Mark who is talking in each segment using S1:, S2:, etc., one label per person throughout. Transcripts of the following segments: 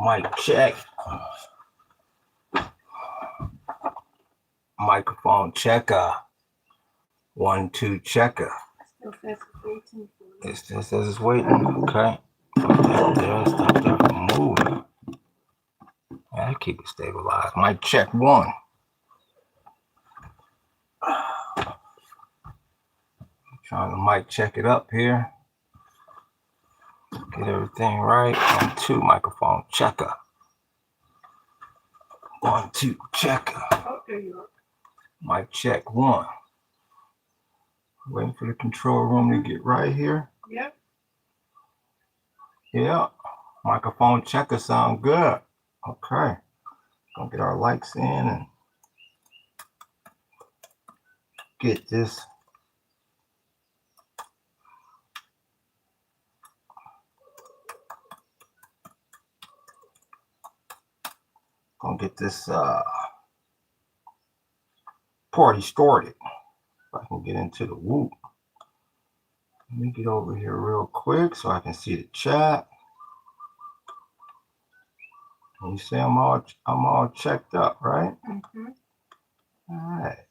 S1: Mic check. Microphone checker. 1, 2 checker. It still says it's waiting. Okay. Put that there. Stop that from moving. I keep it stabilized. Mic check 1. Trying to mic check it up here. Get everything right. 1, 2 microphone checker. 1, 2 checker. Mic check 1. Waiting for the control room to get right here.
S2: Yep.
S1: Yeah. Microphone checker sound good. Okay. Gonna get our lights in and get this. Gonna get this party started. If I can get into the whoop. Let me get over here real quick so I can see the chat. And you see I'm all checked up, right?
S2: Mm-hmm.
S1: All right.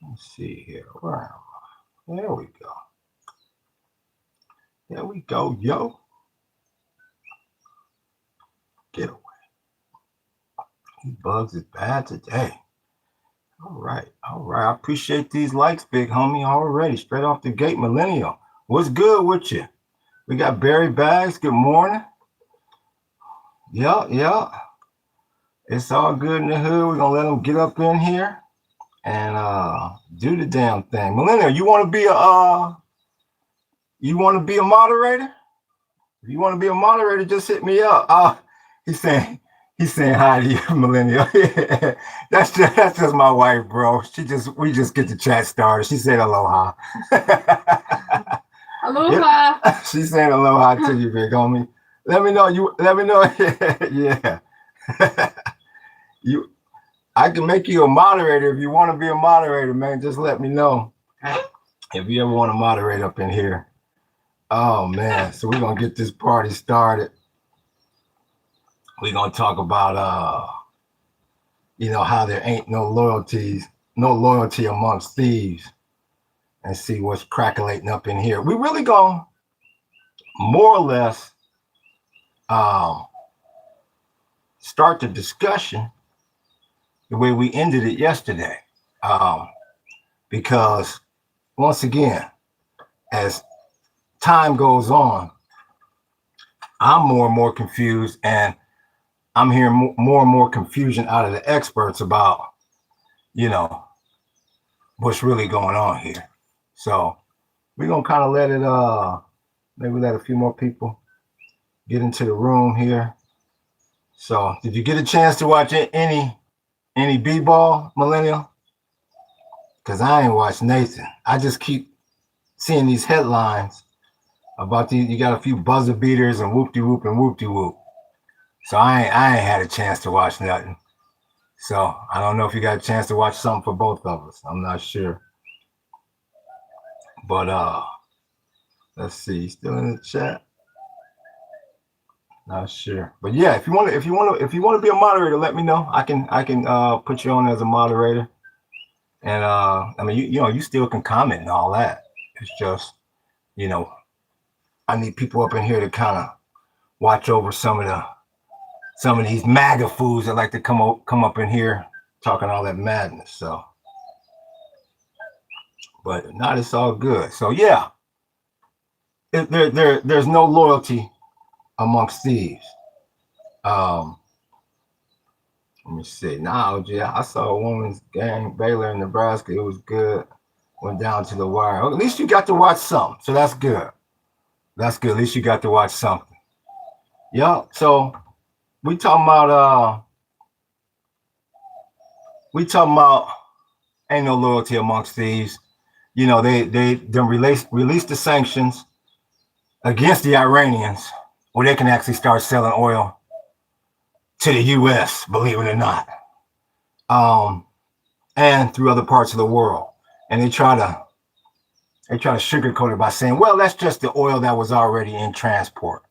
S1: Let's see here. Where am I? There we go. There we go, yo. Get away. These bugs is bad today. All right. I appreciate these likes, big homie, already. Straight off the gate, Millennial. What's good with you? We got Barry Bags. Good morning. Yeah. It's all good in the hood. We're going to let them get up in here and do the damn thing. Millennial, you want to be a moderator? If you want to be a moderator, just hit me up. He's saying hi to you, Millennial. That's just my wife, bro. We just get the chat started. She said aloha.
S2: Aloha.
S1: She's saying aloha to you, big homie. Let me know. Yeah. I can make you a moderator if you want to be a moderator, man. Just let me know if you ever want to moderate up in here. Oh man, so we're gonna get this party started. We're gonna talk about how there ain't no loyalty amongst thieves, and see what's crackling up in here. We really gonna more or less start the discussion the way we ended it yesterday, because once again, as time goes on, I'm more and more confused, and I'm hearing more and more confusion out of the experts about, what's really going on here. So we're gonna kind of let it, maybe let a few more people get into the room here. So, did you get a chance to watch any b-ball, Millennial? Because I ain't watched Nathan. I just keep seeing these headlines about these. You got a few buzzer beaters and whoop-de-whoop and whoop-de-whoop. So I ain't had a chance to watch nothing. So I don't know if you got a chance to watch something for both of us. I'm not sure. But let's see. Still in the chat? Not sure. But yeah, if you want to be a moderator, let me know. I can put you on as a moderator. And I mean, you still can comment and all that. It's just, I need people up in here to kind of watch over some of these MAGA fools that like to come up in here talking all that madness. So, but if not, it's all good. So yeah, there's no loyalty amongst thieves. Let me see. Now, I saw a women's game, Baylor in Nebraska. It was good. Went down to the wire. At least you got to watch something. So that's good. That's good. At least you got to watch something. Yeah. So we talking about ain't no loyalty amongst thieves. They released the sanctions against the Iranians, where they can actually start selling oil to the U.S., believe it or not, and through other parts of the world. And they try to sugarcoat it by saying, well, that's just the oil that was already in transport.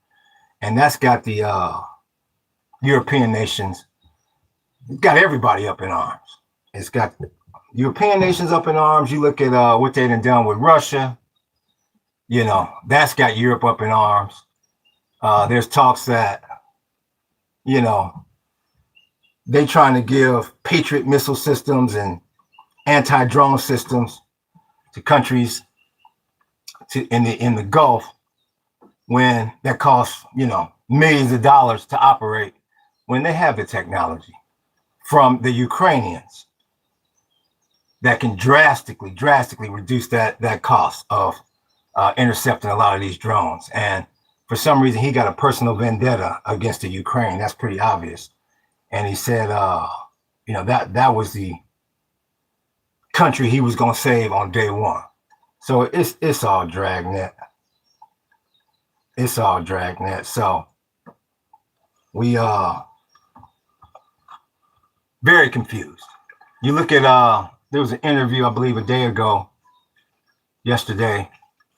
S1: and that's got the European nations, it's got everybody up in arms. It's got European nations up in arms. You look at what they done with Russia. You know, that's got Europe up in arms. There's talks that, you know, they trying to give Patriot missile systems and anti-drone systems to countries in the Gulf, when that costs, you know, millions of dollars to operate, when they have the technology from the Ukrainians that can drastically reduce that cost of intercepting a lot of these drones. And for some reason, he got a personal vendetta against the Ukraine. That's pretty obvious. And he said, you know, that was the country he was going to save on day one. So it's all dragnet. It's all dragnet. So we are very confused. You look at there was an interview, I believe, a day ago, yesterday,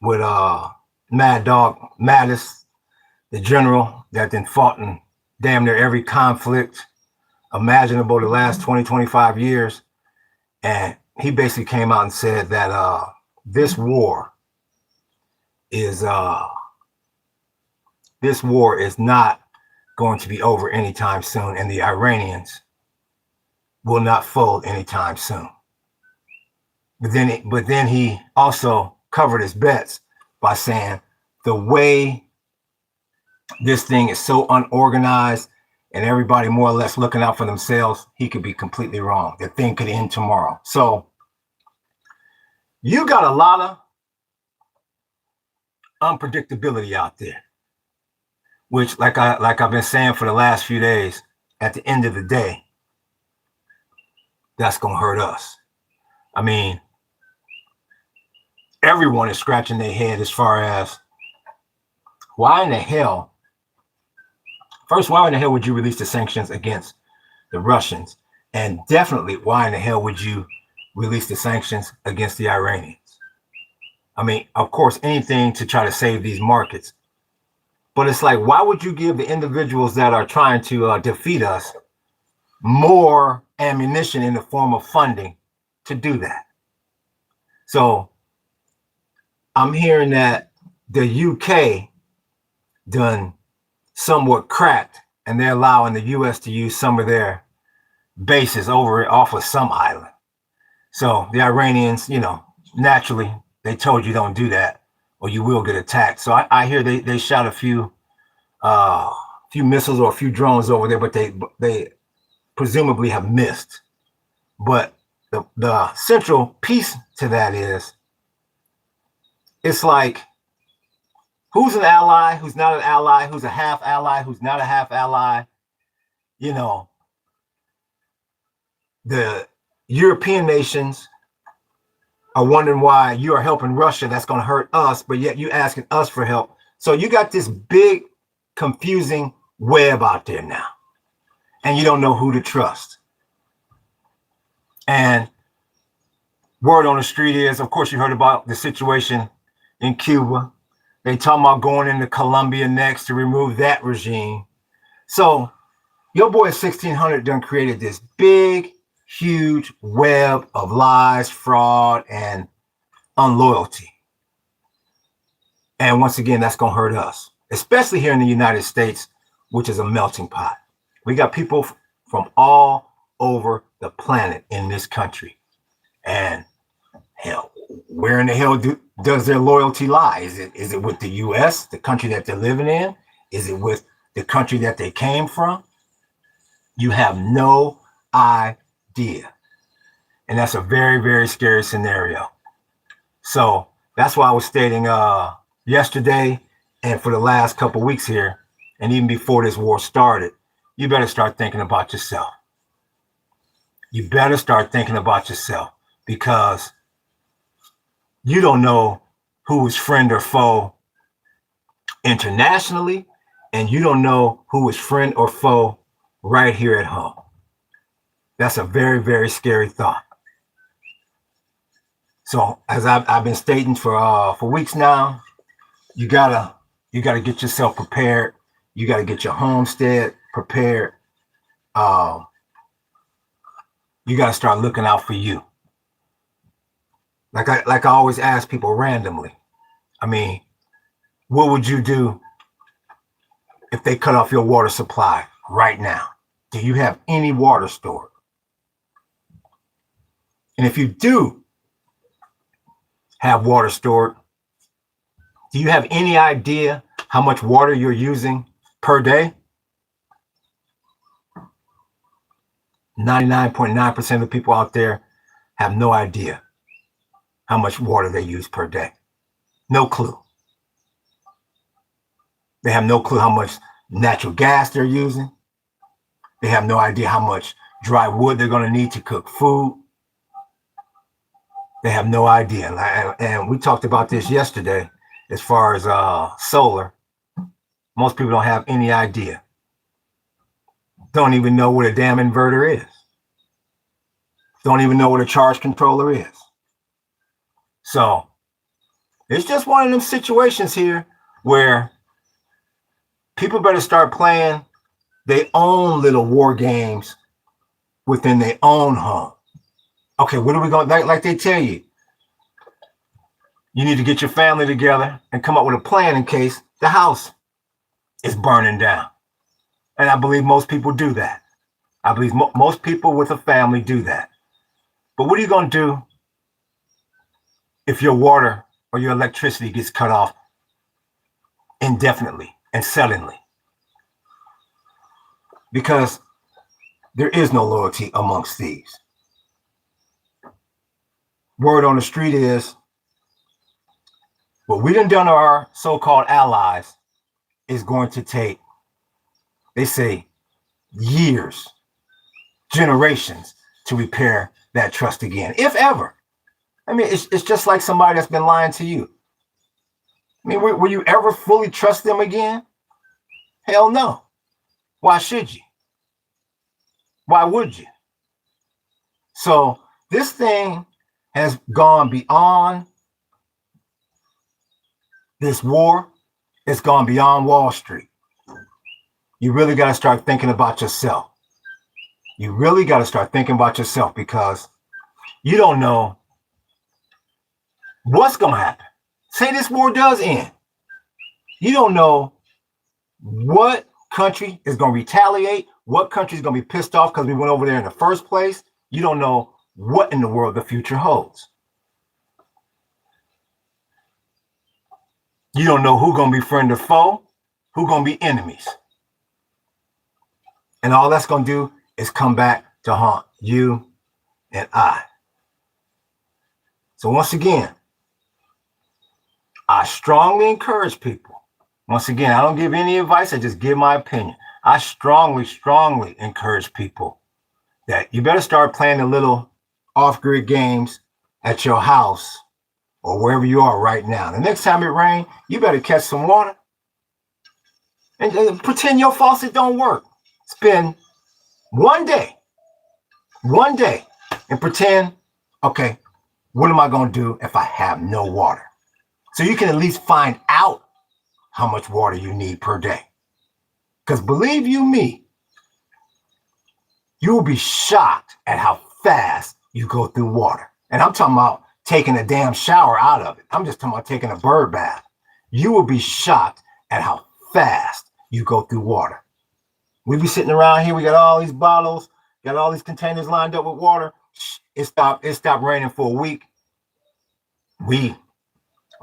S1: with Mad Dog Mattis, the general that then fought in damn near every conflict imaginable the last 20-25 years. And he basically came out and said that this war is not going to be over anytime soon, and the Iranians will not fold anytime soon. But then he also covered his bets by saying the way this thing is so unorganized and everybody more or less looking out for themselves, he could be completely wrong. The thing could end tomorrow. So you got a lot of unpredictability out there, which, like I've been saying for the last few days, at the end of the day, that's going to hurt us. I mean, everyone is scratching their head as far as why in the hell would you release the sanctions against the Russians? And definitely, why in the hell would you release the sanctions against the Iranians? I mean, of course, anything to try to save these markets. But it's like, why would you give the individuals that are trying to defeat us more ammunition in the form of funding to do that? So I'm hearing that the UK done somewhat cracked, and they're allowing the US to use some of their bases off of some island. So the Iranians, you know, naturally, they told you don't do that or you will get attacked. So I hear they shot a few missiles or a few drones over there, but they presumably have missed. But the central piece to that is, it's like, who's an ally, who's not an ally, who's a half ally, who's not a half ally. You know, the European nations are wondering why you are helping Russia. That's going to hurt us, but yet you asking us for help. So you got this big, confusing web out there now, and you don't know who to trust. And word on the street is, of course, you heard about the situation in Cuba. They talking about going into Colombia next to remove that regime. So your boy 1600 done created this big, huge web of lies, fraud, and unloyalty. And once again, that's going to hurt us, especially here in the United States, which is a melting pot. We got people from all over the planet in this country. And hell, where in the hell does their loyalty lie? Is it with the US, the country that they're living in? Is it with the country that they came from? You have no idea. And that's a very, very scary scenario. So that's why I was stating yesterday and for the last couple of weeks here, and even before this war started, you better start thinking about yourself. You better start thinking about yourself, because you don't know who is friend or foe internationally, and you don't know who is friend or foe right here at home. That's a very, very scary thought. So as I've been stating for weeks now, you gotta get yourself prepared. You got to get your homestead prepared. You got to start looking out for you. Like I always ask people randomly. I mean, what would you do if they cut off your water supply right now? Do you have any water stored? And if you do have water stored, do you have any idea how much water you're using per day? 99.9% of the people out there have no idea how much water they use per day. No clue. They have no clue how much natural gas they're using. They have no idea how much dry wood they're going to need to cook food. They have no idea. And we talked about this yesterday as far as solar. Most people don't have any idea. Don't even know what a damn inverter is. Don't even know what a charge controller is. So it's just one of them situations here where people better start playing their own little war games within their own home. Okay, what are we going to, like they tell you, you need to get your family together and come up with a plan in case the house is burning down. And I believe most people do that. I believe most people with a family do that. But what are you going to do if your water or your electricity gets cut off indefinitely and suddenly? Because there is no loyalty amongst thieves. Word on the street is what we done to our so-called allies is going to take, they say, years, generations to repair that trust again, if ever. I mean, it's just like somebody that's been lying to you. I mean, will you ever fully trust them again? Hell no. Why should you? Why would you? So this thing has gone beyond this war. It's gone beyond Wall Street. You really got to start thinking about yourself. You really got to start thinking about yourself because you don't know what's going to happen. Say this war does end. You don't know what country is going to retaliate, what country is going to be pissed off because we went over there in the first place. You don't know what in the world the future holds. You don't know who's going to be friend or foe, who's going to be enemies. And all that's going to do is come back to haunt you and I. So once again, I strongly encourage people. Once again, I don't give any advice. I just give my opinion. I strongly encourage people that you better start playing the little off-grid games at your house or wherever you are right now. The next time it rains, you better catch some water and pretend your faucet don't work. Spend one day and pretend, okay, what am I going to do if I have no water? So you can at least find out how much water you need per day. Because believe you me, you will be shocked at how fast you go through water. And I'm talking about taking a damn shower out of it. I'm just talking about taking a bird bath. You will be shocked at how fast you go through water. We be sitting around here, we got all these bottles, got all these containers lined up with water. It stopped raining for a week.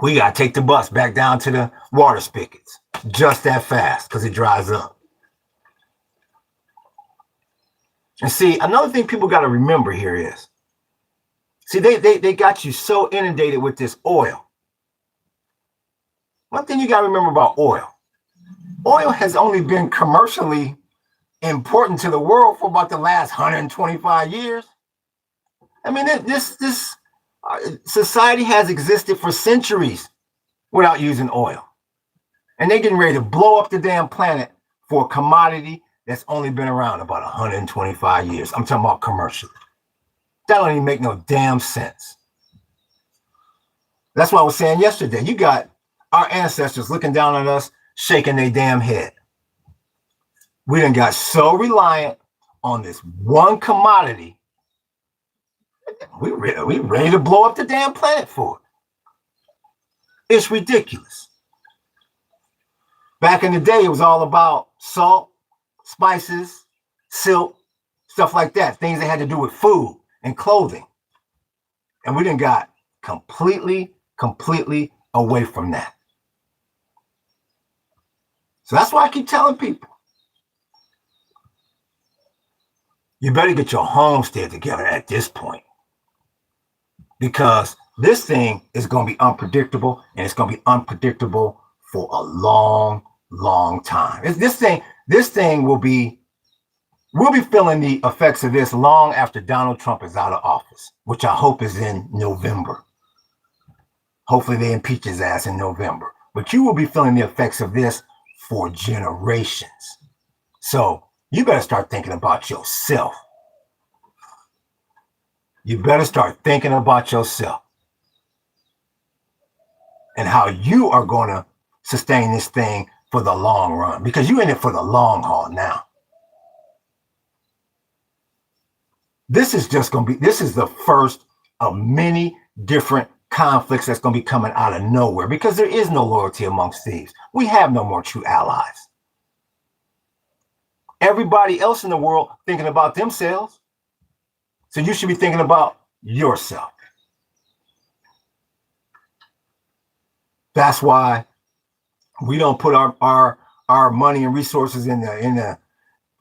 S1: We got to take the bus back down to the water spigots just that fast because it dries up. And see, another thing people got to remember here is, see, they got you so inundated with this oil. One thing you got to remember about oil. Oil has only been commercially important to the world for about the last 125 years. I mean, this society has existed for centuries without using oil. And they're getting ready to blow up the damn planet for a commodity that's only been around about 125 years. I'm talking about commercially. That don't even make no damn sense. That's what I was saying yesterday. You got our ancestors looking down on us, shaking their damn head. We done got so reliant on this one commodity. We ready to blow up the damn planet for it. It's ridiculous. Back in the day, it was all about salt, spices, silk, stuff like that. Things that had to do with food and clothing. And we done got completely away from that. So that's why I keep telling people, you better get your homestead together at this point. Because this thing is going to be unpredictable, and it's going to be unpredictable for a long time. This thing we'll be feeling the effects of this long after Donald Trump is out of office, which I hope is in November. Hopefully they impeach his ass in November. But you will be feeling the effects of this for generations. So you better start thinking about yourself. You better start thinking about yourself and how you are going to sustain this thing for the long run, because you're in it for the long haul now. This is the first of many different conflicts that's going to be coming out of nowhere, because there is no loyalty amongst thieves. We have no more true allies. Everybody else in the world thinking about themselves. So you should be thinking about yourself. That's why we don't put our money and resources in the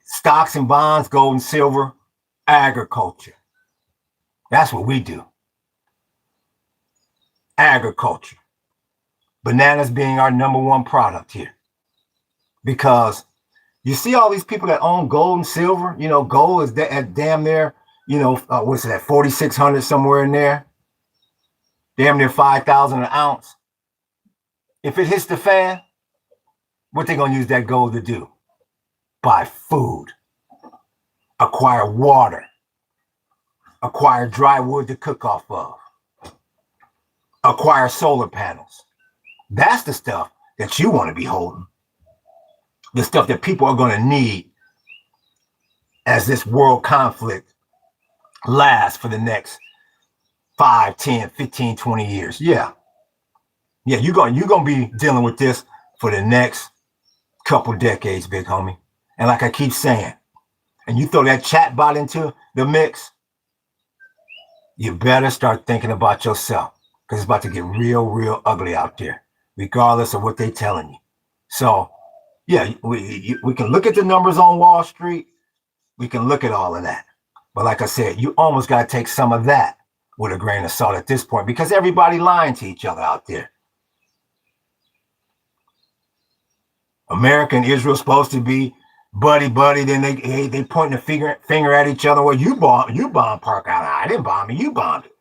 S1: stocks and bonds, gold and silver, agriculture. That's what we do. Agriculture. Bananas being our number one product here. Because you see all these people that own gold and silver, gold is at damn near, what's it at, 4,600 somewhere in there? Damn near 5,000 an ounce. If it hits the fan, what they gonna use that gold to do? Buy food, acquire water, acquire dry wood to cook off of, acquire solar panels. That's the stuff that you want to be holding. The stuff that people are going to need as this world conflict lasts for the next 5, 10, 15, 20 years. Yeah, you're going to be dealing with this for the next couple decades, big homie. And like I keep saying, and you throw that chat bot into the mix, you better start thinking about yourself, because it's about to get real ugly out there, regardless of what they're telling you. So, yeah, we can look at the numbers on Wall Street. We can look at all of that. But like I said, you almost got to take some of that with a grain of salt at this point, because everybody lying to each other out there. America and Israel supposed to be buddy. Then they pointing a finger at each other. Well, you bombed Park Island. I didn't bomb it. You bombed it.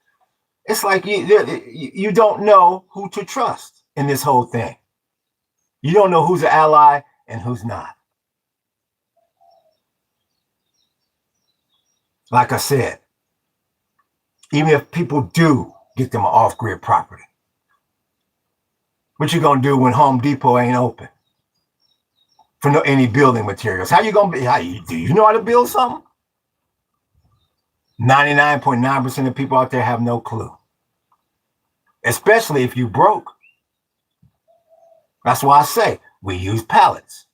S1: It's like you don't know who to trust in this whole thing. You don't know who's an ally and who's not. Like I said, even if people do get them an off-grid property, what you gonna do when Home Depot ain't open for any building materials? How you gonna be? Do you know how to build something? 99.9% of people out there have no clue, especially if you broke. That's why I say we use pallets,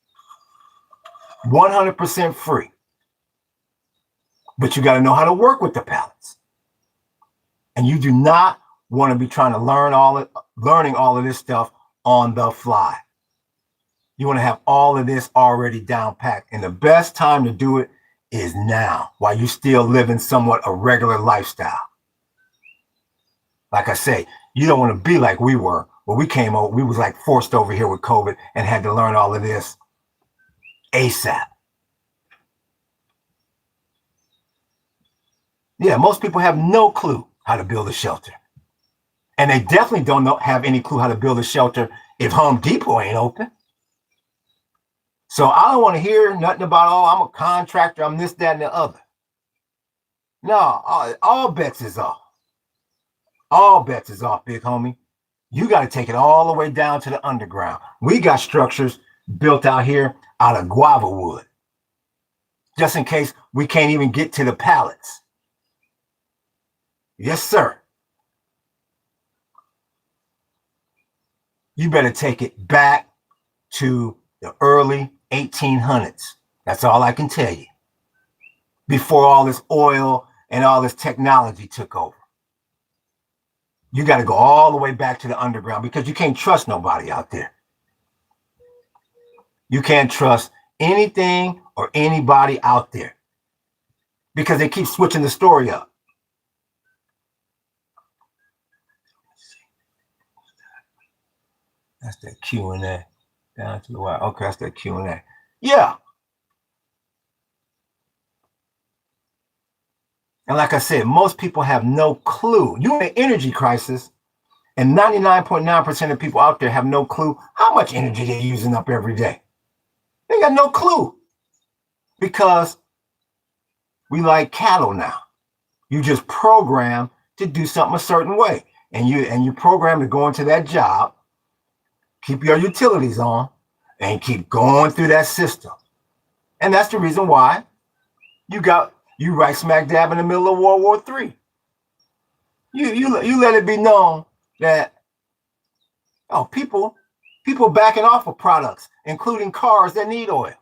S1: 100% free. But you got to know how to work with the pallets. And you do not want to be trying to learning all of this stuff on the fly. You want to have all of this already down packed. And the best time to do it is now, while you're still living somewhat a regular lifestyle. Like I say, you don't want to be like we were. When we came over, we was like forced over here with COVID and had to learn all of this ASAP. Yeah, most people have no clue how to build a shelter. And they definitely don't have any clue how to build a shelter if Home Depot ain't open. So I don't want to hear nothing about, I'm a contractor, I'm this, that, and the other. No, all bets is off. All bets is off, big homie. You got to take it all the way down to the underground. We got structures built out here out of guava wood. just in case we can't even get to the pallets. Yes, sir. You better take it back to the early 1800s. That's all I can tell you. Before all this oil and all this technology took over. You got to go all the way back to the underground because you can't trust nobody out there. You can't trust anything or anybody out there because they keep switching the story up. That's that Q&A. Down to the right. Okay, that's that Q&A. Yeah. And like I said, most people have no clue. You're in an energy crisis, and 99.9% of people out there have no clue how much energy they're using up every day. They got no clue because we like cattle now. You just program to do something a certain way, and you program to go into that job, keep your utilities on, and keep going through that system. And that's the reason why you right smack dab in the middle of World War III. You let it be known that people backing off of products, including cars that need oil.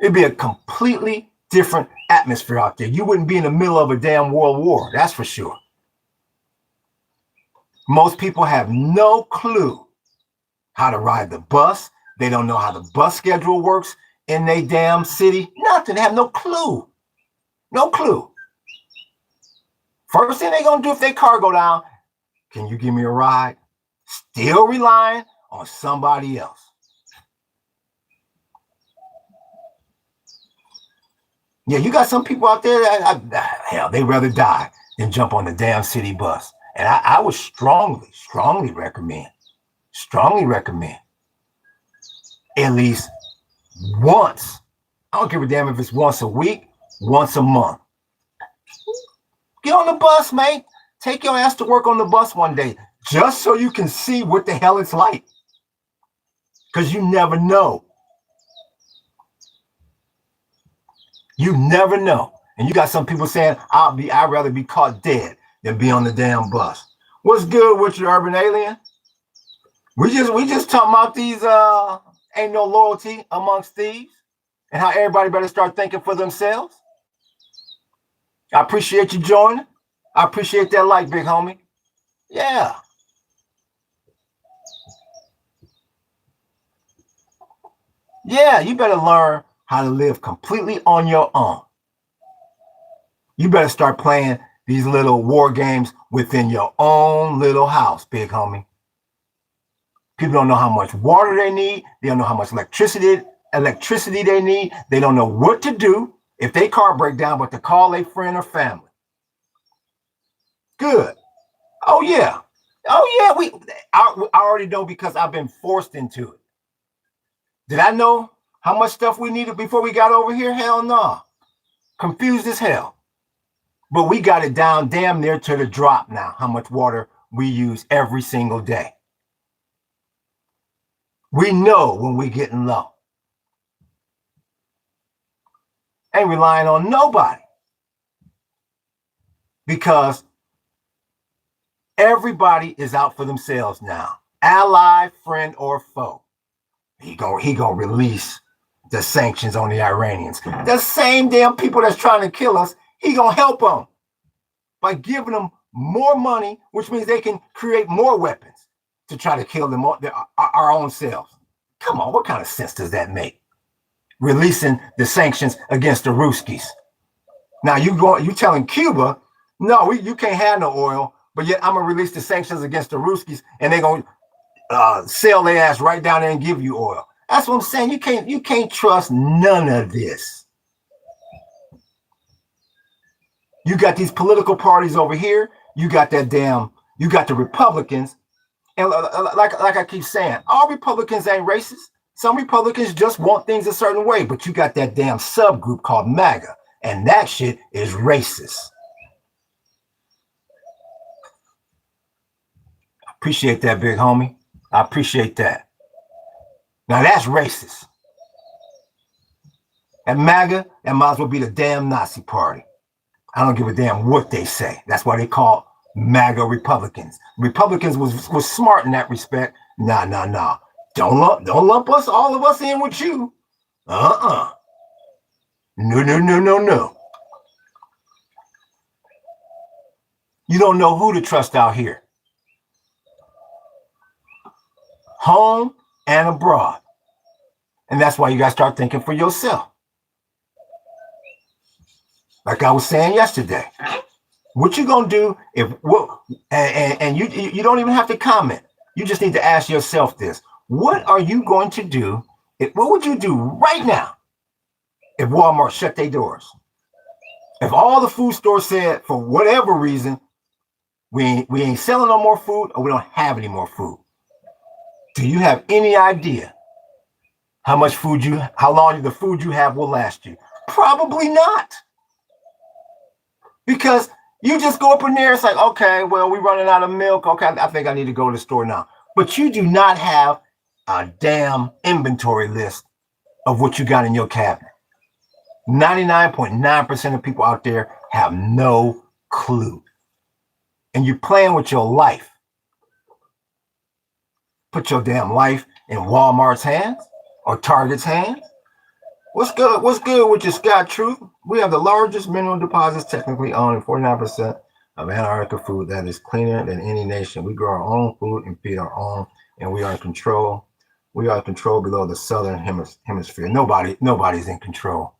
S1: It'd be a completely different atmosphere out there. You wouldn't be in the middle of a damn world war, that's for sure. Most people have no clue how to ride the bus. They don't know how the bus schedule works in their damn city. Nothing. They have no clue. No clue. First thing they're going to do if their car go down, can you give me a ride? Still relying on somebody else. Yeah, you got some people out there that, hell, they'd rather die than jump on the damn city bus. And I would strongly recommend, at least once. I don't give a damn if it's once a week, once a month. Get on the bus, mate. Take your ass to work on the bus one day, just so you can see what the hell it's like. Because you never know. You never know. And you got some people saying, I'd rather be caught dead than be on the damn bus. What's good with you, urban alien? We just talking about these ain't no loyalty amongst thieves and how everybody better start thinking for themselves. I appreciate you joining. I appreciate that like, big homie. Yeah. Yeah, you better learn how to live completely on your own. You better start playing these little war games within your own little house, big homie. People don't know how much water they need. They don't know how much electricity they need. They don't know what to do if their car break down, but to call a friend or family. Good. Oh, yeah. I already know because I've been forced into it. Did I know how much stuff we needed before we got over here? Hell no. Confused as hell. But we got it down damn near to the drop now, how much water we use every single day. We know when we're getting low. Ain't relying on nobody. Because everybody is out for themselves now. Ally, friend, or foe. He gonna release the sanctions on the Iranians. The same damn people that's trying to kill us, he gonna help them by giving them more money, which means they can create more weapons to try to kill them our own selves. Come on, what kind of sense does that make? Releasing the sanctions against the Ruskies. Now you telling Cuba, no, you can't have no oil, but yet I'm gonna release the sanctions against the Ruskies, and they're gonna sell their ass right down there and give you oil. That's what I'm saying. You can't trust none of this. You got these political parties over here. You got the Republicans. And like I keep saying, all Republicans ain't racist. Some Republicans just want things a certain way, but you got that damn subgroup called MAGA, and that shit is racist. Appreciate that, big homie. I appreciate that. Now that's racist. And MAGA, that might as well be the damn Nazi party. I don't give a damn what they say. That's why they call MAGA Republicans. Republicans was smart in that respect. Nah. Don't lump us, all of us in with you. No. You don't know who to trust out here. Home and abroad. And that's why you got to start thinking for yourself. Like I was saying yesterday, what you gonna do if and you don't even have to comment. You just need to ask yourself this: what are you going to do? What would you do right now if Walmart shut their doors? If all the food stores said, for whatever reason, we ain't selling no more food, or we don't have any more food, do you have any idea how long the food you have will last you? Probably not. Because you just go up in there, it's like, okay, well, we're running out of milk. Okay, I think I need to go to the store now. But you do not have a damn inventory list of what you got in your cabinet. 99.9% of people out there have no clue. And you're playing with your life. Put your damn life in Walmart's hands or Target's hands. What's good with your Scott Truth? We have the largest mineral deposits technically owned, and 49% of Antarctica food that is cleaner than any nation. We grow our own food and feed our own, and we are in control. We are in control below the southern hemisphere. Nobody's in control.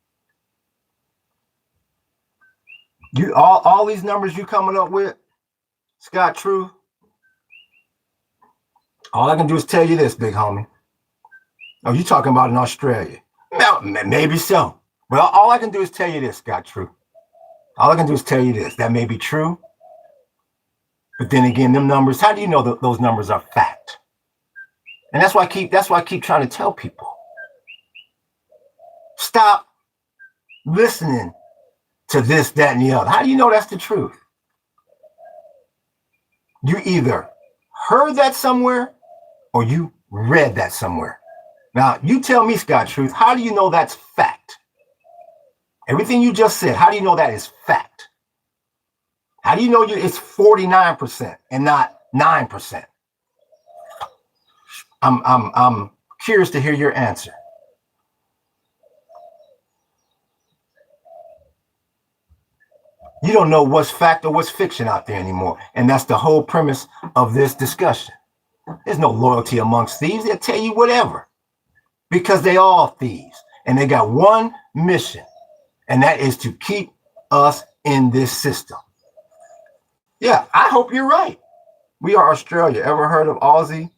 S1: You all these numbers you coming up with, Scott Truth. All I can do is tell you this, big homie. Oh, you talking about in Australia? Now, maybe so. But all I can do is tell you this, Scott True. All I can do is tell you this. That may be true. But then again, them numbers, how do you know that those numbers are fact? And that's why I keep trying to tell people. Stop listening to this, that, and the other. How do you know that's the truth? You either heard that somewhere or you read that somewhere. Now, you tell me, Scott Truth, how do you know that's fact? Everything you just said, how do you know that is fact? How do you know it's 49% and not 9%? I'm curious to hear your answer. You don't know what's fact or what's fiction out there anymore. And that's the whole premise of this discussion. There's no loyalty amongst thieves. They'll tell you whatever. Because they all thieves. And they got one mission. And that is to keep us in this system. Yeah, I hope you're right. We are Australia. Ever heard of Aussie?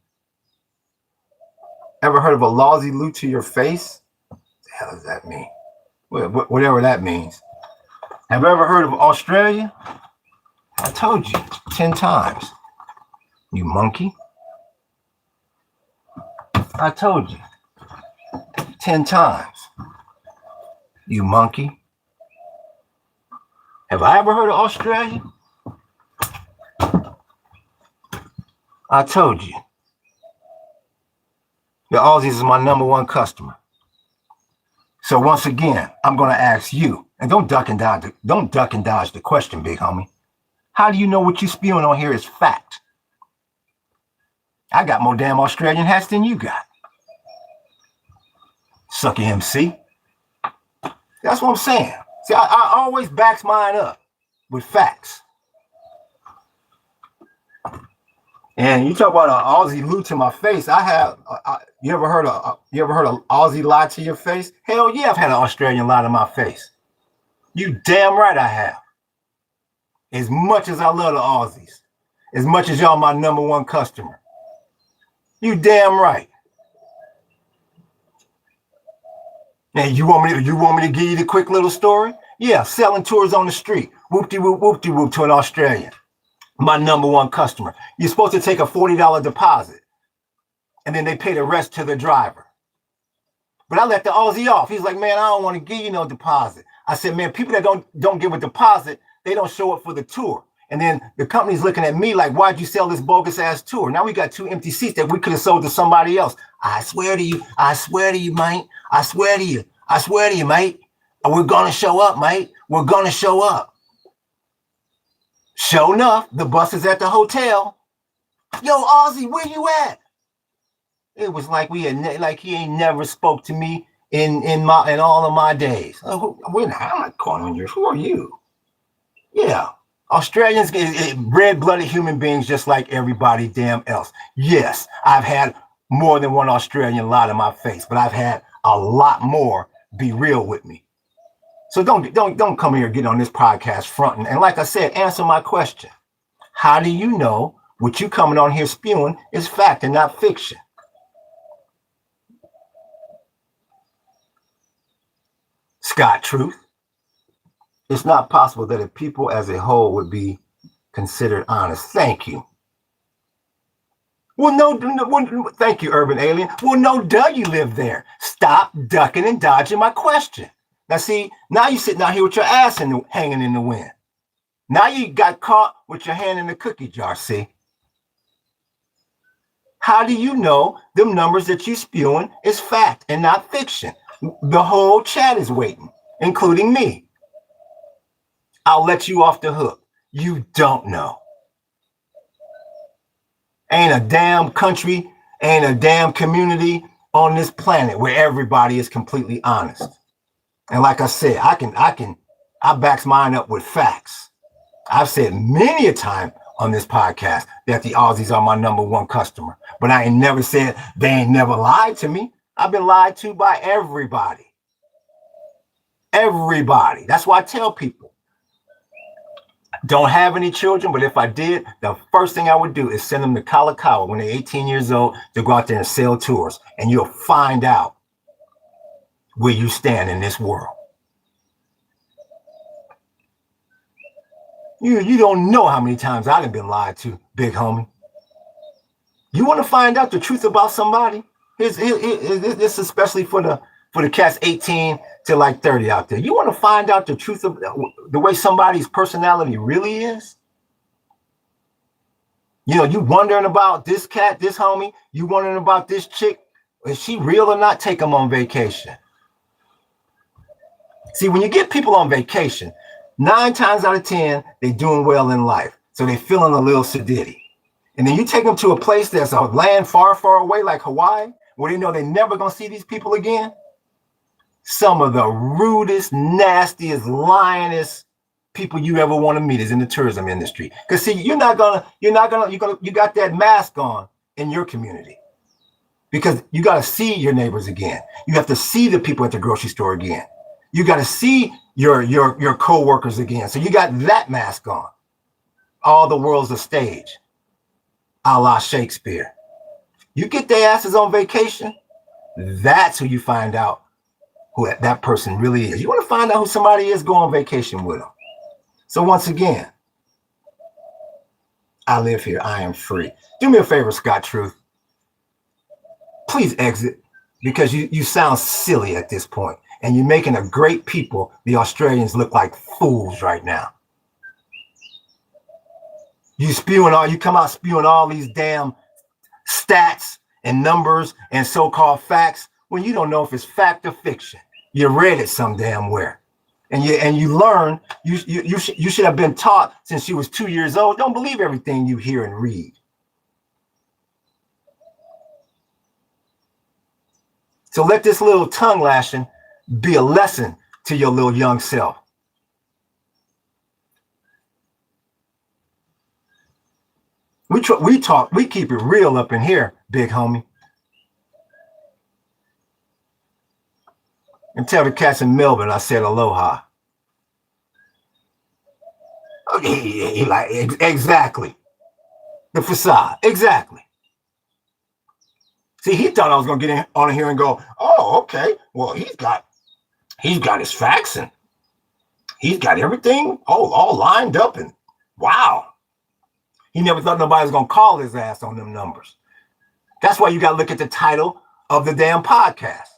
S1: Ever heard of a lousy loot to your face? What the hell does that mean? Whatever that means. Have you ever heard of Australia? I told you 10 times. You monkey. I told you 10 times. You monkey. Have I ever heard of Australia? I told you. The Aussies is my number one customer. So once again, I'm going to ask you, and don't duck and dodge the question, big homie. How do you know what you spewing on here is fact? I got more damn Australian hats than you got. Sucky MC. That's what I'm saying. See, I always backs mine up with facts. And you talk about an Aussie loot to my face. I have. You ever heard of Aussie lie to your face? Hell yeah, I've had an Australian lie to my face. You damn right I have. As much as I love the Aussies, as much as y'all my number one customer. You damn right. And you want me to give you the quick little story? Yeah, selling tours on the street. Whoop-de-whoop to an Australian. My number one customer. You're supposed to take a $40 deposit. And then they pay the rest to the driver. But I let the Aussie off. He's like, man, I don't want to give you no deposit. I said, man, people that don't give a deposit, they don't show up for the tour. And then the company's looking at me like, why'd you sell this bogus ass tour? Now we got 2 empty seats that we could have sold to somebody else. I swear to you, mate. I swear to you. I swear to you, mate. We're going to show up, mate. We're going to show up. Sure enough, the bus is at the hotel. Yo, Ozzy, where you at? It was like he ain't never spoke to me in all of my days. I'm not calling on you. Who are you? Yeah. Australians, red-blooded human beings just like everybody damn else. Yes, I've had more than one Australian lie to my face, but I've had a lot more be real with me. So don't come here and get on this podcast fronting. And like I said, answer my question. How do you know what you coming on here spewing is fact and not fiction? Scott Truth. It's not possible that if people as a whole would be considered honest. Thank you. Well, no, thank you, Urban Alien. Well, no, duh, you live there. Stop ducking and dodging my question. Now, see, now you're sitting out here with your ass hanging in the wind. Now you got caught with your hand in the cookie jar, see? How do you know them numbers that you spewing is fact and not fiction? The whole chat is waiting, including me. I'll let you off the hook. You don't know. Ain't a damn country, ain't a damn community on this planet where everybody is completely honest. And like I said, I backs mine up with facts. I've said many a time on this podcast that the Aussies are my number one customer, but I ain't never said they ain't never lied to me. I've been lied to by everybody. Everybody. That's why I tell people, don't have any children, but if I did, the first thing I would do is send them to Kalakaua when they're 18 years old to go out there and sell tours, and you'll find out where you stand in this world. You don't know how many times I've been lied to, big homie. You want to find out the truth about somebody? This is especially for the cats 18 to like 30 out there. You want to find out the truth of the way somebody's personality really is? You know, you wondering about this cat, this homie, you wondering about this chick, is she real or not? Take them on vacation. See, when you get people on vacation, 9 times out of 10, they're doing well in life. So they're feeling a little sedity. And then you take them to a place that's a land far, far away like Hawaii, where they know they're never going to see these people again. Some of the rudest, nastiest, lionest people you ever want to meet is in the tourism industry. Because see, you got that mask on in your community. Because you got to see your neighbors again. You have to see the people at the grocery store again. You got to see your co-workers again. So you got that mask on. All the world's a stage, a la Shakespeare. You get their asses on vacation, that's who you find out who that person really is. You want to find out who somebody is, go on vacation with them. So once again, I live here. I am free. Do me a favor, Scott Truth. Please exit, because you sound silly at this point. And you're making a great people, the Australians, look like fools right now. You come out spewing all these damn stats and numbers and so-called facts when you don't know if it's fact or fiction. You read it some damn where. And you learn, you should have been taught since you was 2 years old. Don't believe everything you hear and read. So let this little tongue lashing be a lesson to your little young self. We keep it real up in here, big homie. And tell the cats in Melbourne I said aloha. Okay, like exactly. The facade, exactly. See, he thought I was gonna get in on here and go, oh, okay, well, he's got his facts and he's got everything all lined up, and wow. He never thought nobody was gonna call his ass on them numbers. That's why you gotta look at the title of the damn podcast,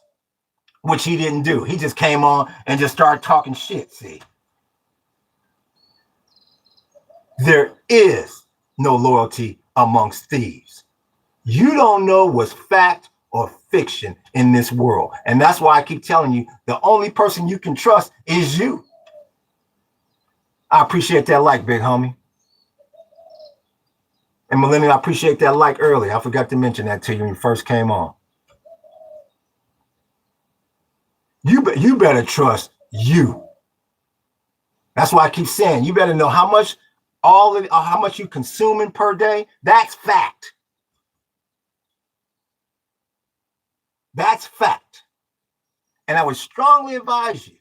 S1: which he didn't do. He just came on and just started talking shit, see. There is no loyalty amongst thieves. You don't know what's fact or fiction in this world. And that's why I keep telling you, the only person you can trust is you. I appreciate that like, big homie. And Millennium, I appreciate that like earlier. I forgot to mention that to you when you first came on. You better trust you. That's why I keep saying you better know how much how much you consuming per day. That's fact. That's fact. And I would strongly advise you,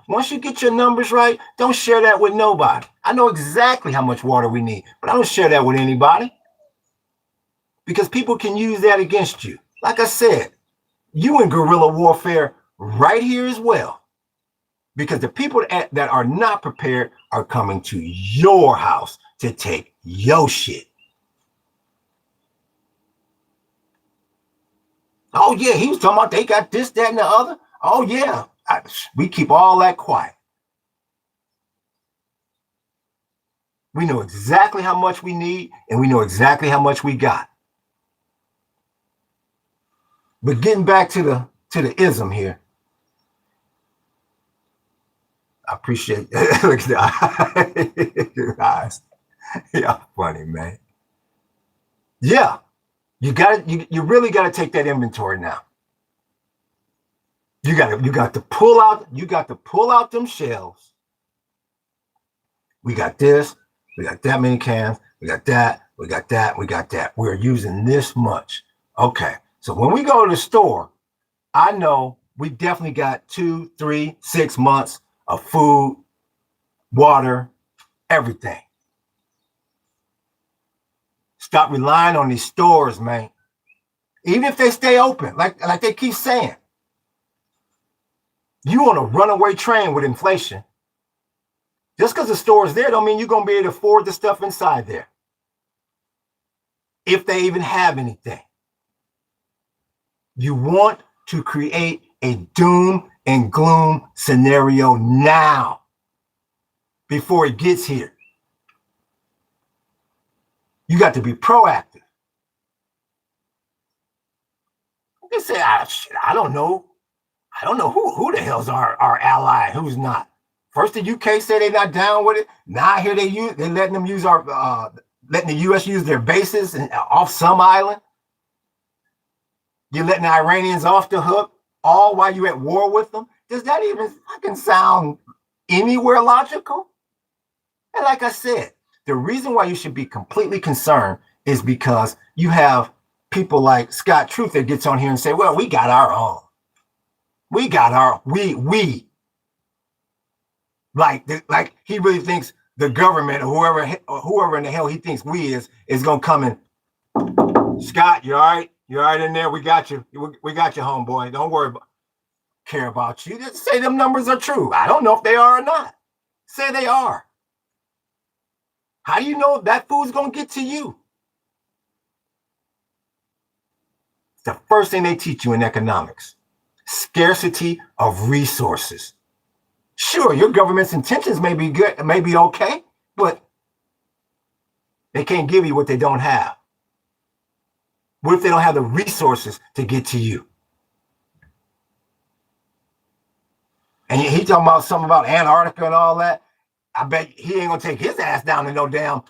S1: once you get your numbers right, don't share that with nobody. I know exactly how much water we need, but I don't share that with anybody because people can use that against you. Like I said, you in guerrilla warfare right here as well, because the people that are not prepared are coming to your house to take your shit. Oh, yeah, he was talking about they got this, that, and the other. Oh, yeah, we keep all that quiet. We know exactly how much we need, and we know exactly how much we got. But getting back to the ism here, I appreciate that. Look at the eyes. Yeah, funny, man. Yeah, you really got to take that inventory now. You got to pull out them shelves. We got this, we got that many cans, we got that, we got that, we got that. We're using this much. Okay, so when we go to the store, I know we definitely got 2, 3, 6 months of food, water, everything. Stop relying on these stores, man. Even if they stay open, like they keep saying. You on a runaway train with inflation. Just because the store is there don't mean you're going to be able to afford the stuff inside there. If they even have anything. You want to create a doom and gloom scenario now before it gets here. You got to be proactive. They say, shit, I don't know. I don't know who the hell's our ally and who's not. First, the UK say they're not down with it. Now here they're letting them use letting the US use their bases off some island. You're letting the Iranians off the hook, all while you're at war with them. Does that even fucking sound anywhere logical? And like I said, the reason why you should be completely concerned is because you have people like Scott Truth that gets on here and say, well, we got our own. We got our, we. Like he really thinks the government or whoever in the hell he thinks we is going to come in. Scott, you all right? You all right in there? We got you. We got you, homeboy. Don't worry care about you. Just say them numbers are true. I don't know if they are or not. Say they are. How do you know that food's going to get to you? It's the first thing they teach you in economics. Scarcity of resources. Sure, your government's intentions may be good, may be okay, but they can't give you what they don't have. What if they don't have the resources to get to you? And he talking about something about Antarctica and all that. I bet he ain't gonna take his ass down to no damn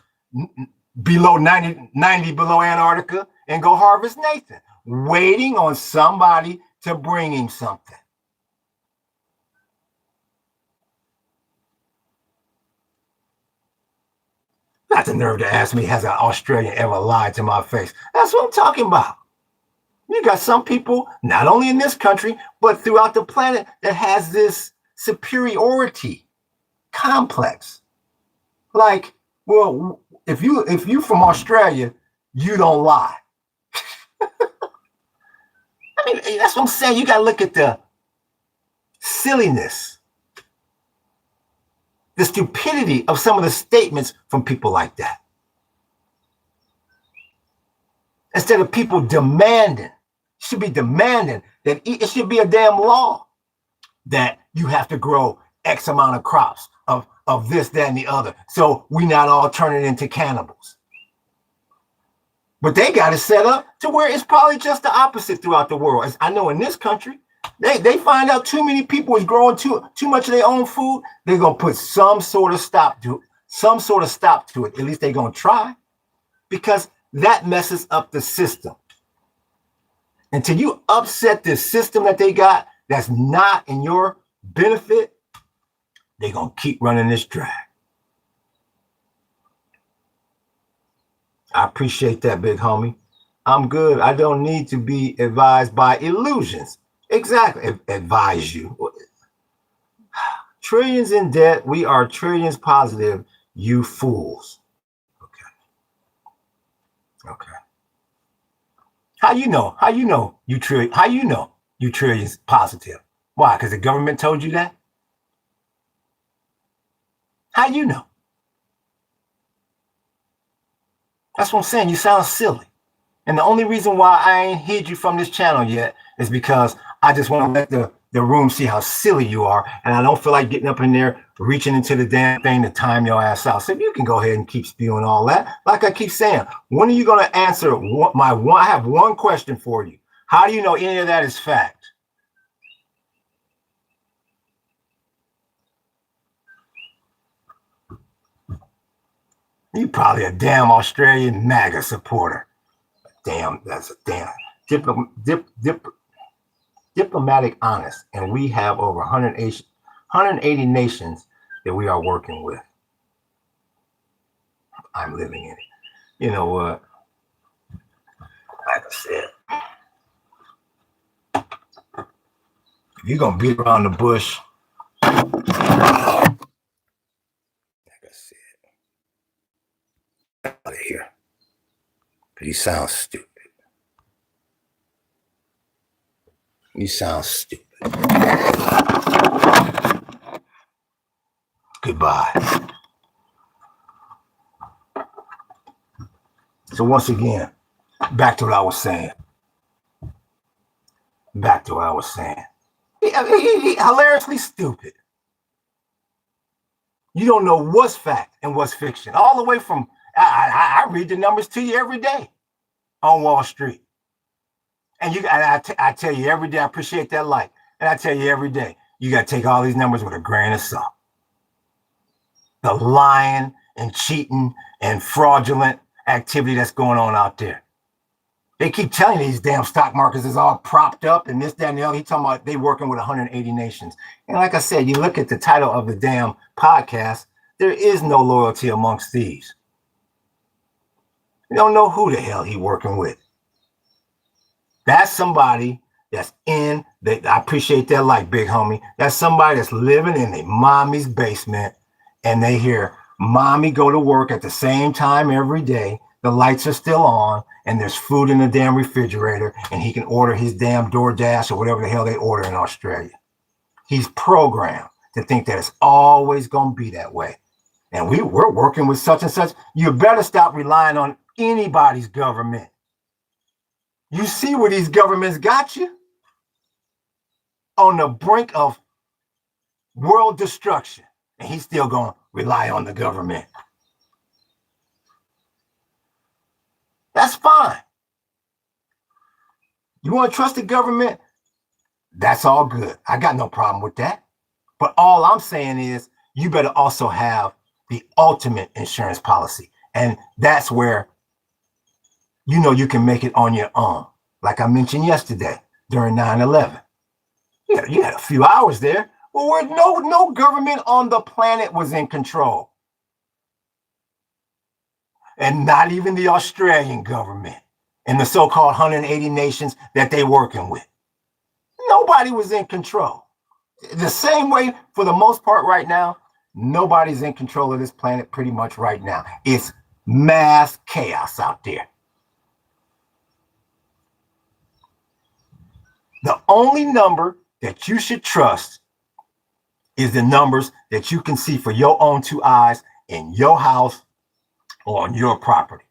S1: below 90 below Antarctica and go harvest Nathan, waiting on somebody to bring him something. Not the nerve to ask me, has an Australian ever lied to my face? That's what I'm talking about. You got some people, not only in this country, but throughout the planet, that has this superiority complex. Like, well, if you from Australia, you don't lie. I mean, that's what I'm saying. You got to look at the silliness, the stupidity of some of the statements from people like that. Instead of people demanding, should be demanding that it should be a damn law that you have to grow X amount of crops of this, that, and the other. So we not all turning into cannibals. But they got it set up to where it's probably just the opposite throughout the world. As I know in this country, they find out too many people is growing too much of their own food. They're gonna put some sort of stop to it. At least they're gonna try, because that messes up the system. Until you upset this system that they got that's not in your benefit, they're gonna keep running this drag. I appreciate that, big homie. I'm good. I don't need to be advised by illusions. Exactly. Advise you. Trillions in debt. We are trillions positive. You fools. Okay. How you know? How you know you trillions positive? Why? Because the government told you that? How you know? That's what I'm saying. You sound silly. And the only reason why I ain't hid you from this channel yet is because I just want to let the room see how silly you are. And I don't feel like getting up in there, reaching into the damn thing to time your ass out. So you can go ahead and keep spewing all that. Like I keep saying, when are you going to answer I have one question for you. How do you know any of that is fact? You probably a damn Australian MAGA supporter. Damn, that's a damn diplomatic honest. And we have over 180 nations that we are working with. I'm living in it. You know what? Like I said, if you're going to beat around the bush, out of here. But you sound stupid. You sound stupid. Goodbye. So once again, back to what I was saying. He hilariously stupid. You don't know what's fact and what's fiction. All the way from, I read the numbers to you every day on Wall Street. And I tell you every day, I appreciate that like. And I tell you every day, you got to take all these numbers with a grain of salt. The lying and cheating and fraudulent activity that's going on out there. They keep telling you these damn stock markets is all propped up and this, that, and the other. He's talking about they working with 180 nations. And like I said, you look at the title of the damn podcast, there is no loyalty amongst thieves. You don't know who the hell he working with. That's somebody that's I appreciate that like, big homie. That's somebody that's living in their mommy's basement and they hear mommy go to work at the same time every day. The lights are still on and there's food in the damn refrigerator and he can order his damn DoorDash or whatever the hell they order in Australia. He's programmed to think that it's always going to be that way. And we're working with such and such. You better stop relying on anybody's government. You see where these governments got you? On the brink of world destruction. And he's still going to rely on the government. That's fine. You want to trust the government? That's all good. I got no problem with that. But all I'm saying is you better also have the ultimate insurance policy. And that's where you know you can make it on your own. Like I mentioned yesterday during 9/11. You had a few hours there. Well, where no government on the planet was in control. And not even the Australian government and the so-called 180 nations that they're working with. Nobody was in control. The same way, for the most part right now, nobody's in control of this planet pretty much right now. It's mass chaos out there. The only number that you should trust is the numbers that you can see for your own two eyes in your house or on your property.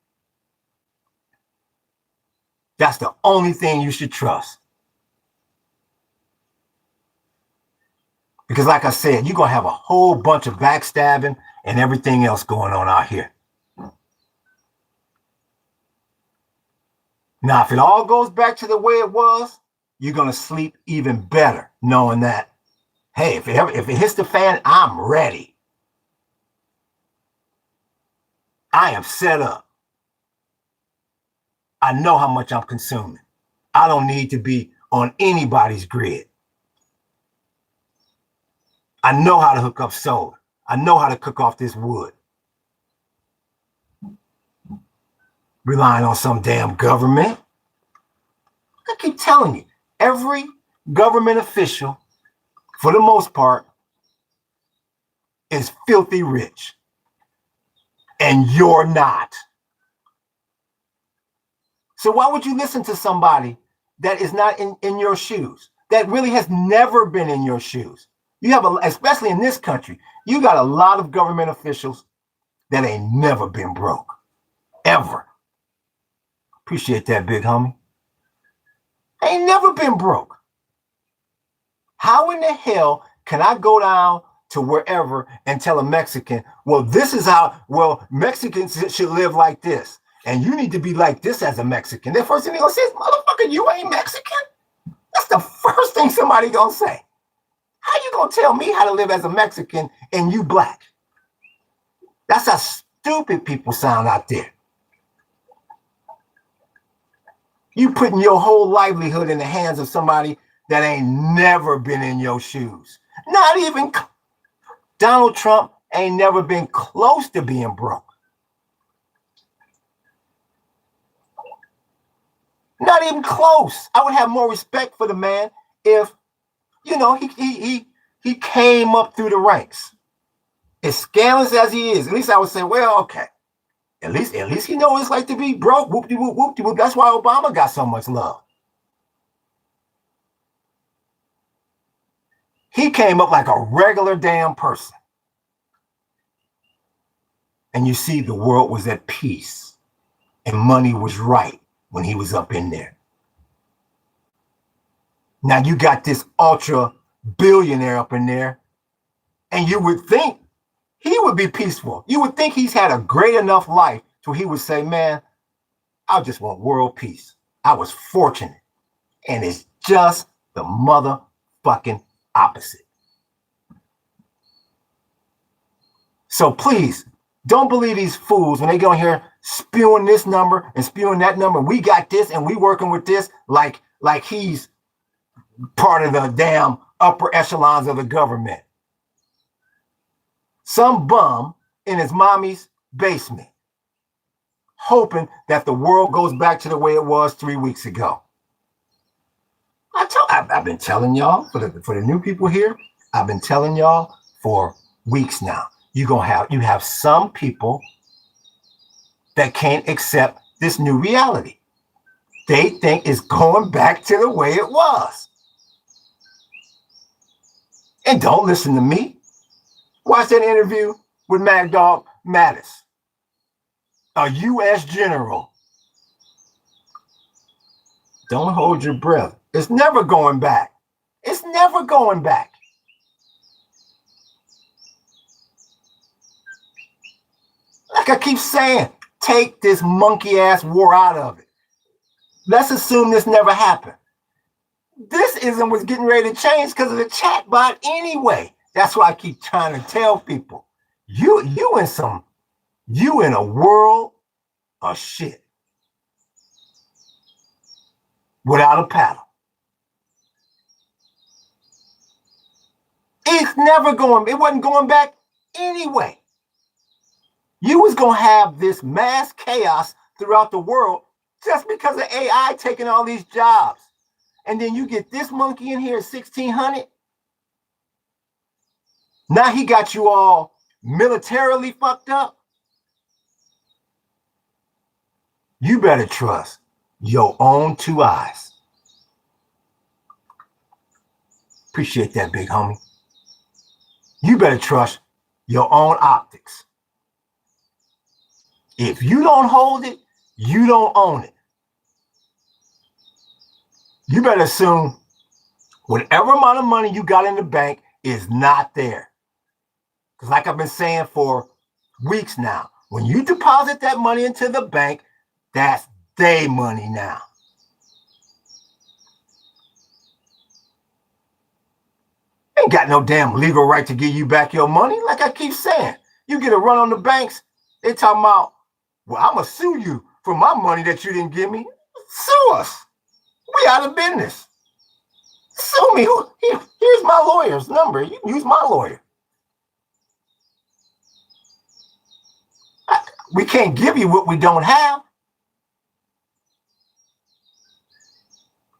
S1: That's the only thing you should trust. Because like I said, you're going to have a whole bunch of backstabbing and everything else going on out here. Now, if it all goes back to the way it was, you're going to sleep even better knowing that, hey, if it hits the fan, I'm ready. I am set up. I know how much I'm consuming. I don't need to be on anybody's grid. I know how to hook up solar. I know how to cook off this wood. Relying on some damn government. I keep telling you, every government official, for the most part, is filthy rich. And you're not. So why would you listen to somebody that is not in your shoes, that really has never been in your shoes? You have, especially in this country, you got a lot of government officials that ain't never been broke, ever. Appreciate that, big homie. Ain't never been broke. How in the hell can I go down to wherever and tell a Mexican, well, this is how, well, Mexicans should live like this, and you need to be like this as a Mexican? The first thing they're gonna say is, motherfucker, you ain't Mexican? That's the first thing somebody gonna say. How you gonna tell me how to live as a Mexican and you black? That's how stupid people sound out there. You putting your whole livelihood in the hands of somebody that ain't never been in your shoes. Not even Donald Trump ain't never been close to being broke. Not even close. I would have more respect for the man if, you know, he came up through the ranks. As scandalous as he is, at least I would say, well, okay. At least he knows what it's like to be broke. Whoop-de-whoop, whoop-de-whoop. That's why Obama got so much love. He came up like a regular damn person. And you see, the world was at peace and money was right when he was up in there. Now you got this ultra billionaire up in there, and you would think he would be peaceful. You would think he's had a great enough life to he would say, man, I just want world peace. I was fortunate. And it's just the motherfucking opposite. So please, don't believe these fools when they go in here spewing this number and spewing that number. We got this and we working with this like he's part of the damn upper echelons of the government. Some bum in his mommy's basement, hoping that the world goes back to the way it was 3 weeks ago. I've been telling y'all, for the new people here, I've been telling y'all for weeks now. You have some people that can't accept this new reality. They think it's going back to the way it was. And don't listen to me. Watch that interview with Mad Dog Mattis, a U.S. general. Don't hold your breath. It's never going back. It's never going back. Like I keep saying, take this monkey ass war out of it. Let's assume this never happened. This isn't what's getting ready to change because of the chatbot anyway. That's why I keep trying to tell people, you in a world of shit without a paddle. It wasn't going back anyway. You was going to have this mass chaos throughout the world just because of AI taking all these jobs. And then you get this monkey in here at 1600. Now he got you all militarily fucked up. You better trust your own two eyes. Appreciate that, big homie. You better trust your own optics. If you don't hold it, you don't own it. You better assume whatever amount of money you got in the bank is not there. Because like I've been saying for weeks now, when you deposit that money into the bank, that's their money now. ain't got no damn legal right to give you back your money. Like I keep saying, you get a run on the banks, they talking about, well, I'm going to sue you for my money that you didn't give me. Sue us. We out of business. Sue me. Here's my lawyer's number. You can use my lawyer. We can't give you what we don't have.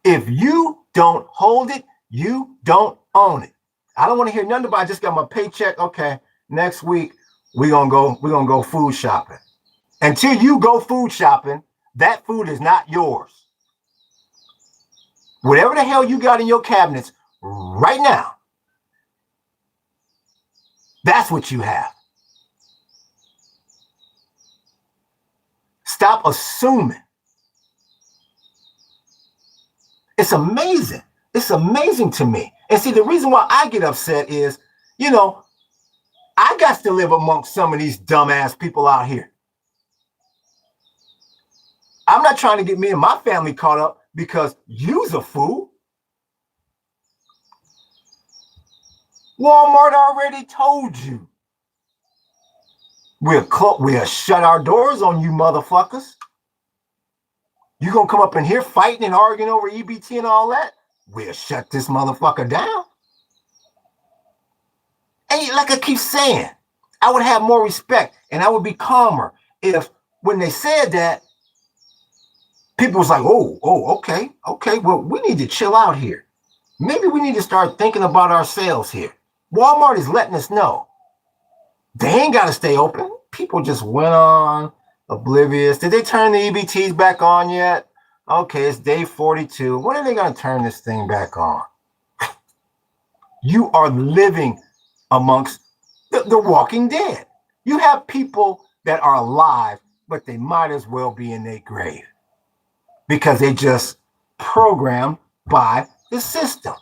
S1: If you don't hold it, you don't own it. I don't want to hear nothing about I just got my paycheck. Okay, next week we're gonna go food shopping. Until you go food shopping, that food is not yours. Whatever the hell you got in your cabinets right now, that's what you have. Stop assuming. It's amazing. It's amazing to me. And see, the reason why I get upset is, I got to live amongst some of these dumbass people out here. I'm not trying to get me and my family caught up because you's a fool. Walmart already told you. We'll shut our doors on you motherfuckers. You gonna come up in here fighting and arguing over EBT and all that? We'll shut this motherfucker down. And like I keep saying, I would have more respect and I would be calmer if when they said that, people was like, okay, well, we need to chill out here. Maybe we need to start thinking about ourselves here. Walmart is letting us know. They ain't got to stay open. People just went on oblivious. Did they turn the EBTs back on yet? Okay, it's day 42. When are they going to turn this thing back on? You are living amongst the walking dead. You have people that are alive, but they might as well be in their grave because they just programmed by the system.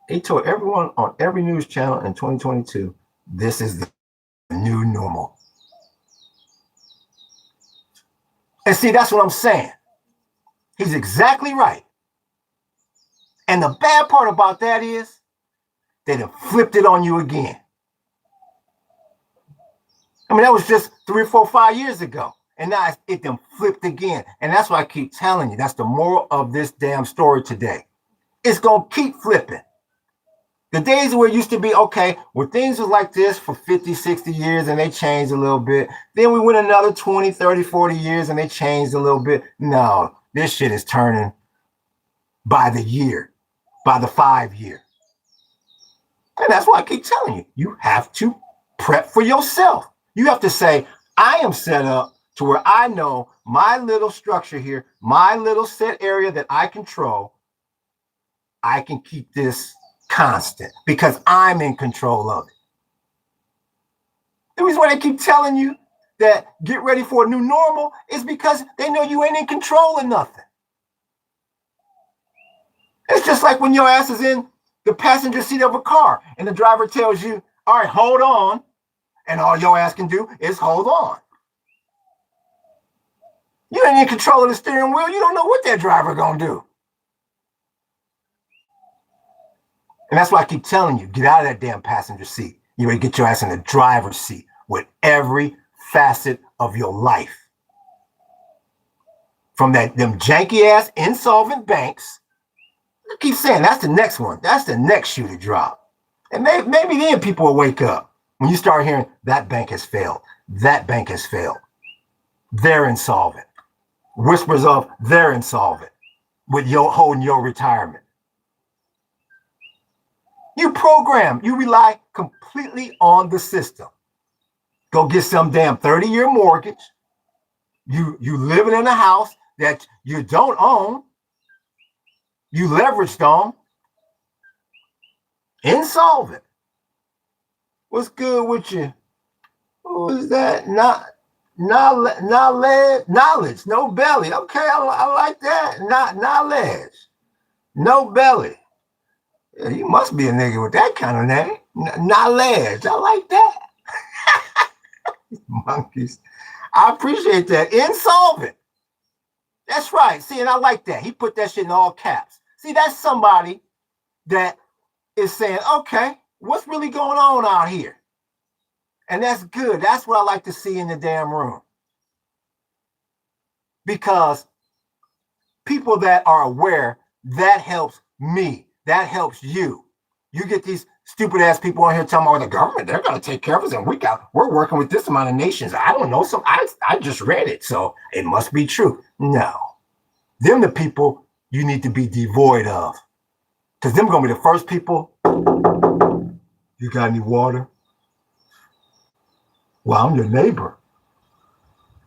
S1: They told everyone on every news channel in 2022, this is the new normal. And see, that's what I'm saying. He's exactly right. And the bad part about that is they done flipped it on you again. I mean, that was just 3 or 4, 5 years ago. And now it done flipped again. And that's why I keep telling you, that's the moral of this damn story today. It's going to keep flipping. The days where it used to be, okay, well, things was like this for 50, 60 years and they changed a little bit. Then we went another 20, 30, 40 years and they changed a little bit. No, this shit is turning by the year, by the 5 year. And that's why I keep telling you, you have to prep for yourself. You have to say, I am set up to where I know my little structure here, my little set area that I control, I can keep this constant because I'm in control of it. The reason why they keep telling you that get ready for a new normal is because they know you ain't in control of nothing. It's just like when your ass is in the passenger seat of a car and the driver tells you, all right, hold on. And all your ass can do is hold on. You ain't in control of the steering wheel. You don't know what that driver gonna do. And that's why I keep telling you, get out of that damn passenger seat. You better get your ass in the driver's seat with every facet of your life. From them janky ass insolvent banks. I keep saying that's the next one. That's the next shoe to drop. And maybe then people will wake up when you start hearing that bank has failed. That bank has failed. They're insolvent. Whispers of they're insolvent with your holding your retirement. You program, you rely completely on the system. Go get some damn 30-year mortgage. You living in a house that you don't own. You leveraged on. Insolvent. What's good with you? Who is that? Knowledge, no belly. Okay, I like that. Knowledge, no belly. Yeah, you must be a nigga with that kind of name. Knowledge, I like that. Monkeys. I appreciate that. Insolvent. That's right. See, and I like that. He put that shit in all caps. See, that's somebody that is saying, okay, what's really going on out here? And that's good. That's what I like to see in the damn room. Because people that are aware, that helps me. That helps you. You get these stupid ass people on here telling me, oh, the government, they're going to take care of us. And we're working with this amount of nations. I don't know. So I just read it. So it must be true. No. Them the people you need to be devoid of. Because them going to be the first people. You got any water? Well, I'm your neighbor.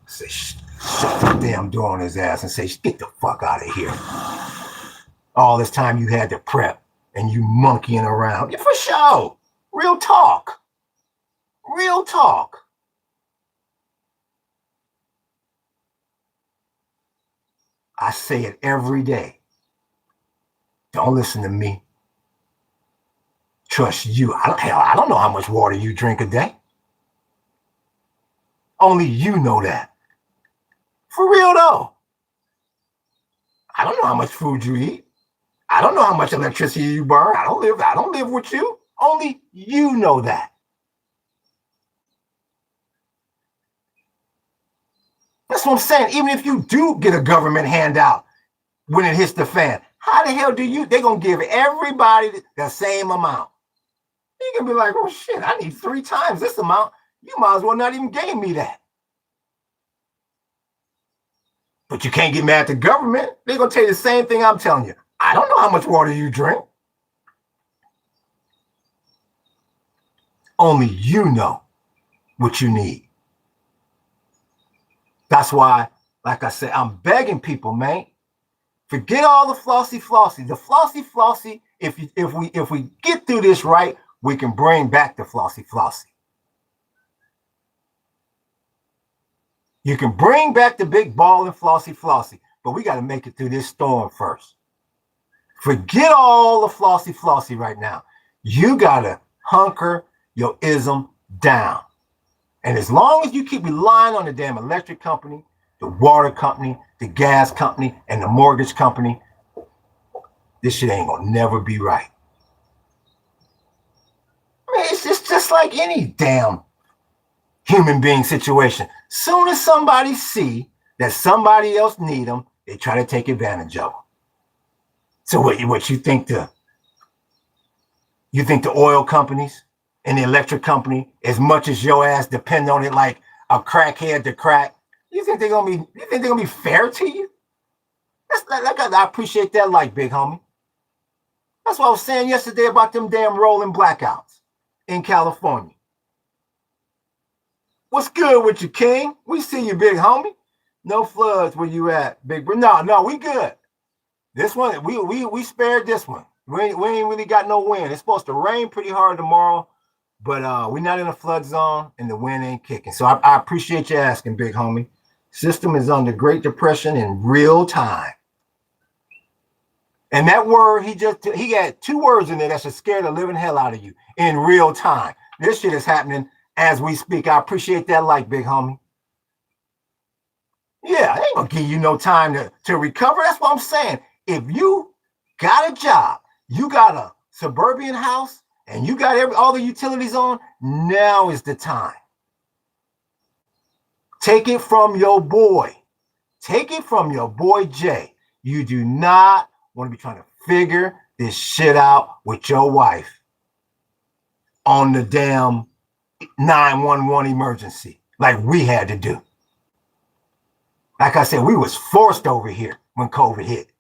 S1: Say, shut the damn door on his ass and say, get the fuck out of here. All this time you had to prep and you monkeying around. Yeah, for sure. Real talk. Real talk. I say it every day. Don't listen to me. Trust you. I don't know how much water you drink a day. Only you know that. For real though. I don't know how much food you eat. I don't know how much electricity you burn. I don't live with you. Only you know that. That's what I'm saying. Even if you do get a government handout when it hits the fan, how the hell they're going to give everybody the same amount. You can be like, oh shit, I need 3 times this amount. You might as well not even give me that. But you can't get mad at the government. They're going to tell you the same thing I'm telling you. I don't know how much water you drink. Only you know what you need. That's why, like I said, I'm begging people, man. Forget all the flossy. The flossy, if we get through this right, we can bring back the flossy. You can bring back the big ball and flossy, but we got to make it through this storm first. Forget all the flossy right now. You got to hunker your ism down. And as long as you keep relying on the damn electric company, the water company, the gas company, and the mortgage company, this shit ain't gonna never be right. I mean, it's just like any damn human being situation. Soon as somebody see that somebody else need them, they try to take advantage of them. So what you think the oil companies and the electric company, as much as your ass depend on it like a crackhead to crack, you think they're gonna be fair to you? I appreciate that, like, big homie. That's what I was saying yesterday about them damn rolling blackouts in California. What's good with you, King? We see you, big homie. No floods where you at, big bro. No, we good. This one, we spared this one. We ain't really got no wind. It's supposed to rain pretty hard tomorrow, but we're not in a flood zone and the wind ain't kicking. So I appreciate you asking, big homie. System is under Great Depression in real time. And that word, he had 2 words in there that should scare the living hell out of you. In real time. This shit is happening as we speak. I appreciate that, like, big homie. Yeah, I ain't gonna give you no time to recover. That's what I'm saying. If you got a job, you got a suburban house, and you got all the utilities on, now is the time. Take it from your boy. Take it from your boy Jay. You do not want to be trying to figure this shit out with your wife on the damn 911 emergency like we had to do. Like I said, we was forced over here when COVID hit.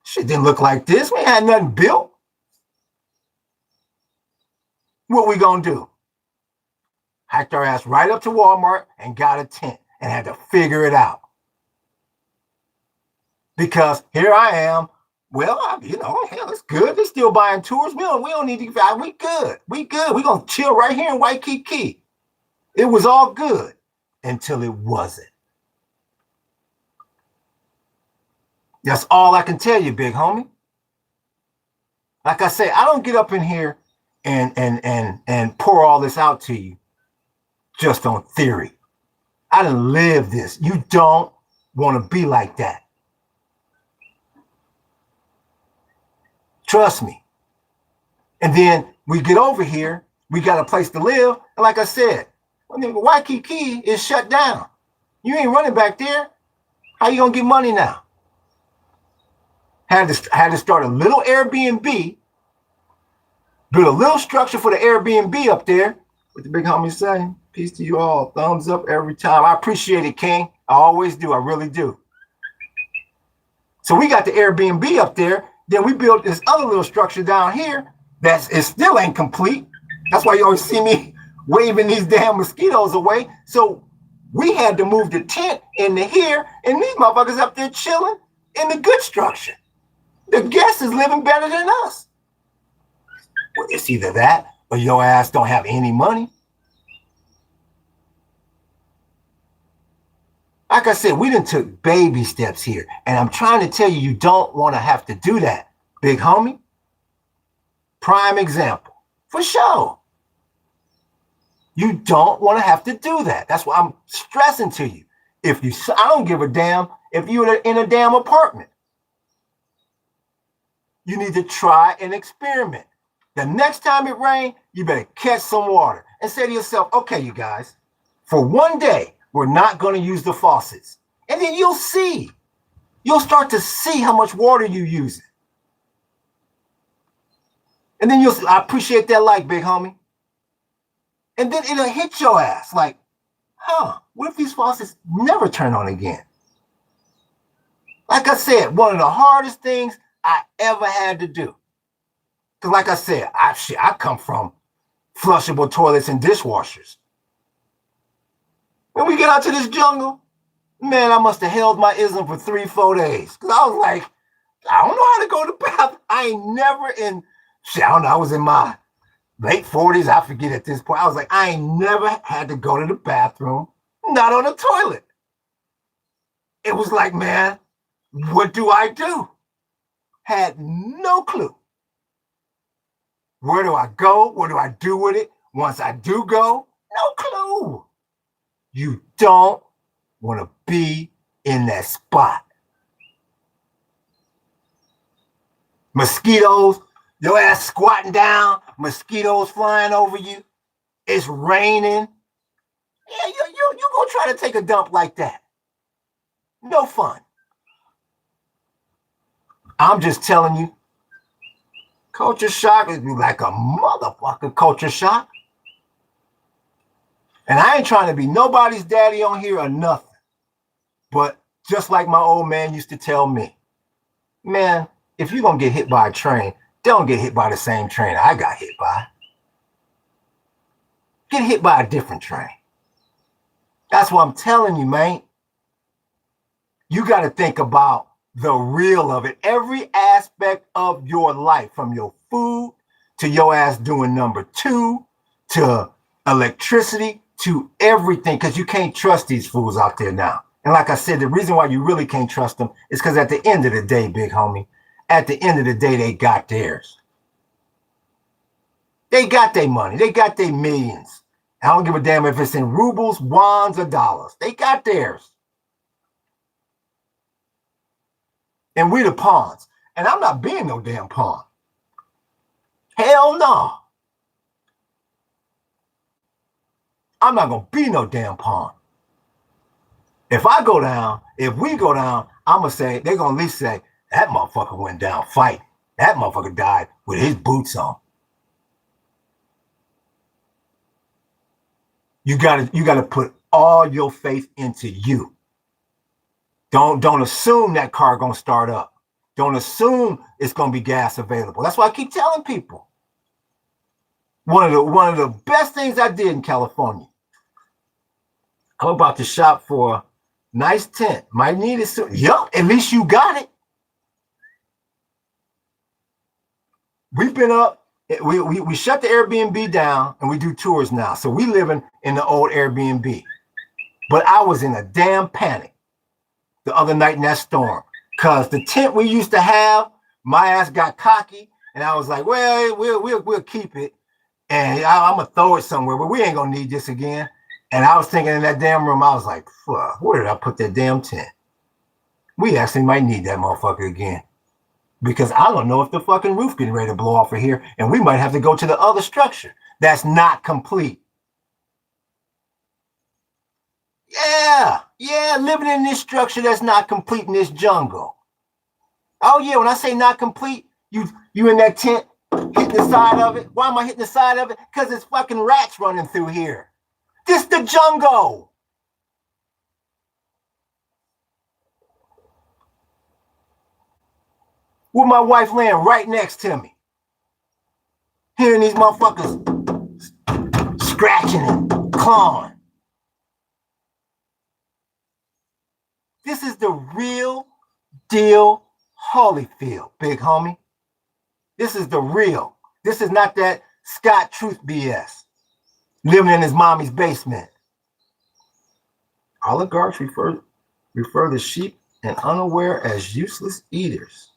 S1: Shit didn't look like this. We had nothing built. What we gonna do? Hacked our ass right up to Walmart and got a tent and had to figure it out. Because here I am. Well, hell, it's good. They're still buying tours. We don't need to. We good. We gonna chill right here in Waikiki. It was all good until it wasn't. That's all I can tell you, big homie. Like I say, I don't get up in here and pour all this out to you just on theory. I done lived this. You don't want to be like that. Trust me. And then we get over here, we got a place to live. And like I said, Waikiki is shut down. You ain't running back there. How you gonna get money now? Had to start a little Airbnb, build a little structure for the Airbnb up there. What the big homie say? Peace to you all. Thumbs up every time. I appreciate it, King. I always do. I really do. So we got the Airbnb up there. Then we built this other little structure down here it still ain't complete. That's why you always see me waving these damn mosquitoes away. So we had to move the tent into here, and these motherfuckers up there chilling in the good structure. The guest is living better than us. Well, it's either that or your ass don't have any money. Like I said, we done took baby steps here, and I'm trying to tell you, you don't want to have to do that, big homie. Prime example, for sure. You don't want to have to do that. That's why I'm stressing to you. I don't give a damn if you're in a damn apartment. You need to try and experiment. The next time it rains, you better catch some water and say to yourself, okay, you guys, for one day, we're not going to use the faucets. And then you'll see. You'll start to see how much water you're using. And then I appreciate that like, big homie. And then it'll hit your ass like, what if these faucets never turn on again? Like I said, one of the hardest things I ever had to do. Because like I said, I come from flushable toilets and dishwashers. When we get out to this jungle, man, I must have held my ism for 3-4 days. Because I was like, I don't know how to go to the bathroom. I ain't never I don't know, I was in my late 40s, I forget at this point. I was like, I ain't never had to go to the bathroom, not on the toilet. It was like, man, what do I do? Had no clue. Where do I go? What do I do with it? Once I do go, no clue. You don't want to be in that spot. Mosquitoes, your ass squatting down, mosquitoes flying over you. It's raining. Yeah, you gonna try to take a dump like that. No fun. I'm just telling you, culture shock is like a motherfucking culture shock. And I ain't trying to be nobody's daddy on here or nothing. But just like my old man used to tell me, man, if you're going to get hit by a train, don't get hit by the same train I got hit by. Get hit by a different train. That's what I'm telling you, man. You got to think about the real of it. Every aspect of your life, from your food to your ass doing number 2 to electricity to everything, because you can't trust these fools out there now. And like I said, the reason why you really can't trust them is because at the end of the day, big homie, at the end of the day, they got theirs. They got their money. They got their millions. I don't give a damn if it's in rubles, wands, or dollars. They got theirs. And we the pawns. And I'm not being no damn pawn. Hell no. I'm not going to be no damn pawn. If we go down, I'm going to say, they're going to at least say, that motherfucker went down fighting. That motherfucker died with his boots on. You gotta put all your faith into you. Don't assume that car gonna start up. Don't assume it's gonna be gas available. That's why I keep telling people. One of the best things I did in California. I'm about to shop for a nice tent. Might need it soon. Yup, at least you got it. We've been up. We shut the Airbnb down and we do tours now. So we living in the old Airbnb. But I was in a damn panic the other night in that storm. Because the tent we used to have, my ass got cocky. And I was like, well, we'll keep it. And I'm going to throw it somewhere. But we ain't going to need this again. And I was thinking in that damn room, I was like, fuck, where did I put that damn tent? We actually might need that motherfucker again. because I don't know if the fucking roof getting ready to blow off of here, and we might have to go to the other structure that's not complete. Yeah, living in this structure that's not complete in this jungle. Oh yeah, when I say not complete, you in that tent hitting the side of it. Why am I hitting the side of it? Because there's fucking rats running through here. This the jungle. With my wife laying right next to me. Hearing these motherfuckers scratching and clawing. This is the real deal Holyfield, big homie. This is the real. This is not that Scott Truth BS. Living in his mommy's basement. Oligarchs refer the sheep and unaware as useless eaters.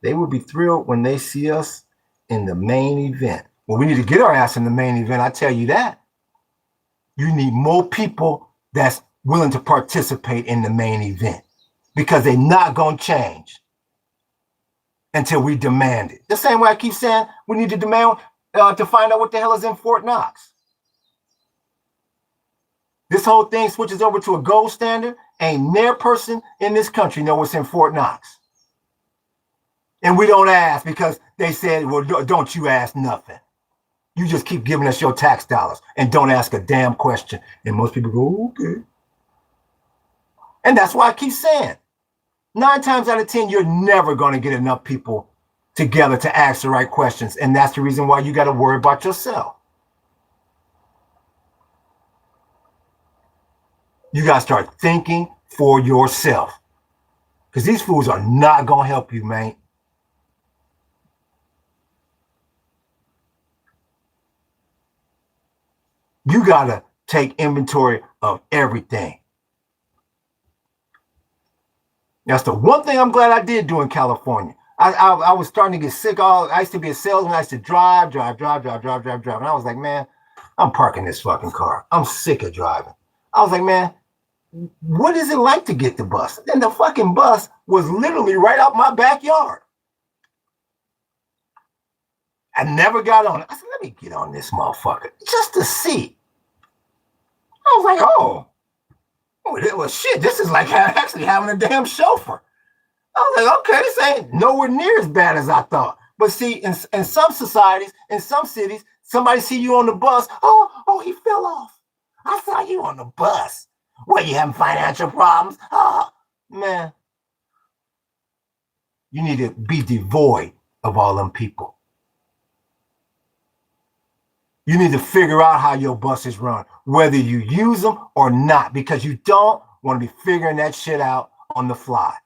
S1: They will be thrilled when they see us in the main event. Well, we need to get our ass in the main event, I tell you that. You need more people that's willing to participate in the main event because they're not going to change until we demand it. The same way I keep saying we need to demand to find out what the hell is in Fort Knox. This whole thing switches over to a gold standard. Ain't near person in this country know what's in Fort Knox. And we don't ask because they said, well, don't you ask nothing. You just keep giving us your tax dollars and don't ask a damn question. And most people go, okay. And that's why I keep saying, 9 times out of 10, you're never going to get enough people together to ask the right questions. And that's the reason why you got to worry about yourself. You got to start thinking for yourself. Because these fools are not going to help you, man. You got to take inventory of everything. That's the one thing I'm glad I did do in California. I was starting to get sick. I used to be a salesman. I used to drive. And I was like, man, I'm parking this fucking car. I'm sick of driving. I was like, man, what is it like to get the bus? And the fucking bus was literally right out my backyard. I never got on it. I said, let me get on this motherfucker just to see. I was like, oh, well, shit, this is like actually having a damn chauffeur. I was like, okay, this ain't nowhere near as bad as I thought. But see, in some societies, in some cities, somebody see you on the bus. Oh, he fell off. I saw you on the bus. What, you having financial problems? Oh, man. You need to be devoid of all them people. You need to figure out how your buses run, whether you use them or not, because you don't want to be figuring that shit out on the fly.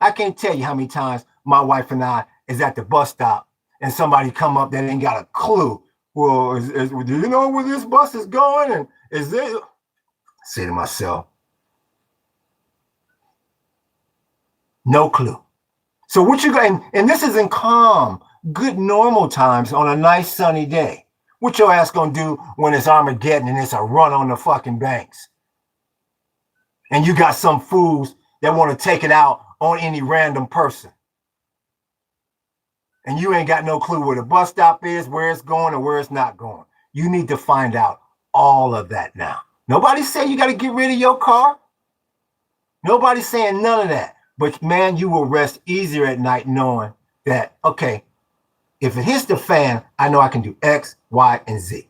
S1: I can't tell you how many times my wife and I is at the bus stop and somebody come up that ain't got a clue. Well, do you know where this bus is going? And is this? I say to myself, no clue. So what you got? And this is in calm, good, normal times on a nice sunny day. What your ass gonna do when it's Armageddon and it's a run on the fucking banks? And you got some fools that want to take it out on any random person. And you ain't got no clue where the bus stop is, where it's going, or where it's not going. You need to find out all of that now. Nobody's saying you got to get rid of your car. Nobody's saying none of that. But man, you will rest easier at night knowing that, okay, if it hits the fan, I know I can do X, Y, and Z.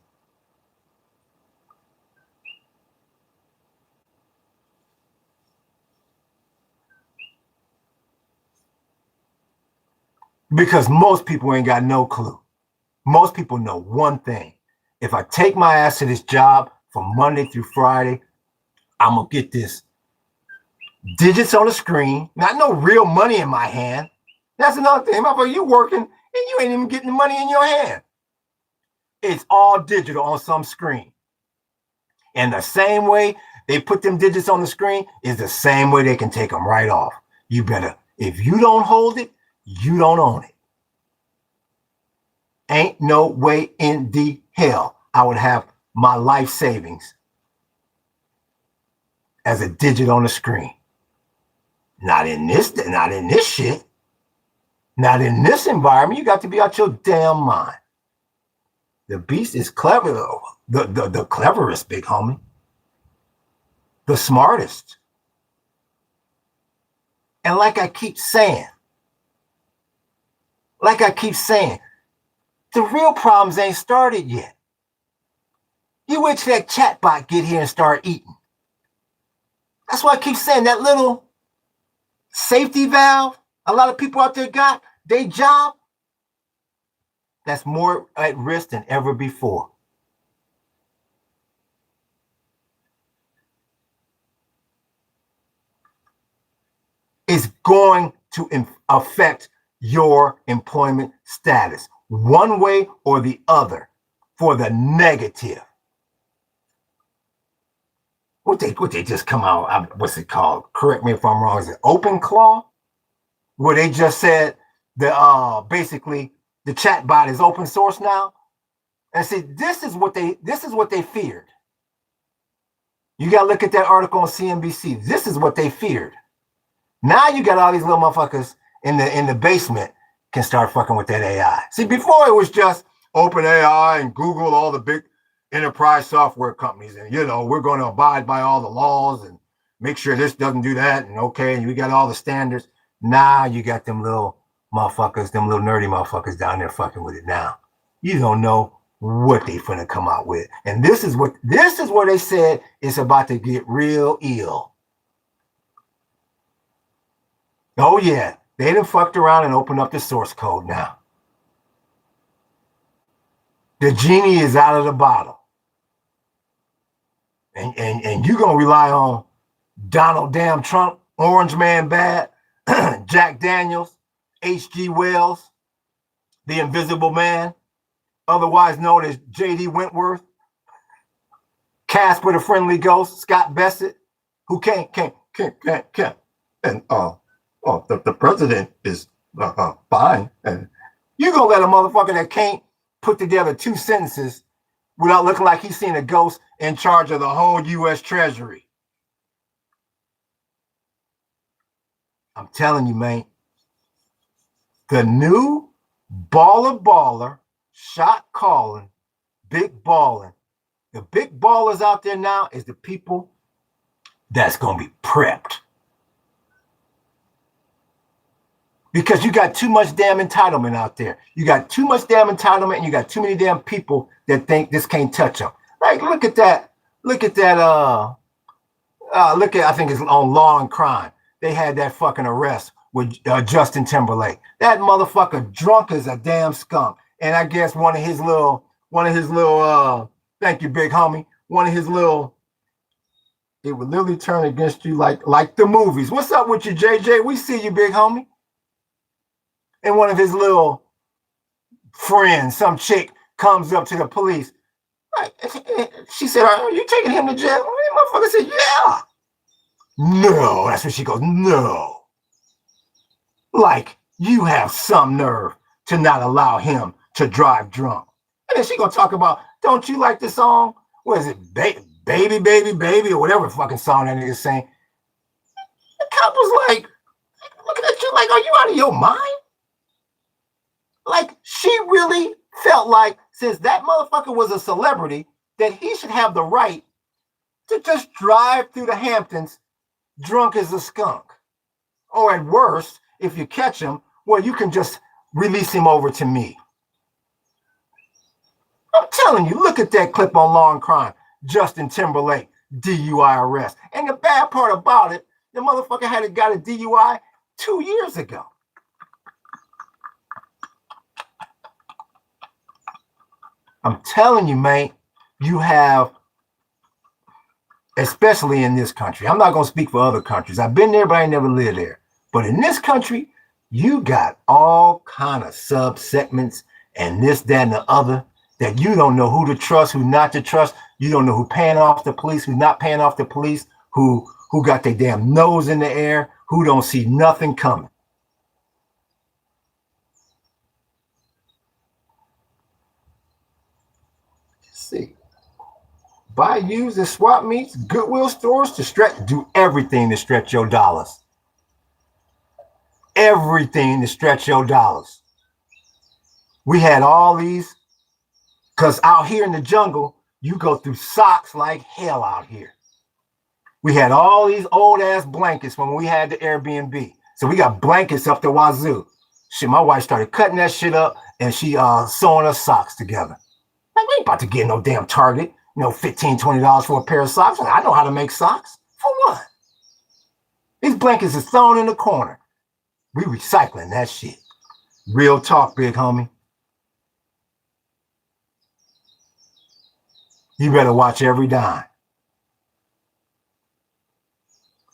S1: Because most people ain't got no clue. Most people know one thing. If I take my ass to this job from Monday through Friday, I'm going to get this digits on the screen, not no real money in my hand. That's another thing. You working and you ain't even getting the money in your hand. It's all digital on some screen. And the same way they put them digits on the screen is the same way they can take them right off. You better, if you don't hold it, you don't own it. Ain't no way in the hell I would have my life savings as a digit on the screen. Not in this shit. Not in this environment. You got to be out your damn mind. The beast is clever, the cleverest, big homie. The smartest. And like I keep saying, the real problems ain't started yet. You wait till that chatbot get here and start eating. That's why I keep saying that little safety valve a lot of people out there got, their job, that's more at risk than ever before. It's going to affect your employment status one way or the other for the negative. What they just come out, what's it called? Correct me if I'm wrong. Is it Open Claw? Where they just said the basically the chat bot is open source now. And see, this is what they feared. You gotta look at that article on CNBC. This is what they feared. Now you got all these little motherfuckers in the basement can start fucking with that AI. See, before it was just Open AI and Google, all the big enterprise software companies, and we're going to abide by all the laws and make sure this doesn't do that, and okay, and we got all the standards. Now you got them little motherfuckers, them little nerdy motherfuckers down there fucking with it now. You don't know what they finna come out with. And this is where they said it's about to get real ill. Oh yeah, they done fucked around and opened up the source code now. The genie is out of the bottle. And you're gonna rely on Donald damn Trump, Orange Man Bad, Jack Daniels, H.G. Wells, the Invisible Man, otherwise known as J.D. Wentworth, Casper the Friendly Ghost, Scott Bassett, who can't. And the president is fine. And you gonna let a motherfucker that can't put together two sentences without looking like he's seen a ghost in charge of the whole U.S. Treasury? I'm telling you, man, the new baller, shot calling, big balling. The big ballers out there now is the people that's going to be prepped. Because you got too much damn entitlement out there. You got too much damn entitlement, and you got too many damn people that think this can't touch them. Like, look at, I think it's on Law and Crime. They had that fucking arrest with Justin Timberlake. That motherfucker drunk as a damn skunk. And I guess one of his little, thank you, big homie. One of his little, it would literally turn against you like the movies. What's up with you, JJ? We see you, big homie. And one of his little friends, some chick, comes up to the police. She said, "Are you taking him to jail?" The motherfucker said, "Yeah." No, that's what she goes, "No." Like, you have some nerve to not allow him to drive drunk. And then she gonna talk about, don't you like the song? What is it? Baby, or whatever fucking song that nigga's saying. The cop was like, looking at you like, are you out of your mind? Like, she really felt like, since that motherfucker was a celebrity, that he should have the right to just drive through the Hamptons drunk as a skunk. Or at worst, if you catch him, well, you can just release him over to me. I'm telling you, look at that clip on Law and Crime. Justin Timberlake, DUI arrest. And the bad part about it, the motherfucker got a DUI 2 years ago. I'm telling you, man, you have, especially in this country, I'm not going to speak for other countries. I've been there, but I ain't never lived there. But in this country, you got all kind of sub-segments and this, that, and the other that you don't know who to trust, who not to trust. You don't know who paying off the police, who's not paying off the police, who got their damn nose in the air, who don't see nothing coming. See, buy, use, and swap meets, Goodwill stores to do everything to stretch your dollars. everything to stretch your dollars. We had all these, because out here in the jungle, you go through socks like hell out here. We had all these old ass blankets when we had the Airbnb. So we got blankets up the wazoo. Shit, my wife started cutting that shit up and she sewing us socks together. Like, we ain't about to get no damn Target, $15, $20 for a pair of socks. I know how to make socks. For what? These blankets are thrown in the corner. We recycling that shit. Real talk, big homie. You better watch every dime.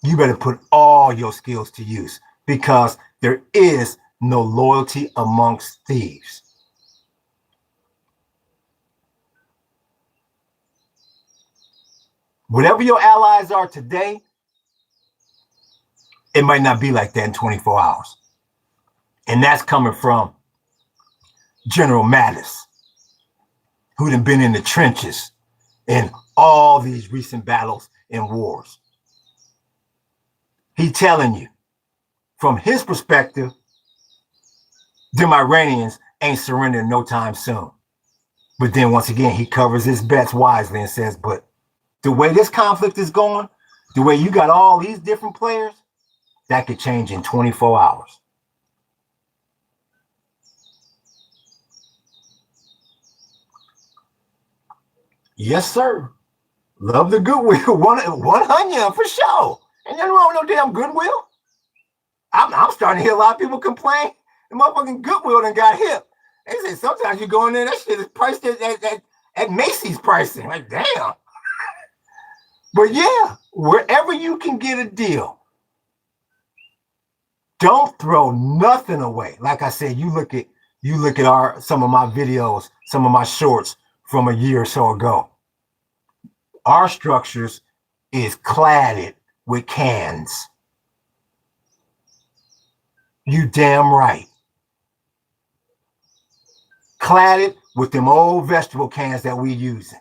S1: You better put all your skills to use because there is no loyalty amongst thieves. Whatever your allies are today, it might not be like that in 24 hours. And that's coming from General Mattis, who done been in the trenches in all these recent battles and wars. He telling you, from his perspective, them Iranians ain't surrendering no time soon. But then once again, he covers his bets wisely and says, but the way this conflict is going, the way you got all these different players, that could change in 24 hours. Yes, sir. Love the goodwill. One onion for sure. Ain't nothing wrong with no damn goodwill. I'm starting to hear a lot of people complain. The motherfucking goodwill done got hip. They say sometimes you go in there, that shit is priced at Macy's pricing. Like, damn. But yeah, wherever you can get a deal, don't throw nothing away. Like I said, you look at some of my videos, some of my shorts from a year or so ago. Our structures is cladded with cans. You damn right. Cladded with them old vegetable cans that we using.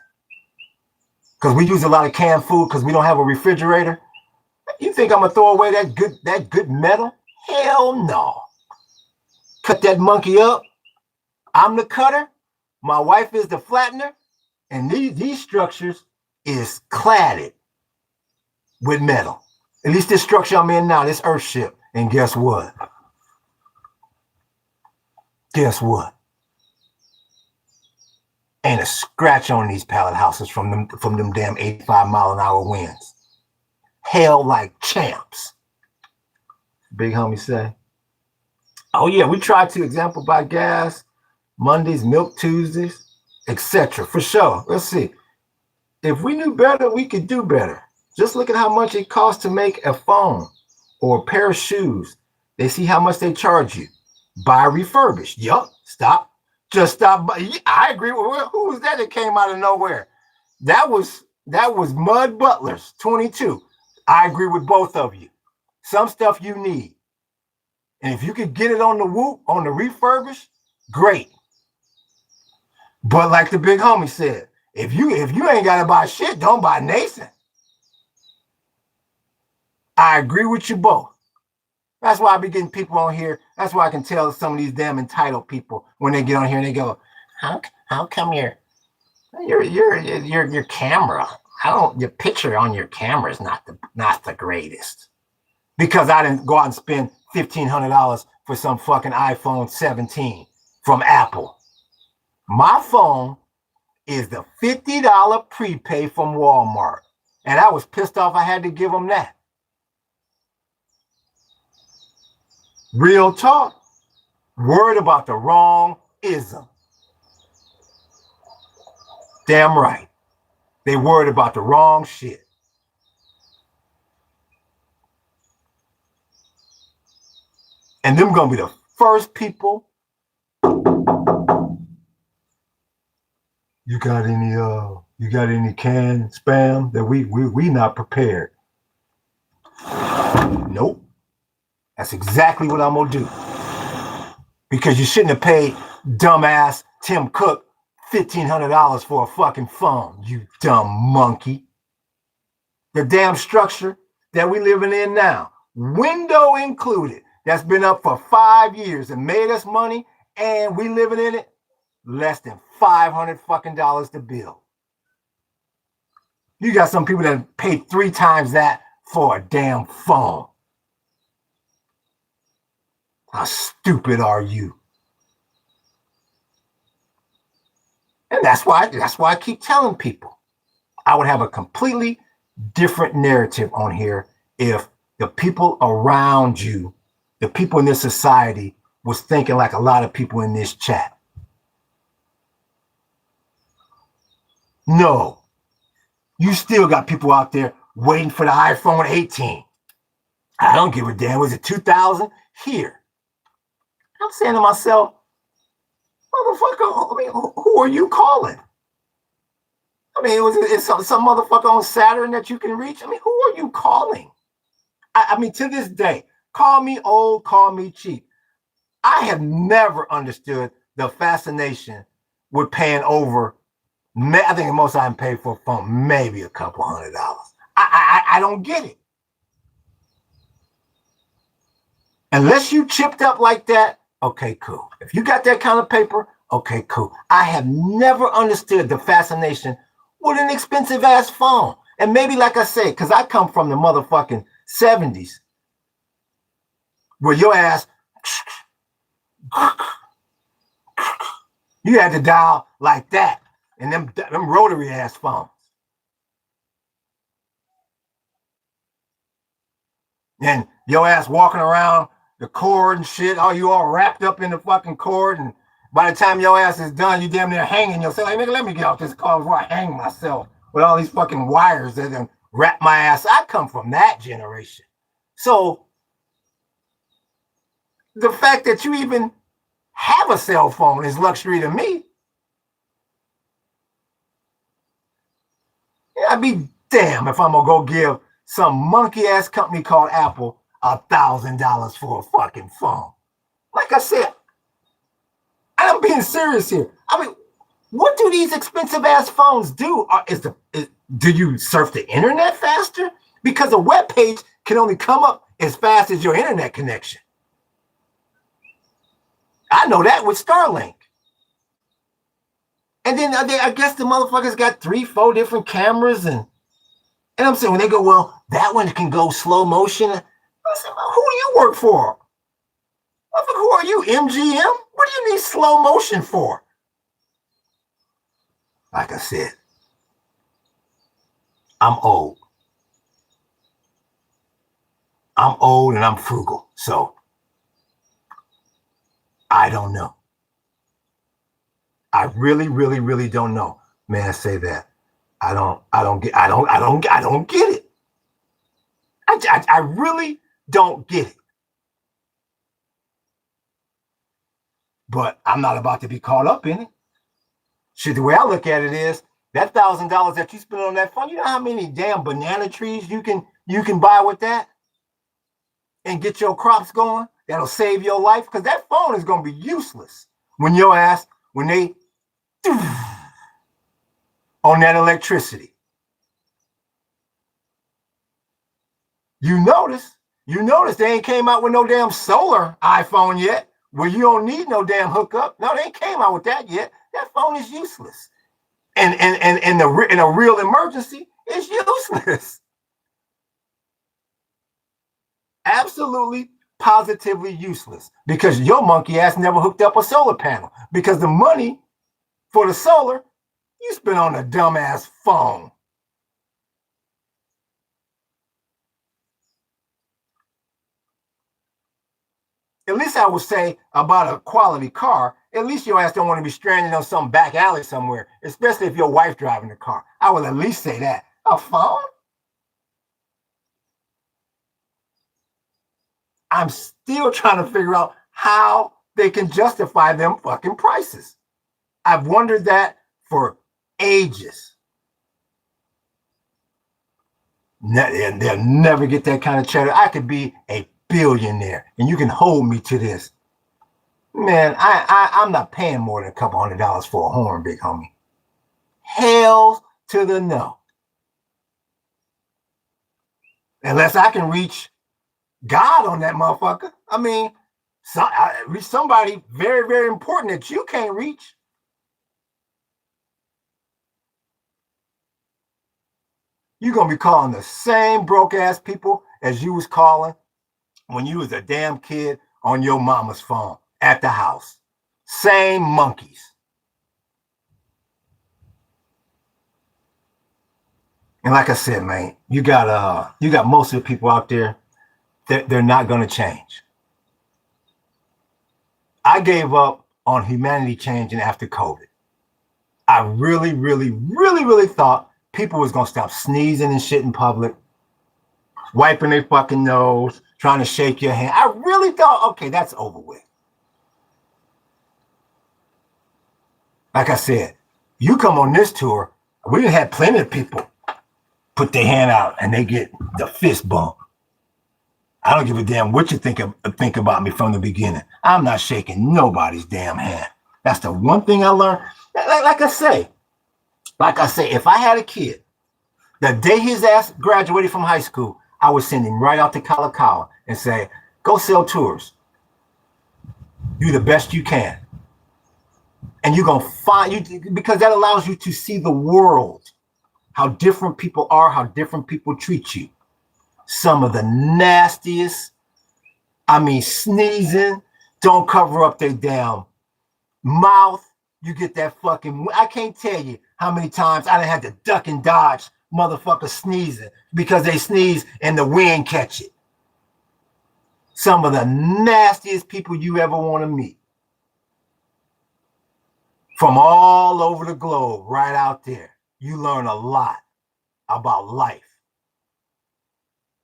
S1: Because we use a lot of canned food because we don't have a refrigerator. You think I'm gonna throw away that good metal? Hell no. Cut that monkey up. I'm the cutter. My wife is the flattener. And these structures is cladded with metal. At least this structure I'm in now, this Earthship. And guess what? Guess what? Ain't a scratch on these pallet houses from them damn 85-mile-an-hour winds. Hell like champs. Big homie say. Oh yeah, we try to example buy gas, Mondays, milk Tuesdays, etc. For sure. Let's see. If we knew better, we could do better. Just look at how much it costs to make a phone or a pair of shoes. They see how much they charge you. Buy refurbished. Yup. Stop. Just stop by. I agree with who was that came out of nowhere? That was Mud Butler's 22. I agree with both of you. Some stuff you need. And if you could get it on the whoop, on the refurbished, great. But like the big homie said, if you ain't got to buy shit, don't buy Nathan. I agree with you both. That's why I be getting people on here. That's why I can tell some of these damn entitled people when they get on here and they go, how come your camera? Your picture on your camera is not the greatest. Because I didn't go out and spend $1,500 for some fucking iPhone 17 from Apple. My phone is the $50 prepay from Walmart. And I was pissed off I had to give them that. Real talk. Worried about the wrong ism. Damn right. They worried about the wrong shit. And them gonna be the first people. You got any canned spam that we not prepared? Nope. That's exactly what I'm gonna do. Because you shouldn't have paid dumbass Tim Cook $1,500 for a fucking phone, you dumb monkey. The damn structure that we living in now, window included, that's been up for 5 years and made us money, and we living in it, less than $500 fucking to build. You got some people that paid 3 times that for a damn phone. How stupid are you? And that's why I keep telling people I would have a completely different narrative on here if the people around you, the people in this society, was thinking like a lot of people in this chat. No, you still got people out there waiting for the iPhone 18. I don't give a damn. Was it 2000? Here. I'm saying to myself, motherfucker, I mean, who are you calling? I mean, it's some motherfucker on Saturn that you can reach? I mean, who are you calling? I mean, to this day, call me old, call me cheap. I have never understood the fascination with paying over. I think the most I can pay for a phone, maybe a couple $100. I don't get it. Unless you chipped up like that, okay, cool. If you got that kind of paper, okay, cool. I have never understood the fascination with an expensive ass phone. And maybe, like I said, because I come from the motherfucking 70s, where your ass, you had to dial like that, and them rotary ass phones. And your ass walking around the cord and shit, you all wrapped up in the fucking cord, and by the time your ass is done, you damn near hanging yourself. Like, nigga, let me get off this car before I hang myself with all these fucking wires that then wrap my ass. I come from that generation. So the fact that you even have a cell phone is luxury to me. I'd be damn if I'm gonna go give some monkey ass company called Apple $1,000 for a fucking phone. Like I said, I'm being serious here. I mean, what do these expensive ass phones do? Do you surf the internet faster? Because a web page can only come up as fast as your internet connection. I know that with Starlink. And then I guess the motherfuckers got 3-4 different cameras, and I'm saying when they go, well, that one can go slow motion. I said, well, who do you work for? Who are you, MGM? What do you need slow motion for? Like I said, I'm old. I'm old and I'm frugal, so I don't know. I really, really, really don't know. May I say that? I don't get it. I really don't get it. But I'm not about to be caught up in it. Shit, the way I look at it is that $1,000 that you spend on that phone, you know how many damn banana trees you can buy with that and get your crops going? That'll save your life, because that phone is gonna be useless when your ass, when they on that electricity. You notice they ain't came out with no damn solar iPhone yet, where you don't need no damn hookup. No, they ain't came out with that yet. That phone is useless. And in a real emergency, it's useless. Absolutely, positively useless, because your monkey ass never hooked up a solar panel, because the money for the solar you spent on a dumbass phone. At least I would say about a quality car, at least your ass don't want to be stranded on some back alley somewhere, especially if your wife driving the car. I would at least say that. A phone? I'm still trying to figure out how they can justify them fucking prices. I've wondered that for ages. They'll never get that kind of cheddar. I could be a billionaire, and you can hold me to this. Man, I'm not paying more than a couple $100 for a horn, big homie. Hell to the no. Unless I can reach God on that motherfucker. I mean, reach somebody very, very important that you can't reach. You're gonna be calling the same broke ass people as you was calling when you was a damn kid on your mama's phone at the house. Same monkeys. And like I said, man, you got most of the people out there that they're not gonna change. I gave up on humanity changing after COVID. I really, really, really, really thought people was gonna stop sneezing and shit in public, wiping their fucking nose, trying to shake your hand. I really thought, okay, that's over with. Like I said, you come on this tour, we had plenty of people put their hand out and they get the fist bump. I don't give a damn what you think about me from the beginning. I'm not shaking nobody's damn hand. That's the one thing I learned. Like I say, if I had a kid, the day his ass graduated from high school, I would send him right out to Kalakaua and say, go sell tours. Do the best you can. And you're going to find, because that allows you to see the world, how different people are, how different people treat you. Some of the nastiest, sneezing, don't cover up their damn mouth. You get that fucking, I can't tell you how many times I done had to duck and dodge motherfuckers sneezing because they sneeze and the wind catch it. Some of the nastiest people you ever want to meet. From all over the globe, right out there. You learn a lot about life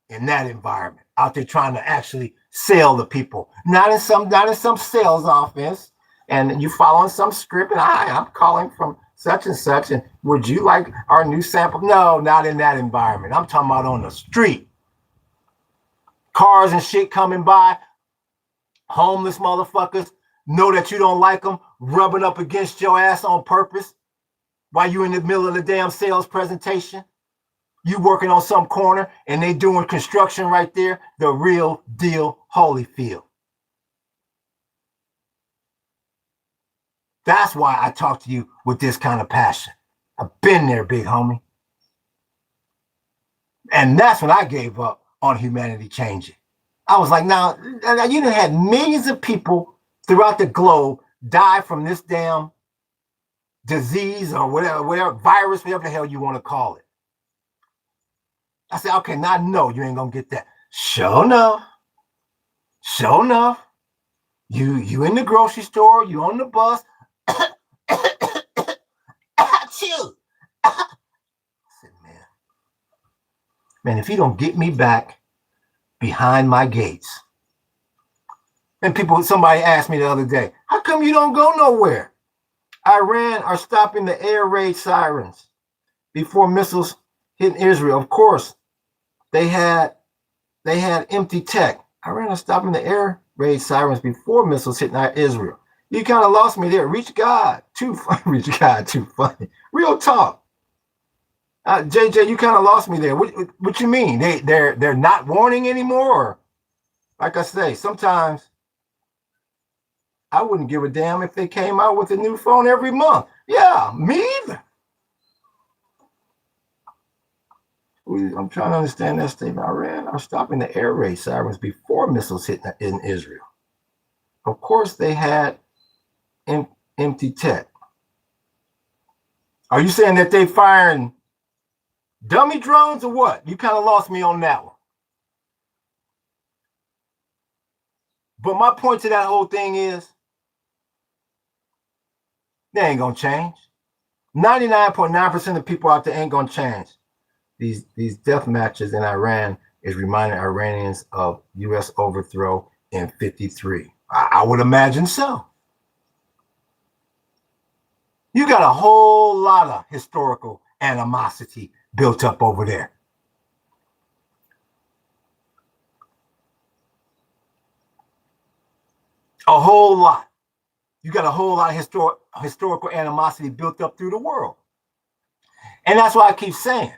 S1: in that environment. Out there trying to actually sell the people. Not in some sales office. And you following some script, and I'm calling from such and such, and would you like our new sample? No, not in that environment. I'm talking about on the street. Cars and shit coming by, homeless motherfuckers know that you don't like them, rubbing up against your ass on purpose while you in the middle of the damn sales presentation. You working on some corner, and they doing construction right there, the real deal Holyfield. That's why I talk to you with this kind of passion. I've been there, big homie. And that's when I gave up on humanity changing. I was like, now you done had millions of people throughout the globe die from this damn disease or whatever virus, whatever the hell you want to call it. I said, okay, now I know you ain't gonna get that. Sure enough, you in the grocery store, you on the bus. Chill. I said, man, if you don't get me back behind my gates. And somebody asked me the other day, how come you don't go nowhere? Iran are stopping the air raid sirens before missiles hit Israel. Of course, they had empty tech. Iran are stopping the air raid sirens before missiles hit Israel. You kind of lost me there. Reach God. Too funny. Reach God. Too funny. Real talk. JJ, you kind of lost me there. What you mean? They're not warning anymore? Or, like I say, sometimes I wouldn't give a damn if they came out with a new phone every month. Yeah, me either. I'm trying to understand that statement. Iran are stopping the air raid sirens before missiles hit in Israel. Of course, they had empty tech. Are you saying that they firing dummy drones or what? You kind of lost me on that one. But my point to that whole thing is they ain't gonna change. 99.9% of people out there ain't gonna change. These death matches in Iran is reminding Iranians of U.S. overthrow in 53. I would imagine so. You got a whole lot of historical animosity built up over there. A whole lot. You got a whole lot of historical animosity built up through the world. And that's why I keep saying,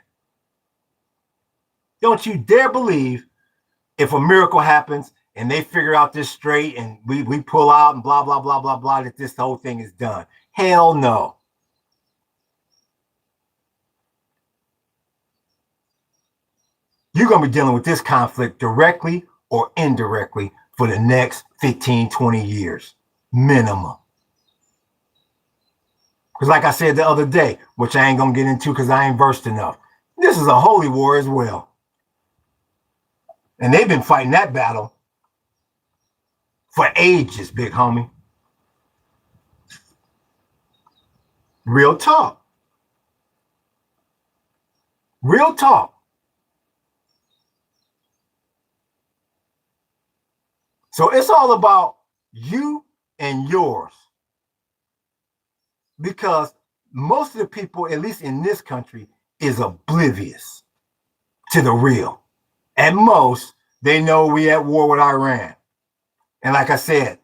S1: don't you dare believe if a miracle happens and they figure out this straight and we pull out and blah, blah, blah, blah, blah, that this whole thing is done. Hell no. You're going to be dealing with this conflict directly or indirectly for the next 15, 20 years, minimum. Because like I said the other day, which I ain't going to get into because I ain't versed enough, this is a holy war as well. And they've been fighting that battle for ages, big homie. Real talk. Real talk. So it's all about you and yours. Because most of the people, at least in this country, is oblivious to the real. At most, they know we at war with Iran. And like I said,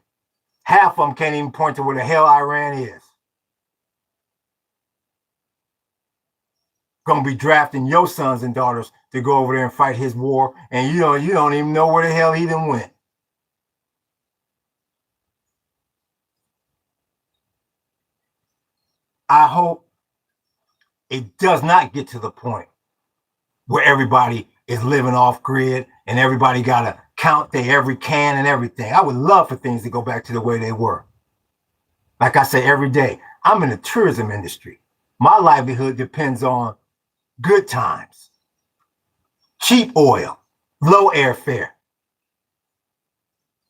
S1: half of them can't even point to where the hell Iran is. Gonna be drafting your sons and daughters to go over there and fight his war, and you don't even know where the hell he done went. I hope it does not get to the point where everybody is living off grid and everybody got to count their every can and everything. I would love for things to go back to the way they were. Like I say every day, I'm in the tourism industry. My livelihood depends on good times, cheap oil, low airfare.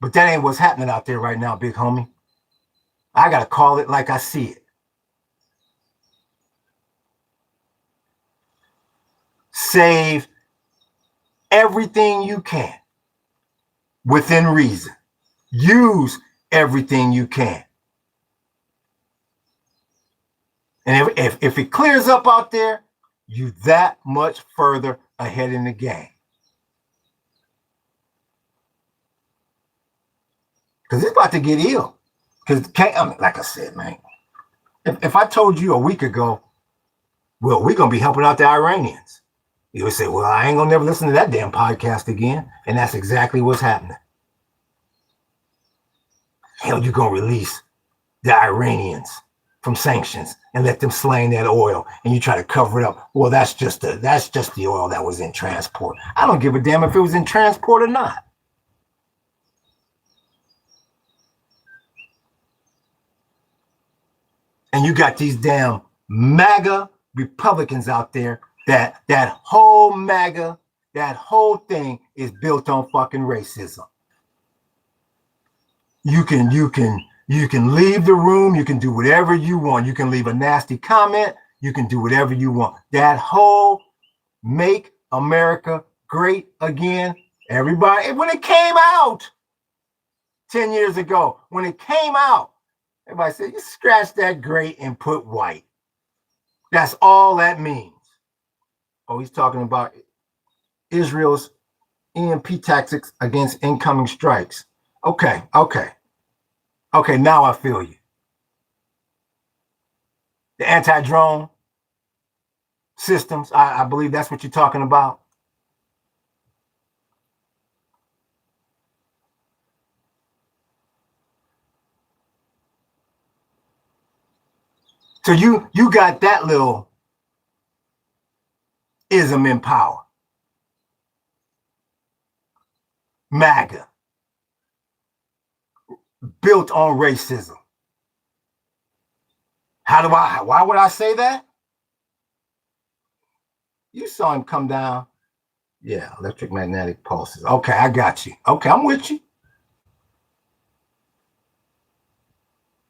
S1: But that ain't what's happening out there right now, big homie. I got to call it like I see it. Save everything you can within reason. Use everything you can. And if it clears up out there, you that much further ahead in the game. Because it's about to get ill. Because, like I said, man, if I told you a week ago, well, we're going to be helping out the Iranians, you would say, well, I ain't going to never listen to that damn podcast again. And that's exactly what's happening. Hell, you're going to release the Iranians from sanctions and let them slang that oil, and you try to cover it up. Well, that's just the oil that was in transport. I don't give a damn if it was in transport or not. And you got these damn MAGA Republicans out there that whole MAGA, that whole thing is built on fucking racism. You can leave the room. You can do whatever you want. You can leave a nasty comment. You can do whatever you want. That whole make America great again, everybody, when it came out 10 years ago, when it came out, everybody said, you scratch that great and put white. That's all that means. Oh, he's talking about Israel's EMP tactics against incoming strikes. Okay, now I feel you. The anti-drone systems, I believe that's what you're talking about. So you got that little ism in power. MAGA. Built on racism. Why would I say that? You saw him come down. Yeah, electromagnetic pulses. Okay, I got you. Okay, I'm with you.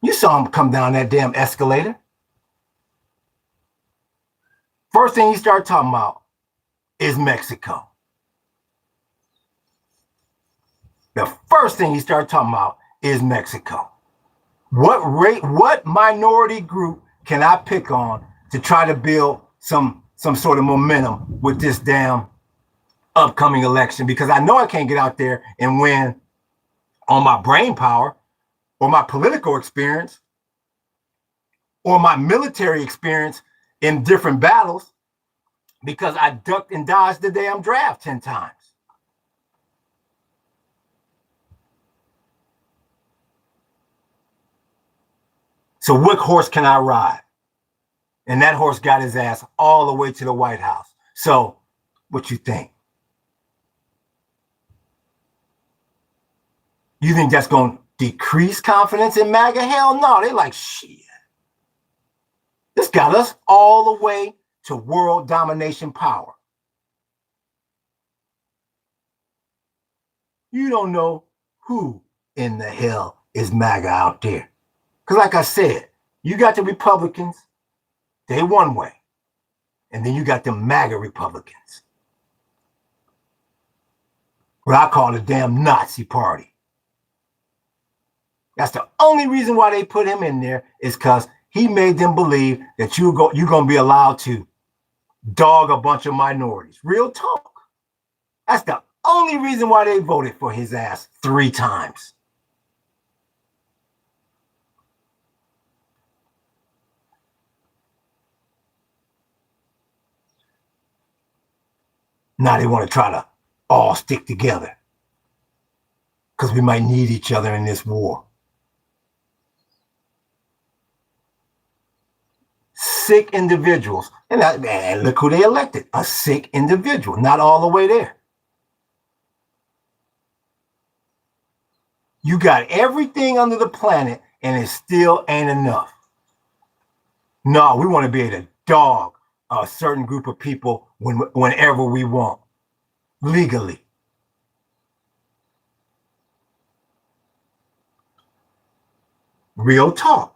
S1: You saw him come down that damn escalator. First thing you start talking about is Mexico. The first thing you start talking about is Mexico. What minority group can I pick on to try to build some sort of momentum with this damn upcoming election? Because I know I can't get out there and win on my brain power or my political experience or my military experience in different battles, because I ducked and dodged the damn draft 10 times. So what horse can I ride? And that horse got his ass all the way to the White House. So what you think? You think that's going to decrease confidence in MAGA? Hell no. They like, shit. This got us all the way to world domination power. You don't know who in the hell is MAGA out there. Because like I said, you got the Republicans, they one way. And then you got the MAGA Republicans. What I call the damn Nazi party. That's the only reason why they put him in there, is because he made them believe that you're going to be allowed to dog a bunch of minorities. Real talk. That's the only reason why they voted for his ass 3 times. Now they want to try to all stick together because we might need each other in this war. Sick individuals. And look who they elected. A sick individual. Not all the way there. You got everything under the planet and it still ain't enough. No, we want to be able to dog a certain group of people whenever we want. Legally. Real talk.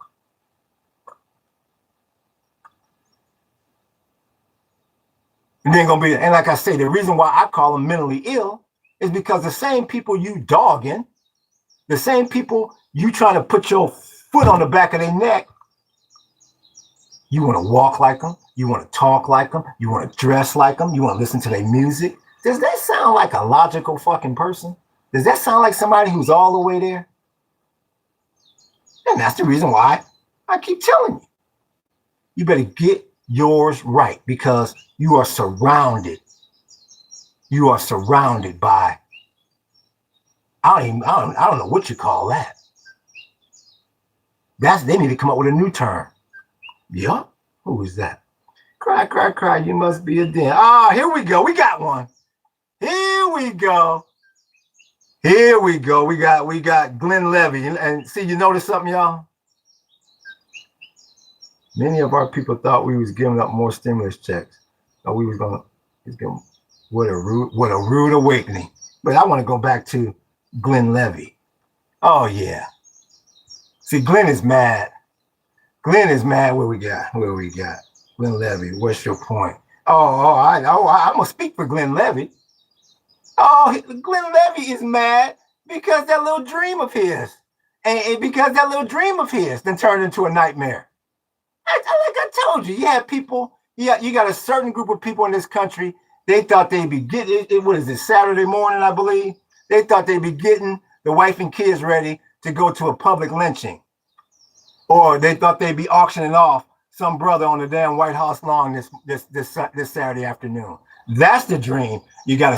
S1: And then gonna be, and like I say, the reason why I call them mentally ill is because the same people you dogging, the same people you trying to put your foot on the back of their neck, you want to walk like them, you want to talk like them, you want to dress like them, you want to listen to their music. Does that sound like a logical fucking person? Does that sound like somebody who's all the way there? And that's the reason why I keep telling you. You better get yours right, because you are surrounded. You are surrounded by, I don't know what you call that. They need to come up with a new term. Yup. Who is that? Cry, cry, cry. You must be a den. Ah, here we go. We got one. Here we go. Here we go. We got Glenn Levy. And see, you notice something, y'all? Many of our people thought we was giving up more stimulus checks. Or we was gonna what a rude awakening. But I want to go back to Glenn Levy. Oh yeah. See, Glenn is mad. Glenn is mad. What we got? Glenn Levy, what's your point? I'm gonna speak for Glenn Levy. Oh, Glenn Levy is mad because that little dream of his, and because that little dream of his then turned into a nightmare. Like I told you, you have people. Yeah, you got a certain group of people in this country. They thought they'd be getting it. What is it? Saturday morning, I believe. They thought they'd be getting the wife and kids ready to go to a public lynching, or they thought they'd be auctioning off some brother on the damn White House lawn this Saturday afternoon. That's the dream. You got a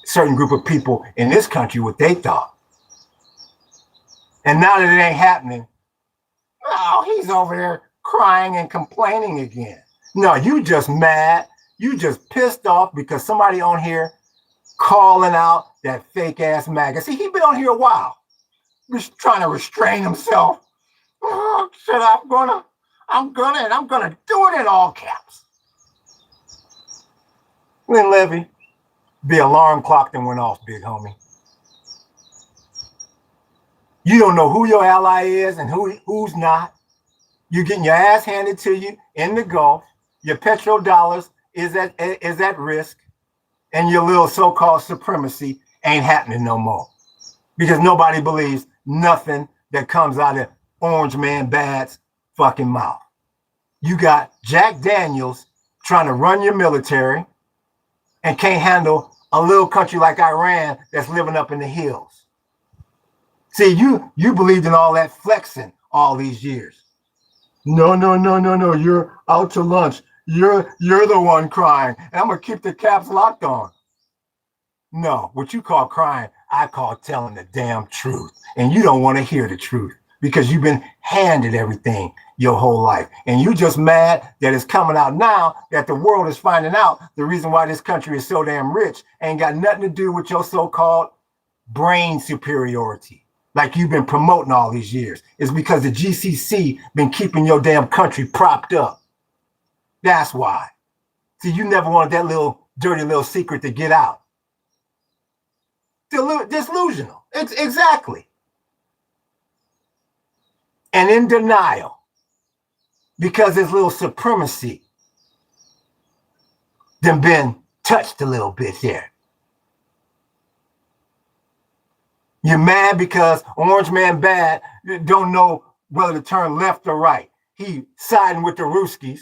S1: certain group of people in this country what they thought. And now that it ain't happening, oh, he's over there crying and complaining again. No, you just mad. You just pissed off because somebody on here calling out that fake ass MAGA. See, he been on here a while. He's trying to restrain himself. Oh, shit, I'm gonna do it in all caps. Glenn Levy, the alarm clock then went off, big homie. You don't know who your ally is and who's not. You're getting your ass handed to you in the Gulf. Your petrodollars is at risk, and your little so-called supremacy ain't happening no more. Because nobody believes nothing that comes out of Orange Man Bad's fucking mouth. You got Jack Daniels trying to run your military and can't handle a little country like Iran that's living up in the hills. See, you believed in all that flexing all these years. No, you're out to lunch. You're the one crying, and I'm gonna keep the caps locked on. No, what you call crying, I call telling the damn truth. And you don't want to hear the truth because you've been handed everything your whole life. And you just mad that it's coming out now that the world is finding out the reason why this country is so damn rich ain't got nothing to do with your so-called brain superiority like you've been promoting all these years. It's because the GCC been keeping your damn country propped up. That's why. See, you never wanted that little dirty little secret to get out. Disillusional. It's exactly. And in denial because his little supremacy then been touched a little bit here. You're mad because Orange Man Bad don't know whether to turn left or right. He siding with the Ruskies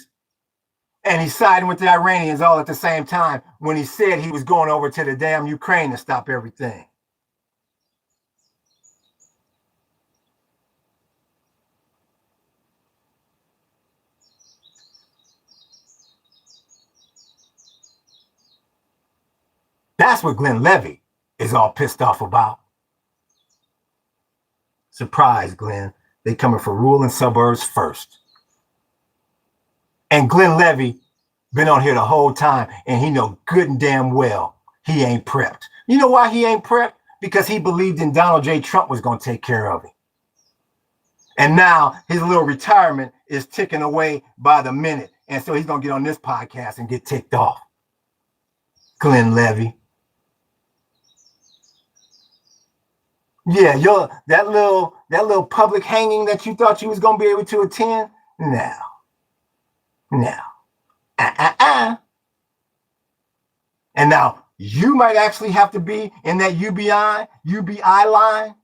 S1: and he's siding with the Iranians all at the same time when he said he was going over to the damn Ukraine to stop everything. That's what Glenn Levy is all pissed off about. Surprise, Glenn. They coming for ruling suburbs first. And Glenn Levy been on here the whole time, and he know good and damn well he ain't prepped. You know why he ain't prepped? Because he believed in Donald J. Trump was going to take care of him. And now his little retirement is ticking away by the minute. And so he's going to get on this podcast and get ticked off. Glenn Levy. Yeah, that little public hanging that you thought you was going to be able to attend? No. And now you might actually have to be in that UBI line.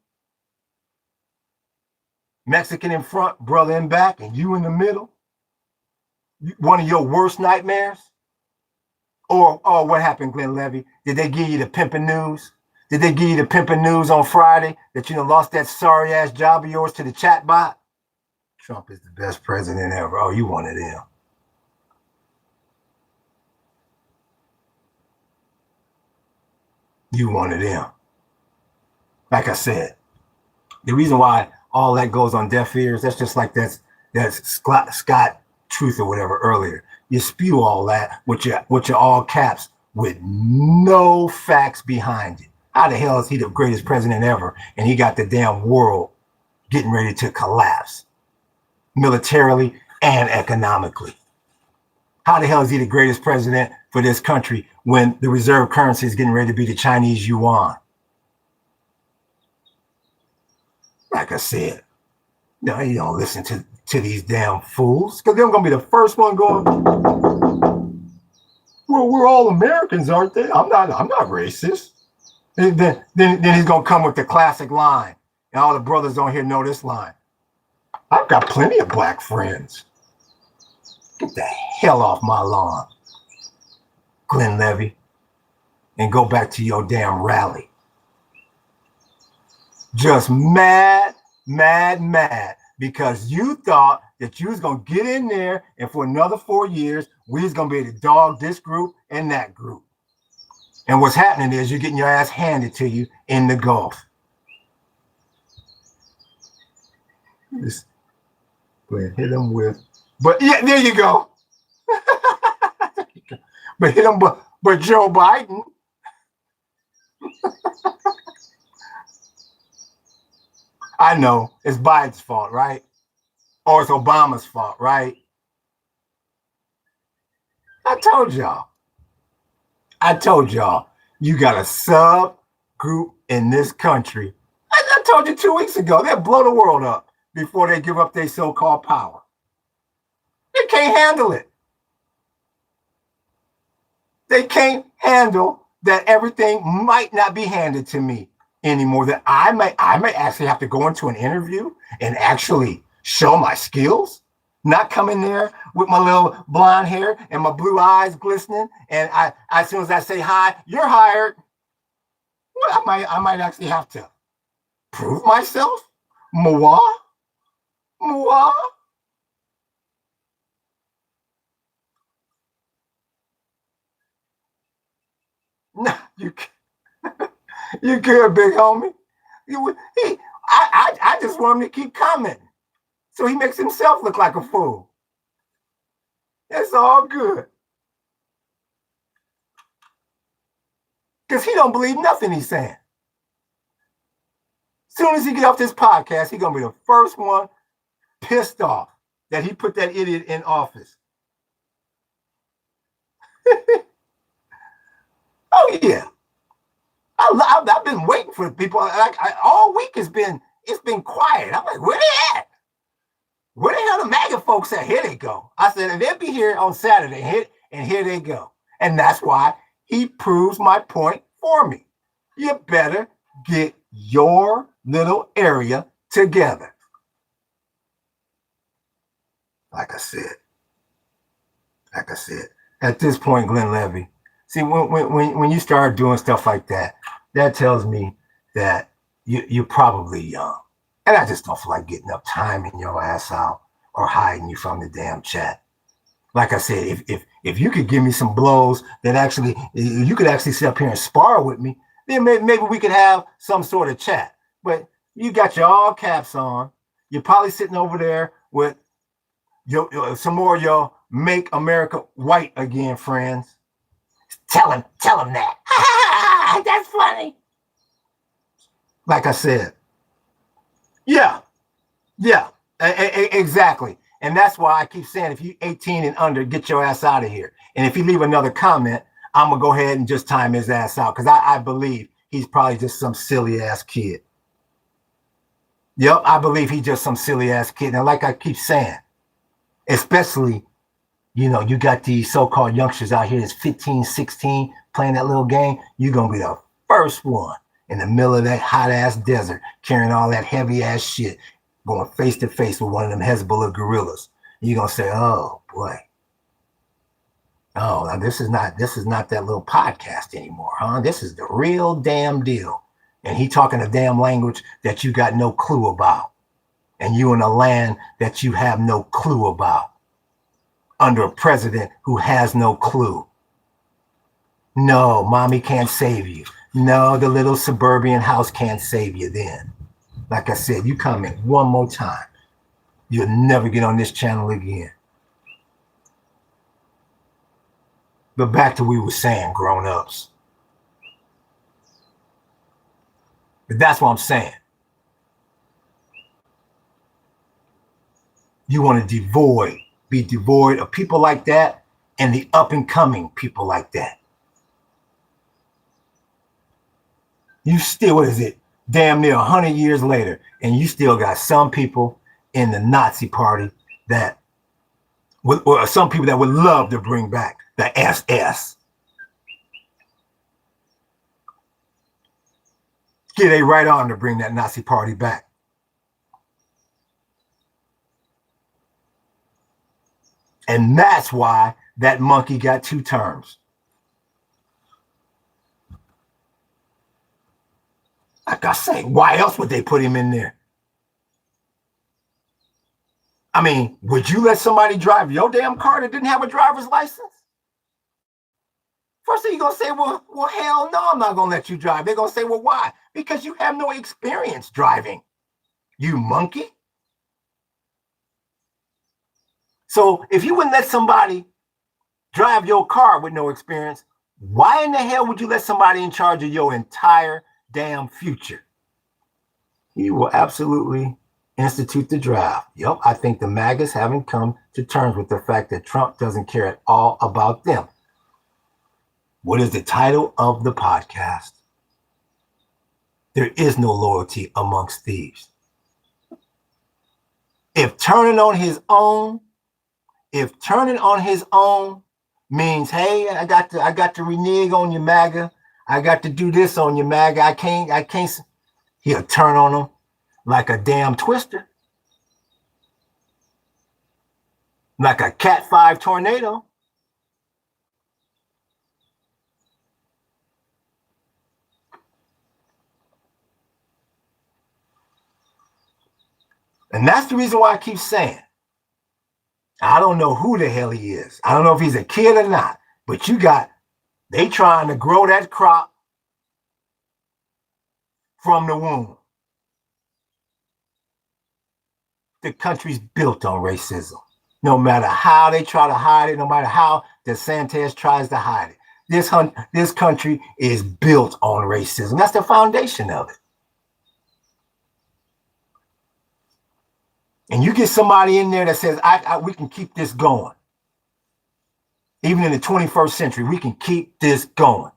S1: Mexican in front, brother in back, and you in the middle. One of your worst nightmares? Or what happened, Glenn Levy? Did they give you the pimping news? Did they give you the pimping news on Friday that you lost that sorry ass job of yours to the chatbot? Trump is the best president ever. Oh, you wanted him. You wanted him. Like I said, the reason why all that goes on deaf ears, that's just like that's Scott Truth or whatever earlier. You spew all that with your all caps with no facts behind it. How the hell is he the greatest president ever? And he got the damn world getting ready to collapse militarily and economically. How the hell is he the greatest president for this country when the reserve currency is getting ready to be the Chinese yuan? Like I said, you don't listen to these damn fools because they're going to be the first one going, well, we're all Americans, aren't they? I'm not racist. Then he's going to come with the classic line. And all the brothers on here know this line. I've got plenty of black friends. Get the hell off my lawn, Glenn Levy, and go back to your damn rally. Just mad because you thought that you was going to get in there and for another 4 years, we was going to be able to dog this group and that group. And what's happening is you're getting your ass handed to you in the Gulf. Just go ahead, hit them with, but yeah, there you go. But hit them, but Joe Biden. I know it's Biden's fault, right? Or it's Obama's fault, right? I told y'all, you got a subgroup in this country. I told you 2 weeks ago, they'll blow the world up before they give up their so-called power. They can't handle it. They can't handle that everything might not be handed to me anymore, that I may actually have to go into an interview and actually show my skills, not come in there with my little blonde hair and my blue eyes glistening, and as soon as I say hi, you're hired. Well, I might actually have to prove myself. Moi. No, you good, big homie. I just want him to keep commenting. So he makes himself look like a fool. It's all good. Because he don't believe nothing he's saying. As soon as he get off this podcast, he's going to be the first one pissed off that he put that idiot in office. Oh, yeah. I've been waiting for people. All week it's been quiet. I'm like, where they at? Where the hell the MAGA folks at? Here they go. I said, they'll be here on Saturday, and here they go. And that's why he proves my point for me. You better get your little area together. Like I said, at this point, Glenn Levy, see, when you start doing stuff like that, that tells me that you're probably young. And I just don't feel like getting up, timing your ass out or hiding you from the damn chat. Like I said, if you could give me some blows that actually, you could actually sit up here and spar with me, then maybe we could have some sort of chat. But you got your all caps on. You're probably sitting over there with some more of your Make America White Again friends. Tell him that. That's funny. Like I said, yeah, exactly. And that's why I keep saying, if you're 18 and under, get your ass out of here. And if you leave another comment, I'm going to go ahead and just time his ass out, because I believe he's probably just some silly ass kid. Yep, I believe he's just some silly ass kid. And like I keep saying, especially, you got these so-called youngsters out here that's 15, 16, playing that little game. You're going to be the first one in the middle of that hot-ass desert, carrying all that heavy-ass shit, going face-to-face with one of them Hezbollah guerrillas. You're going to say, oh, boy. Oh, now this is not that little podcast anymore, huh? This is the real damn deal. And he talking a damn language that you got no clue about. And you in a land that you have no clue about. Under a president who has no clue. No, mommy can't save you. No, the little suburban house can't save you then. Like I said, you comment one more time, you'll never get on this channel again. But back to what we were saying, grown-ups. But that's what I'm saying. You want to be devoid of people like that and the up-and-coming people like that. You still, what is it, damn near 100 years later, and you still got some people in the Nazi party or some people that would love to bring back the SS. Get they right on to bring that Nazi party back. And that's why that monkey got 2 terms. Like I say, why else would they put him in there? I mean, would you let somebody drive your damn car that didn't have a driver's license? First thing you're going to say, well, hell no, I'm not going to let you drive. They're going to say, well, why? Because you have no experience driving, you monkey. So if you wouldn't let somebody drive your car with no experience, why in the hell would you let somebody in charge of your entire damn future? He will absolutely institute the draft. Yep, I think the MAGAs haven't come to terms with the fact that Trump doesn't care at all about them. What is the title of the podcast? There is no loyalty amongst thieves. If turning on his own means, hey, I got to renege on your MAGA, I got to do this on your MAGA, I can't, he'll turn on them like a damn twister. Like a Cat 5 tornado. And that's the reason why I keep saying, I don't know who the hell he is. I don't know if he's a kid or not, but they trying to grow that crop from the womb. The country's built on racism. No matter how they try to hide it, no matter how DeSantis tries to hide it, this country is built on racism. That's the foundation of it. And you get somebody in there that says, we can keep this going. Even in the 21st century, we can keep this going.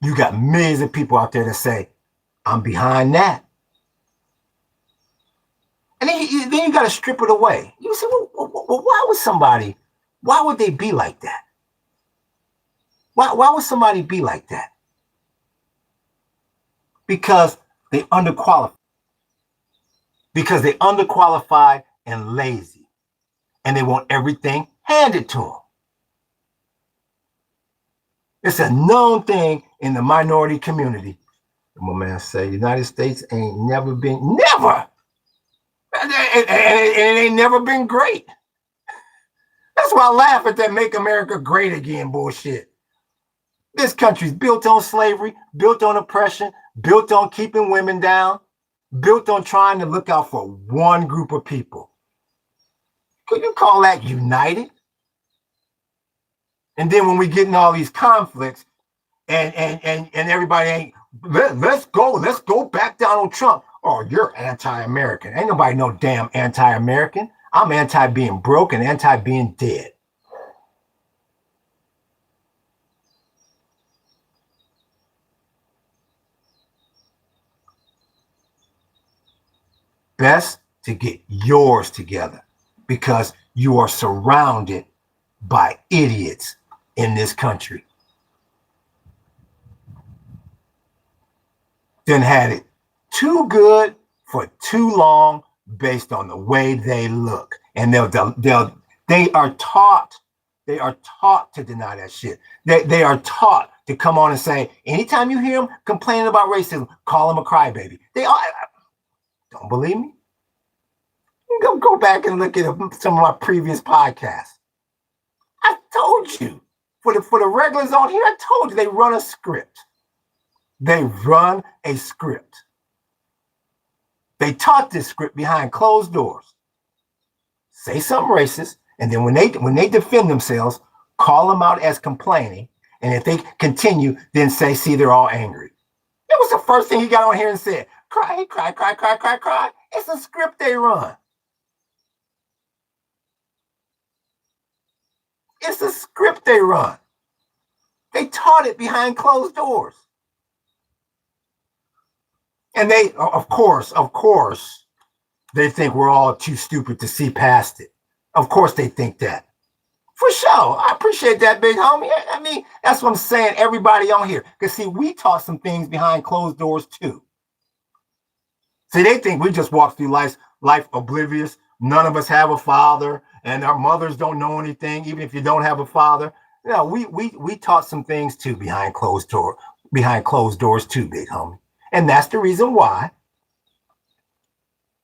S1: You got millions of people out there that say, I'm behind that. And then you got to strip it away. You say, well, why would they be like that? Why would somebody be like that? Because they underqualified. Because they're underqualified and lazy. And they want everything handed to them. It's a known thing in the minority community. My man say, United States ain't never been, never! And it ain't never been great. That's why I laugh at that Make America Great Again bullshit. This country's built on slavery, built on oppression, built on keeping women down, built on trying to look out for one group of people. Could you call that united? And then when we get in all these conflicts and everybody ain't, let's go back down on Trump. Oh, you're anti-American. Ain't nobody no damn anti-American. I'm anti being broke and anti being dead. Best to get yours together because you are surrounded by idiots in this country. Then had it too good for too long based on the way they look. And they are taught to deny that shit. They are taught to come on and say, anytime you hear them complaining about racism, call them a crybaby. They are. Don't believe me? Go back and look at some of my previous podcasts. I told you, for the regulars on here, I told you they run a script. They run a script. They taught this script behind closed doors. Say something racist, and then when they defend themselves, call them out as complaining, and if they continue, then say, see, they're all angry. That was the first thing he got on here and said. Cry. It's a script they run. It's a script they run. They taught it behind closed doors. And they, of course, they think we're all too stupid to see past it. Of course they think that. For sure. I appreciate that, big homie. I mean, that's what I'm saying, everybody on here. Because, see, we taught some things behind closed doors, too. See, they think we just walk through life oblivious. None of us have a father, and our mothers don't know anything, even if you don't have a father. No, we taught some things, too, behind closed doors, too, big homie. And that's the reason why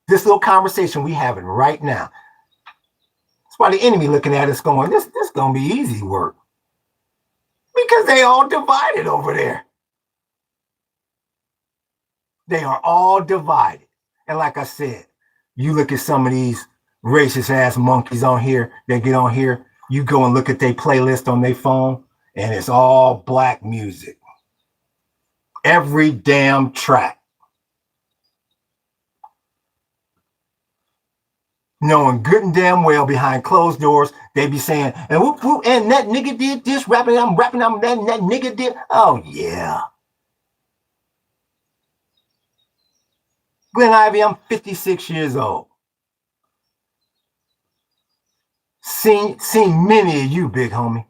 S1: this little conversation we having right now, that's why the enemy looking at us going, this going to be easy work. Because they all divided over there. They are all divided. And like I said, you look at some of these racist ass monkeys on here, they get on here, you go and look at their playlist on their phone, and it's all black music. Every damn track. Knowing good and damn well behind closed doors, they be saying, and whoop, whoop, and that nigga did this, rapping, that nigga did. Oh, yeah. Glenn Ivy, I'm 56 years old. Seen many of you, big homie.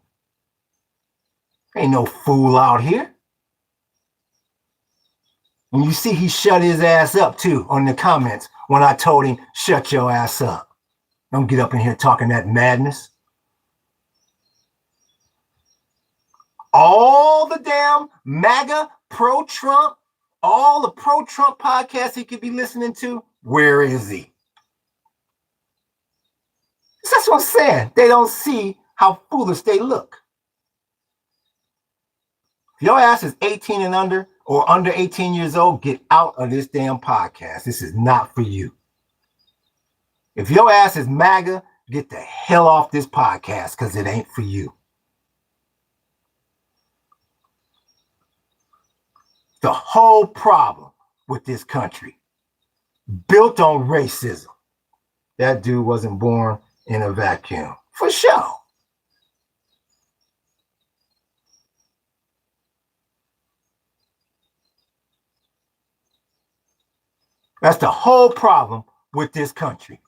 S1: Ain't no fool out here. And you see he shut his ass up, too, on the comments when I told him, shut your ass up. Don't get up in here talking that madness. All the damn MAGA, pro-Trump, all the pro-Trump podcasts he could be listening to, where is he? That's what I'm saying. They don't see how foolish they look. If your ass is 18 and under or under 18 years old, get out of this damn podcast. This is not for you. If your ass is MAGA, get the hell off this podcast because it ain't for you. The whole problem with this country, built on racism. That dude wasn't born in a vacuum, for sure. That's the whole problem with this country.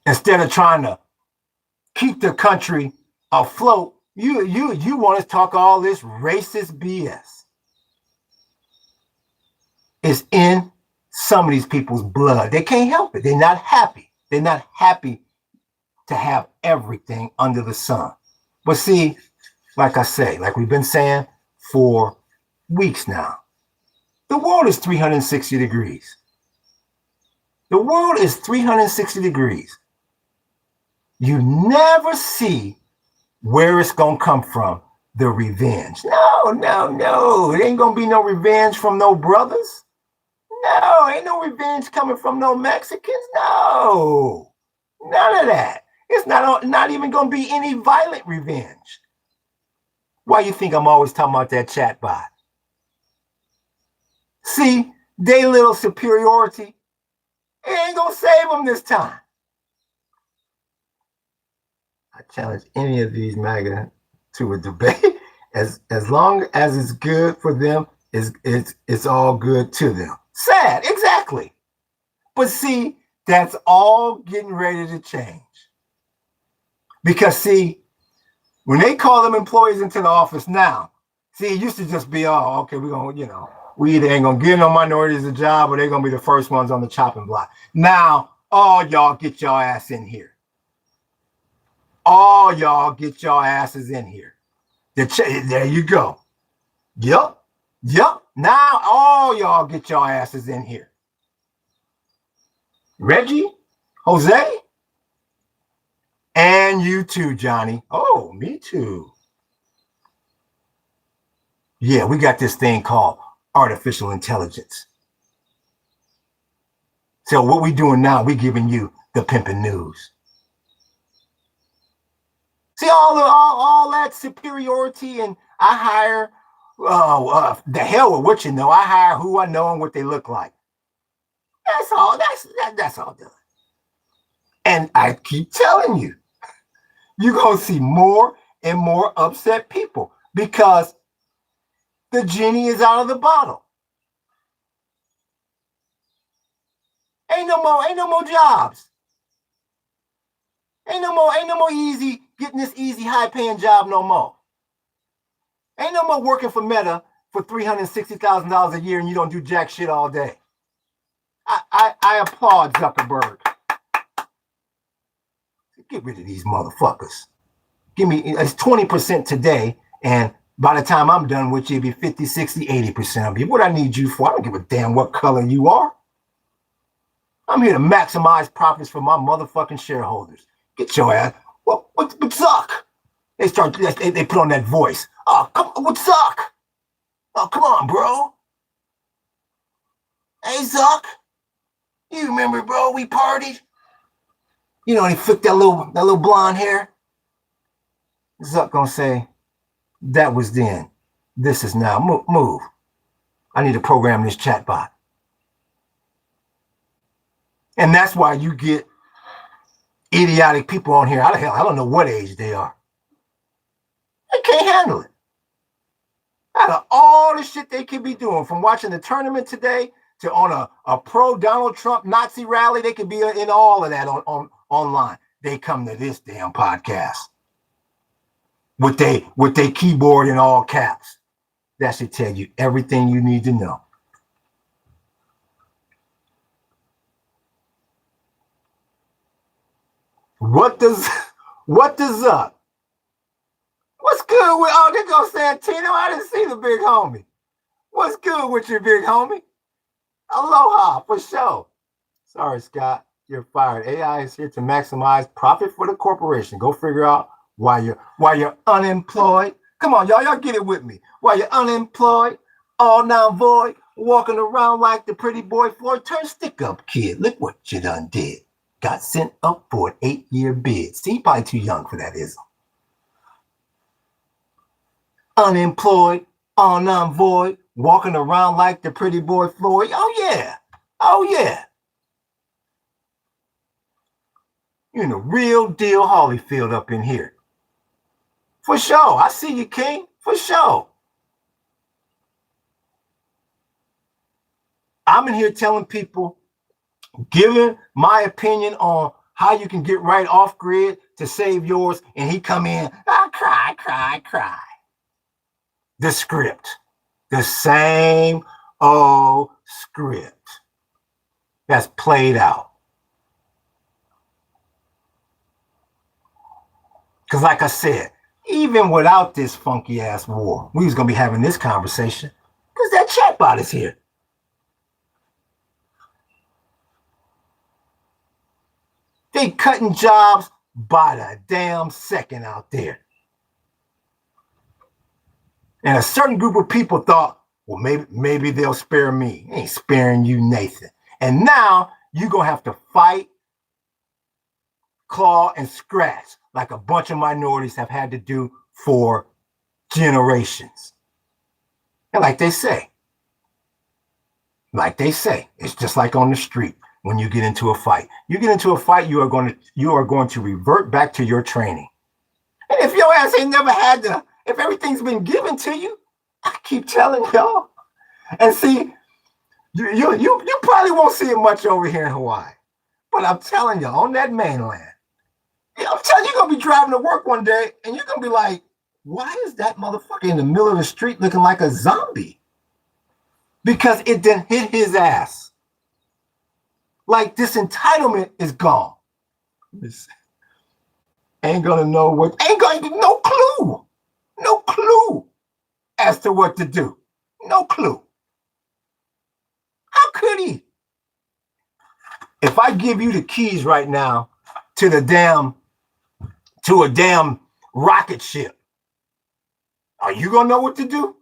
S1: Instead of trying to keep the country afloat, you want to talk all this racist BS. It's in some of these people's blood. They can't help it. They're not happy. They're not happy to have everything under the sun. But see, like I say, like we've been saying for weeks now, the world is 360 degrees. The world is 360 degrees. You never see where it's going to come from, the revenge. No. It ain't going to be no revenge from no brothers. No, ain't no revenge coming from no Mexicans. No, none of that. It's not even going to be any violent revenge. Why you think I'm always talking about that chat bot? See, they little superiority, it ain't going to save them this time. I challenge any of these MAGA to a debate. As long as it's good for them, it's all good to them. Sad, exactly. But see, that's all getting ready to change. Because see, when they call them employees into the office now, see, it used to just be, oh, okay, we're going to, we either ain't going to give no minorities a job or they're going to be the first ones on the chopping block. Now, all y'all get your ass in here. All y'all get your asses in here. There you go. Yep. Now all y'all get your asses in here. Reggie, Jose, and you too, Johnny. Oh, me too. Yeah, we got this thing called artificial intelligence. So what we doing now, we giving you the pimping news. See all that superiority, and I hire the hell with what you know. I hire who I know and what they look like. That's all. That's all done. And I keep telling you, you're gonna see more and more upset people because the genie is out of the bottle. Ain't no more jobs. Ain't no more easy getting this easy high paying job no more. Ain't no more working for Meta for $360,000 a year and you don't do jack shit all day. I applaud Zuckerberg. Get rid of these motherfuckers. Give me, it's 20% today, and by the time I'm done with you, it'll be 50, 60, 80% of you. What I need you for? I don't give a damn what color you are. I'm here to maximize profits for my motherfucking shareholders. Get your ass. What's up? They put on that voice. Oh, come on, what's up? Oh, come on, bro. Hey, Zuck. You remember, bro, we partied? You know, he flicked that little blonde hair. Zuck gonna say, that was then. This is now. Move. I need to program this chatbot. And that's why you get idiotic people on here. I don't know what age they are. They can't handle it. Out of all the shit they could be doing, from watching the tournament today to on a pro Donald Trump Nazi rally, they could be in all of that on online. They come to this damn podcast with they keyboard in all caps. That should tell you everything you need to know. What does up? What's good with, oh, there goes Santino. I didn't see the big homie. What's good with your big homie? Aloha, for sure. Sorry, Scott, you're fired. AI is here to maximize profit for the corporation. Go figure out why you're unemployed. Come on, y'all get it with me. While you're unemployed, all now void, Walking around like the pretty boy Floyd turned stick-up kid. Look what you done did. Got sent up for an 8-year bid. See, probably too young for that, ism. Unemployed, on void, walking around like the pretty boy Floyd. Oh, yeah. Oh, yeah. You know, real deal Holyfield up in here. For sure. I see you, King. For sure. I'm in here telling people, giving my opinion on how you can get right off grid to save yours, and he come in, cry. The script. The same old script that's played out. Because like I said, even without this funky ass war, we was going to be having this conversation because that chatbot is here. They cutting jobs by the damn second out there. And a certain group of people thought, well, maybe they'll spare me. Ain't sparing you, Nathan. And now you're going to have to fight, claw, and scratch like a bunch of minorities have had to do for generations. And like they say, it's just like on the street when you get into a fight. You get into a fight, you are going to revert back to your training. And if your ass ain't never had to, if everything's been given to you, I keep telling y'all. And see, you probably won't see it much over here in Hawaii. But I'm telling you, on that mainland, I'm telling you, you're going to be driving to work one day and you're going to be like, why is that motherfucker in the middle of the street looking like a zombie? Because it didn't hit his ass. Like this entitlement is gone. Ain't going to know what, no clue as to what to do. No clue. How could he? If I give you the keys right now to a damn rocket ship, are you gonna know what to do?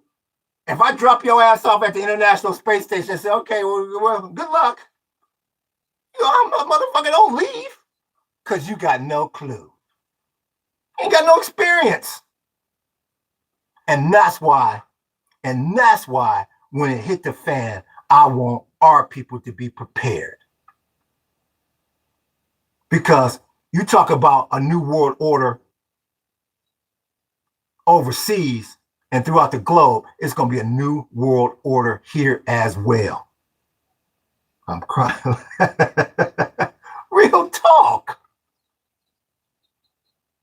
S1: If I drop your ass off at the International Space Station and say, okay, well good luck. Motherfucker, don't leave. Because you got no clue. Ain't got no experience. And that's why when it hit the fan, I want our people to be prepared. Because you talk about a new world order overseas and throughout the globe, it's going to be a new world order here as well. I'm crying. Real talk.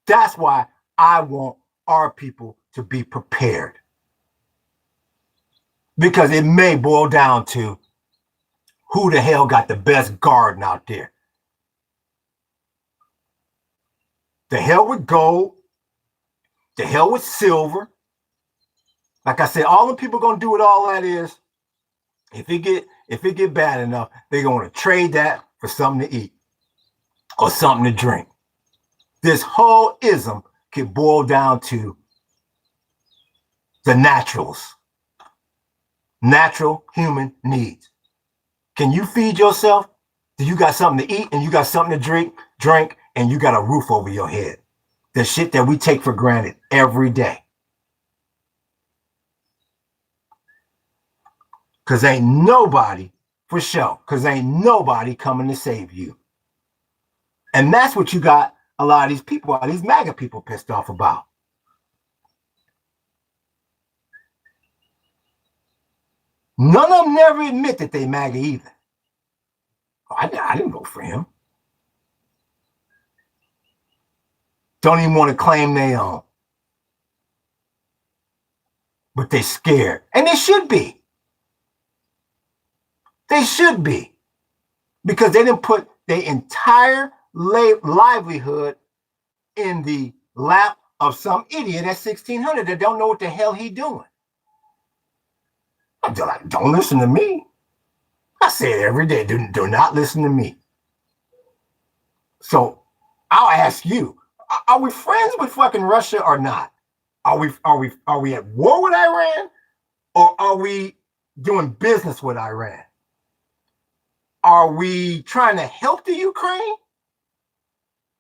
S1: That's why I want our people to be prepared. Because it may boil down to who the hell got the best garden out there. The hell with gold. The hell with silver. Like I said, all the people gonna do with all that is, if it get bad enough, they're gonna trade that for something to eat or something to drink. This whole ism can boil down to the naturals. Natural human needs. Can you feed yourself? Do you got something to eat and you got something to drink, and you got a roof over your head? The shit that we take for granted every day. Because ain't nobody, for sure, because ain't nobody coming to save you. And that's what you got a lot of these people, these MAGA people pissed off about. None of them never admit that they MAGA either. I didn't vote for him. Don't even want to claim they own. But they're scared. And they should be. They should be. Because they didn't put their entire livelihood in the lap of some idiot at 1600 that don't know what the hell he doing. I'm like, don't listen to me. I say it every day. Do not listen to me. So I'll ask you, are we friends with fucking Russia or not? Are we at war with Iran? Or are we doing business with Iran? Are we trying to help the Ukraine?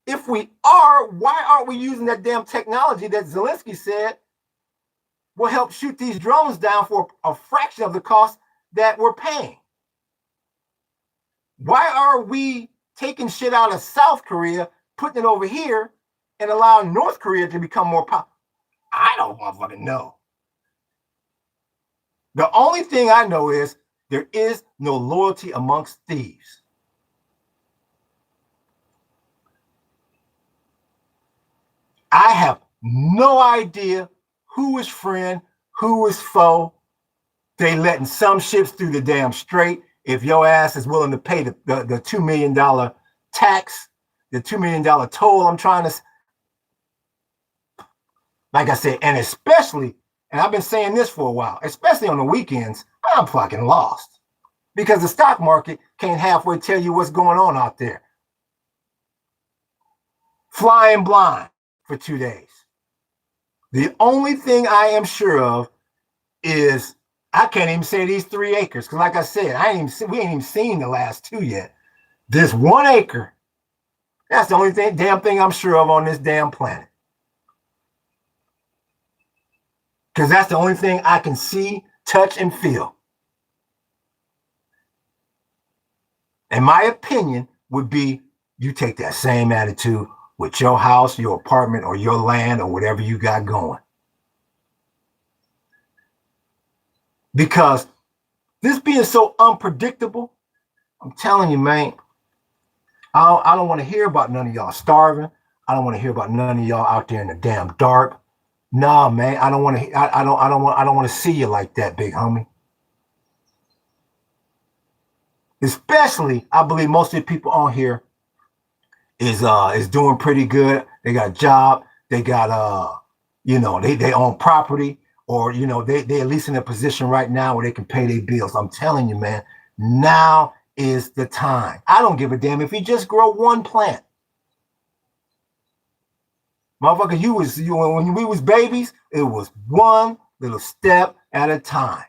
S1: If we are, why aren't we using that damn technology that Zelensky said will help shoot these drones down for a fraction of the cost that we're paying? Why are we taking shit out of South Korea, putting it over here, and allowing North Korea to become more powerful? I don't motherfucking know. The only thing I know is there is no loyalty amongst thieves. I have no idea who is friend, who is foe. They letting some ships through the damn strait. If your ass is willing to pay the $2 million tax, the $2 million toll, I'm trying to, like I said, and especially, and I've been saying this for a while, especially on the weekends, I'm fucking lost. Because the stock market can't halfway tell you what's going on out there. Flying blind for 2 days. The only thing I am sure of is I can't even say these 3 acres, because like I said, we ain't even seen the last 2 yet. This 1 acre, that's the only damn thing I'm sure of on this damn planet. Because that's the only thing I can see, touch, and feel. And my opinion would be you take that same attitude with your house, your apartment, or your land, or whatever you got going. Because this being so unpredictable, I'm telling you, man, I don't want to hear about none of y'all starving. I don't want to hear about none of y'all out there in the damn dark. Nah, man, I don't want to. I don't want to see you like that, big homie. Especially, I believe most of the people on here is doing pretty good. They got a job. They got they own property, or they at least in a position right now where they can pay their bills. I'm telling you, man, now is the time. I don't give a damn if you just grow 1 plant. Motherfucker, when we was babies, it was 1 little step at a time.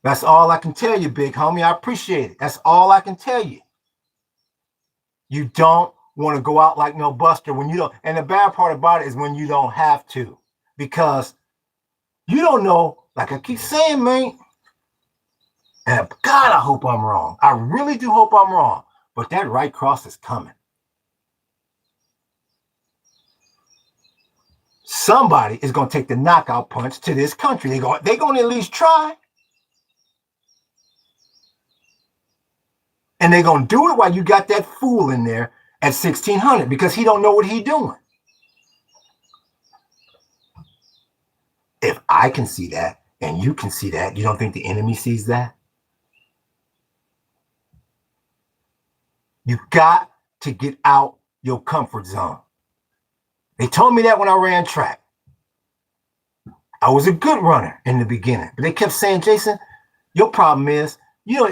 S1: That's all I can tell you, big homie. I appreciate it. That's all I can tell you. You don't want to go out like no buster when you don't. And the bad part about it is when you don't have to, because you don't know, like I keep saying, man. And God, I hope I'm wrong. I really do hope I'm wrong. But that right cross is coming. Somebody is going to take the knockout punch to this country. They're going to at least try. And they're going to do it while you got that fool in there at 1,600, because he don't know what he's doing. If I can see that and you can see that, you don't think the enemy sees that? You got to get out your comfort zone. They told me that when I ran track. I was a good runner in the beginning, but they kept saying, Jason, your problem is you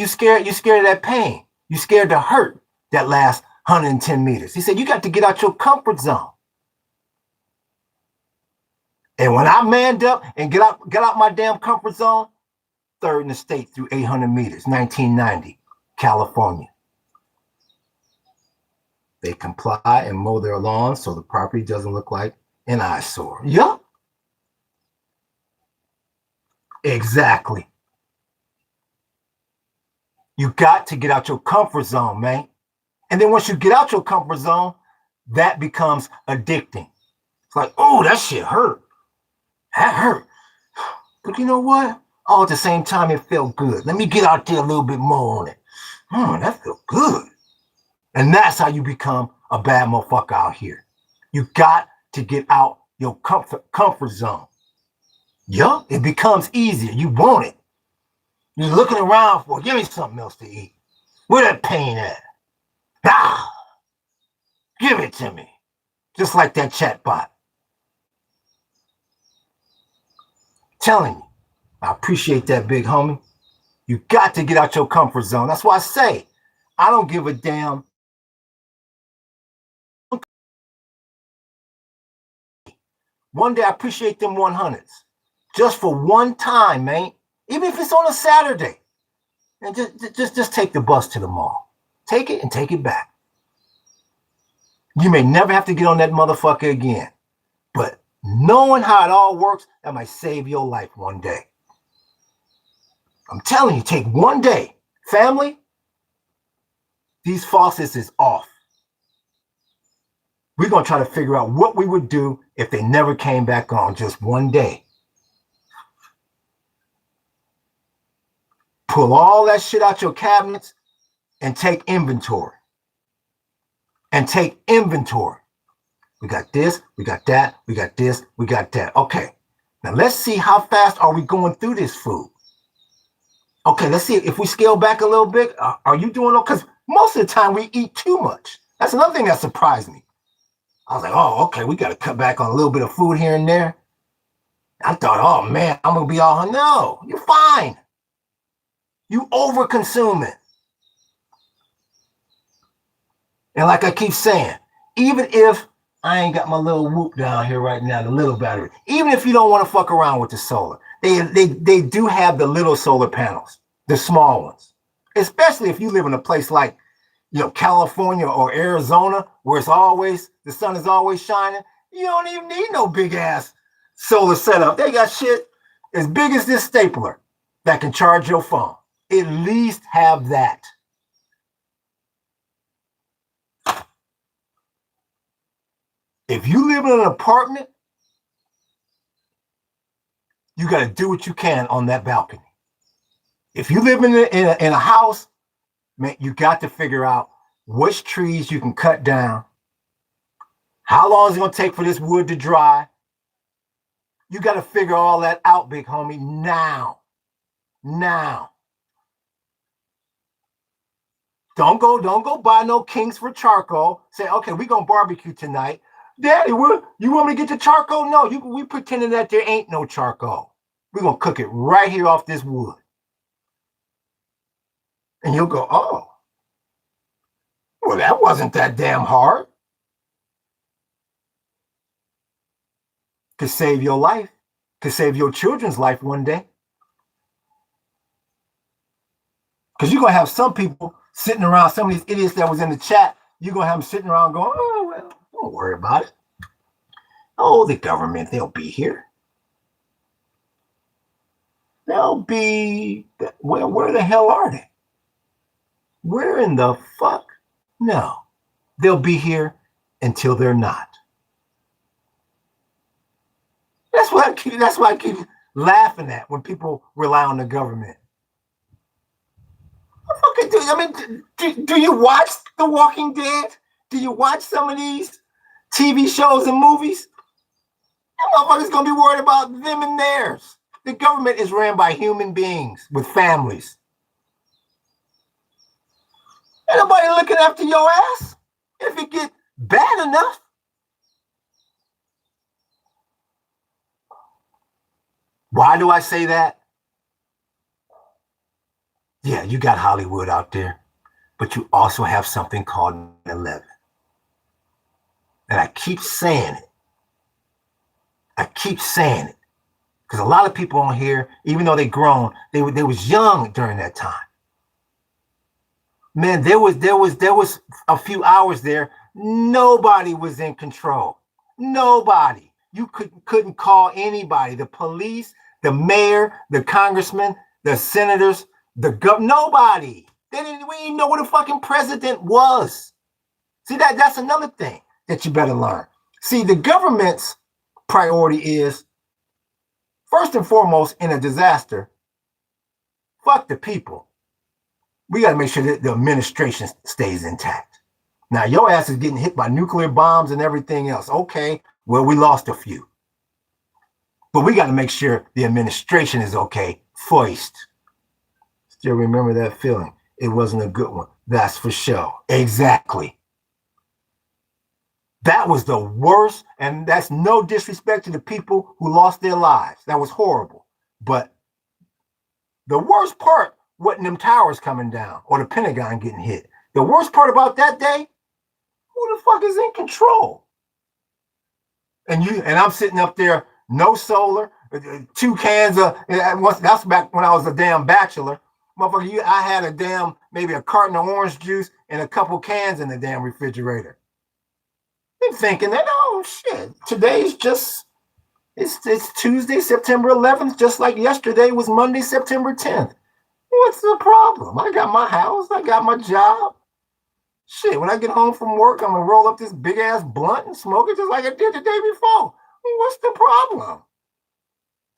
S1: scared of that pain. You scared to hurt that last 110 meters. He said, you got to get out your comfort zone. And when I manned up and get out my damn comfort zone, 3rd in the state through 800 meters, 1990, California. They comply and mow their lawns so the property doesn't look like an eyesore. Yup. Exactly. You got to get out your comfort zone, man. And then once you get out your comfort zone, that becomes addicting. It's like, oh, that shit hurt. That hurt. But you know what? All at the same time, it felt good. Let me get out there a little bit more on it. That felt good. And that's how you become a bad motherfucker out here. You got to get out your comfort zone. Yup, it becomes easier. You want it. You're looking around for, give me something else to eat. Where that pain at? Ah, give it to me. Just like that chat bot. Telling you, I appreciate that, big homie. You got to get out your comfort zone. That's why I say, I don't give a damn. One day I appreciate them 100s. Just for one time, man. Even if it's on a Saturday. And just take the bus to the mall. Take it and take it back. You may never have to get on that motherfucker again. But knowing how it all works, that might save your life one day. I'm telling you, take one day. Family, these faucets is off. We're going to try to figure out what we would do if they never came back on just one day. Pull all that shit out your cabinets and take inventory. And take inventory. We got this, we got that, we got this, we got that. Okay, now let's see how fast are we going through this food. Okay, let's see if we scale back a little bit. Are you doing okay? Because most of the time we eat too much. That's another thing that surprised me. I was like, oh, okay, we got to cut back on a little bit of food here and there. I thought, oh man, I'm going to be all, no, you're fine. You over consuming. And like I keep saying, even if I ain't got my little whoop down here right now, the little battery, even if you don't want to fuck around with the solar, they do have the little solar panels, the small ones, especially if you live in a place like, California or Arizona, where the sun is always shining. You don't even need no big ass solar setup. They got shit as big as this stapler that can charge your phone. At least have that. If you live in an apartment, you got to do what you can on that balcony. If you live in a house, man, you got to figure out which trees you can cut down. How long is it going to take for this wood to dry? You got to figure all that out, big homie, now. Now. Don't go buy no Kings for charcoal. Say, okay, we're going to barbecue tonight. Daddy, you want me to get the charcoal? No, we pretending that there ain't no charcoal. We're going to cook it right here off this wood. And you'll go, oh, well, that wasn't that damn hard. Could save your life. Could save your children's life one day. Because you're going to have some people sitting around, some of these idiots that was in the chat, you're going to have them sitting around going, oh, well, don't worry about it. Oh, the government, they'll be here. They'll be, where the hell are they? Where in the fuck? No, they'll be here until they're not. That's why I keep laughing at when people rely on the government. Do you watch The Walking Dead? Do you watch some of these TV shows and movies? That motherfucker's gonna be worried about them and theirs. The government is ran by human beings with families. Ain't nobody looking after your ass if it gets bad enough. Why do I say that? Yeah, you got Hollywood out there, but you also have something called 9/11. And I keep saying it. Because a lot of people on here, even though they grown, they was young during that time. Man, there was a few hours there. Nobody was in control. Nobody. You couldn't call anybody. The police, the mayor, the congressman, the senators, the governor. Nobody. We didn't know what a fucking president was. See, that's another thing that you better learn. See, the government's priority is, first and foremost, in a disaster, fuck the people. We got to make sure that the administration stays intact. Now, your ass is getting hit by nuclear bombs and everything else. Okay, well, we lost a few. But we got to make sure the administration is okay first. Still remember that feeling. It wasn't a good one. That's for sure. Exactly. That was the worst, and that's no disrespect to the people who lost their lives. That was horrible. But the worst part wasn't them towers coming down or the Pentagon getting hit. The worst part about that day, who the fuck is in control? And I'm sitting up there, no solar, 2 cans of, that's back when I was a damn bachelor. Motherfucker, I had a damn, maybe a carton of orange juice and a couple cans in the damn refrigerator. I'm thinking that, oh shit, today's just, it's Tuesday, September 11th, just like yesterday was Monday, September 10th. What's the problem? I got my house, I got my job. Shit, when I get home from work, I'm gonna roll up this big ass blunt and smoke it just like I did the day before. What's the problem?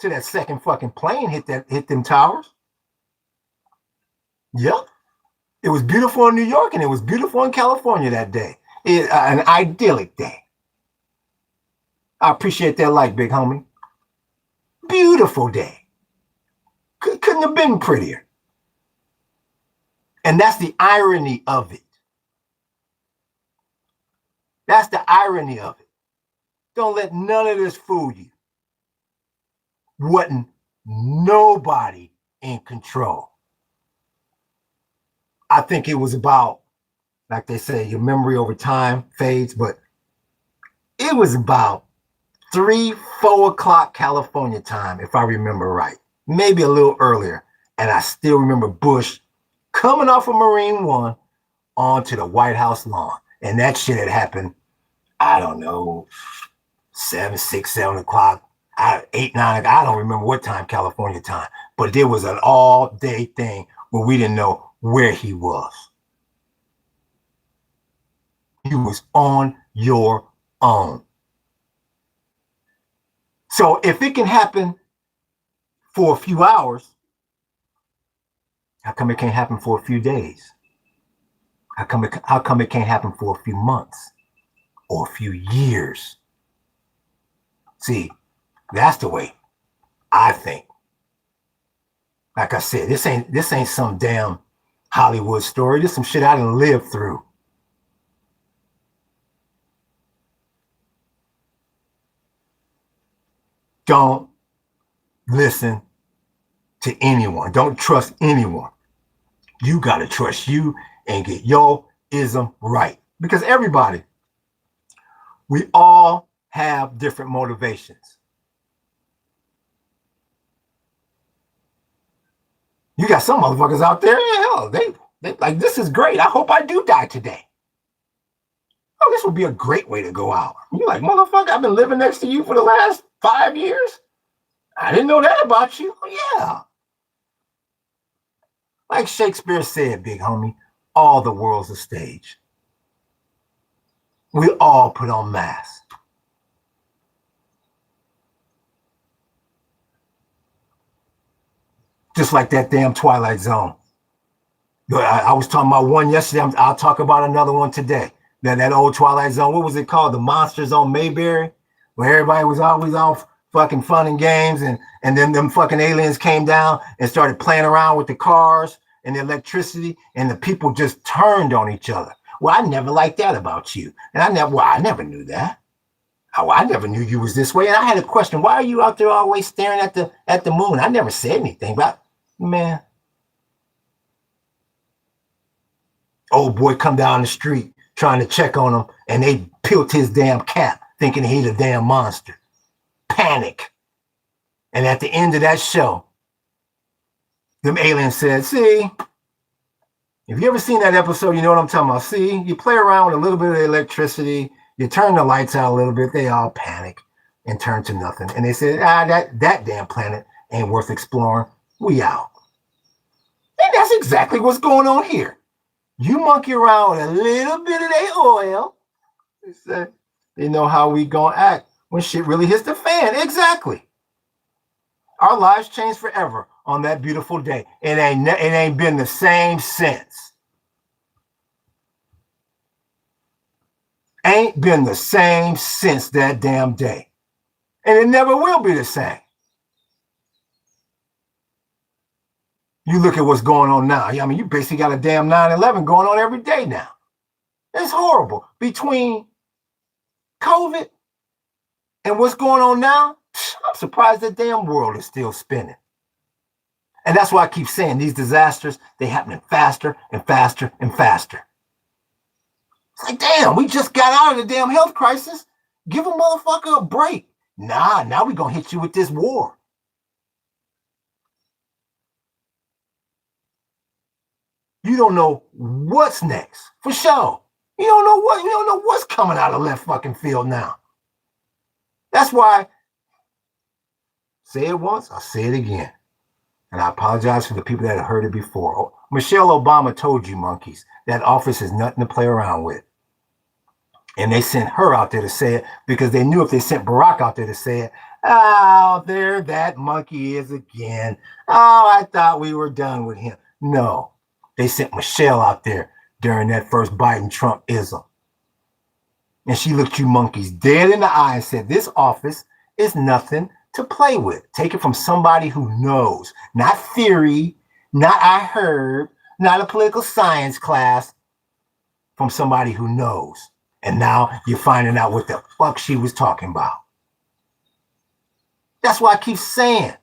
S1: Till that second fucking plane hit them towers. Yep. It was beautiful in New York and it was beautiful in California that day. An idyllic day. I appreciate that like, big homie. Beautiful day. Couldn't have been prettier. And that's the irony of it. That's the irony of it. Don't let none of this fool you. Wasn't nobody in control. I think it was about, like they say, your memory over time fades, but it was about 3, 4 o'clock California time, if I remember right. Maybe a little earlier. And I still remember Bush coming off of Marine One onto the White House lawn. And that shit had happened, I don't know, 7, 6, 7 o'clock, 8, 9, I don't remember what time, California time. But there was an all-day thing where we didn't know where he was. He was on your own. So if it can happen for a few hours, how come it can't happen for a few days? How come it can't happen for a few months or a few years? See, that's the way I think. Like I said, this ain't some damn Hollywood story. This is some shit I done lived through. Don't listen to anyone. Don't trust anyone. You got to trust you and get your ism right. Because everybody, we all have different motivations. You got some motherfuckers out there, hell, they like, this is great. I hope I do die today. Oh, this would be a great way to go out. You're like, motherfucker, I've been living next to you for the last 5 years. I didn't know that about you. Yeah. Like Shakespeare said, big homie, all the world's a stage. We all put on masks. Just like that damn Twilight Zone. I was talking about one yesterday. I'll talk about another one today. That old Twilight Zone. What was it called? The Monsters on Mayberry, where everybody was always off fucking fun and games, and then them fucking aliens came down and started playing around with the cars and the electricity, and the people just turned on each other. Well, I never liked that about you, and I never knew that. Oh, I never knew you was this way. And I had a question: why are you out there always staring at the moon? I never said anything about, man. Old boy come down the street trying to check on him, and they peeled his damn cap, thinking he's a damn monster. Panic. And at the end of that show, them aliens said, see, if you ever seen that episode, you know what I'm talking about. See, you play around with a little bit of electricity, you turn the lights out a little bit, they all panic and turn to nothing. And they said, that damn planet ain't worth exploring. We out. And that's exactly what's going on here. You monkey around with a little bit of their oil. They know how we gonna act when shit really hits the fan. Exactly. Our lives changed forever on that beautiful day. It ain't been the same since. Ain't been the same since that damn day. And it never will be the same. You look at what's going on now. I mean, you basically got a damn 9/11 going on every day now. It's horrible. Between COVID and what's going on now, I'm surprised the damn world is still spinning. And that's why I keep saying these disasters, they're happening faster and faster and faster. It's like, damn, we just got out of the damn health crisis. Give a motherfucker a break. Nah, now we gonna hit you with this war. You don't know what's next, for sure. You don't know what's coming out of left fucking field now. That's why, say it once, I'll say it again. And I apologize for the people that have heard it before. Michelle Obama told you, monkeys, that office is nothing to play around with. And they sent her out there to say it because they knew if they sent Barack out there to say it, oh, there that monkey is again. Oh, I thought we were done with him. No, they sent Michelle out there during that first Biden-Trump-ism. And she looked you monkeys dead in the eye and said, this office is nothing to play with. Take it from somebody who knows, not theory, not I heard, not a political science class, from somebody who knows. And now you're finding out what the fuck she was talking about. That's why I keep saying,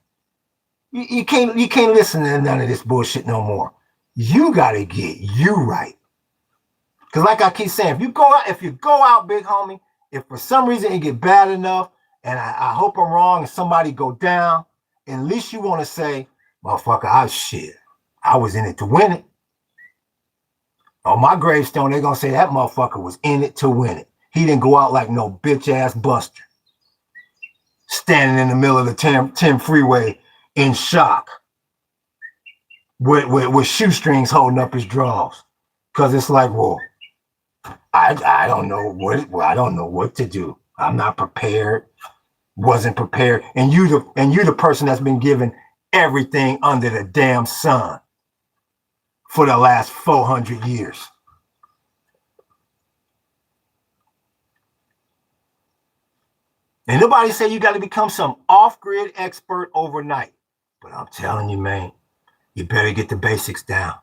S1: you can't listen to none of this bullshit no more. You gotta get you right. Because like I keep saying, if you go out, big homie, if for some reason it get bad enough, and I hope I'm wrong and somebody go down, at least you want to say, motherfucker, I was in it to win it. On my gravestone, they're going to say that motherfucker was in it to win it. He didn't go out like no bitch-ass buster, standing in the middle of the 10 freeway in shock with shoestrings holding up his drawers. Because it's like, well, I don't know what to do. I'm not prepared, wasn't prepared. And you the person that's been given everything under the damn sun for the last 400 years. And nobody say you got to become some off-grid expert overnight. But I'm telling you, man, you better get the basics down.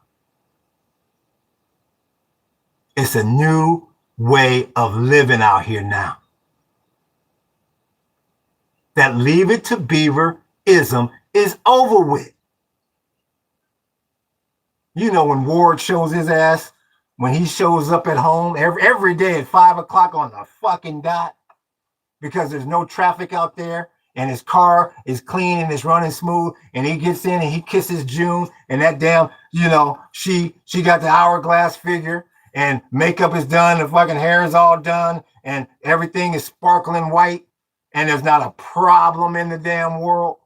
S1: It's a new way of living out here now. That leave it to Beaver-ism is over with. You know, when Ward shows his ass, when he shows up at home every day at 5 o'clock on the fucking dot, because there's no traffic out there and his car is clean and it's running smooth, and he gets in and he kisses June, and that damn, she got the hourglass figure and makeup is done, the fucking hair is all done, and everything is sparkling white, and there's not a problem in the damn world,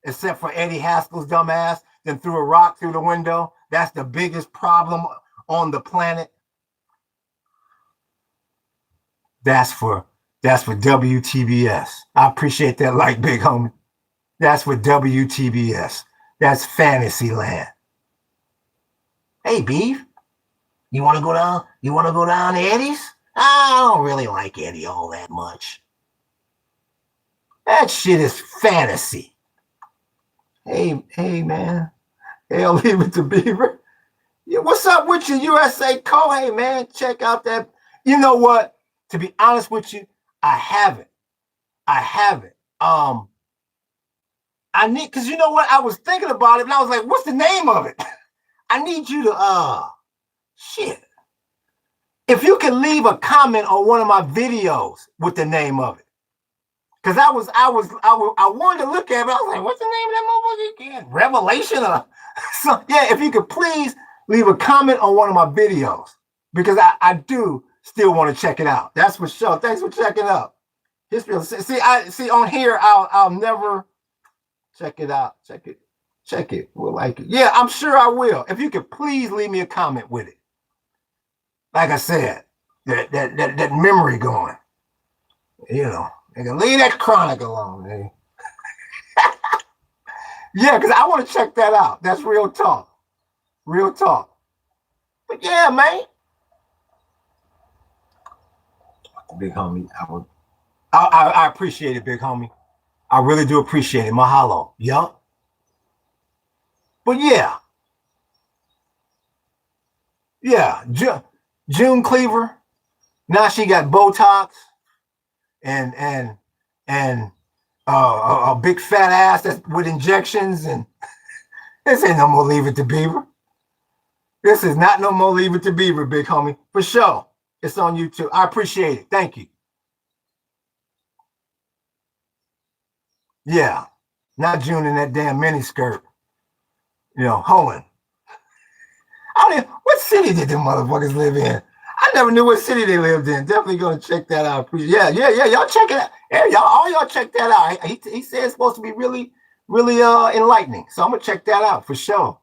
S1: except for Eddie Haskell's dumb ass then threw a rock through the window. That's the biggest problem on the planet. That's for WTBS. I appreciate that, like, big homie. That's for WTBS. That's fantasy land. Hey, Beef, you want to go down? You want to go down to Eddie's? I don't really like Eddie all that much. That shit is fantasy. Hey, man. Hey, I'll leave it to Beaver. Yeah, what's up with you, USA Co? Hey, man, check out that. You know what? To be honest with you, I haven't. I need, because you know what? I was thinking about it, and I was like, what's the name of it? I need you to, shit. If you can leave a comment on one of my videos with the name of it. Because I wanted to look at it. I was like, what's the name of that motherfucker again? Revelation? So, yeah, if you could please leave a comment on one of my videos. Because I do still want to check it out. That's for sure. Thanks for checking out. History. See on here, I'll never check it out. Check it. We'll like it. Yeah, I'm sure I will. If you could please leave me a comment with it. Like I said, that memory going. Leave that chronic alone, man. Yeah, because I want to check that out. That's real talk. Real talk. But yeah, man. Big homie, I appreciate it, big homie. I really do appreciate it. Mahalo. Yup. But yeah. Yeah. June Cleaver. Now she got Botox and a big fat ass that's with injections, and this ain't no more Leave It to Beaver. This is not no more Leave It to Beaver, big homie. For sure. It's on YouTube. I appreciate it. Thank you. Yeah, not June in that damn miniskirt. Hoeing. I don't even, what city did them motherfuckers live in? I never knew what city they lived in. Definitely gonna check that out. Yeah. Y'all check it out. Yeah, y'all check that out. He said it's supposed to be really, really enlightening. So I'm gonna check that out for sure.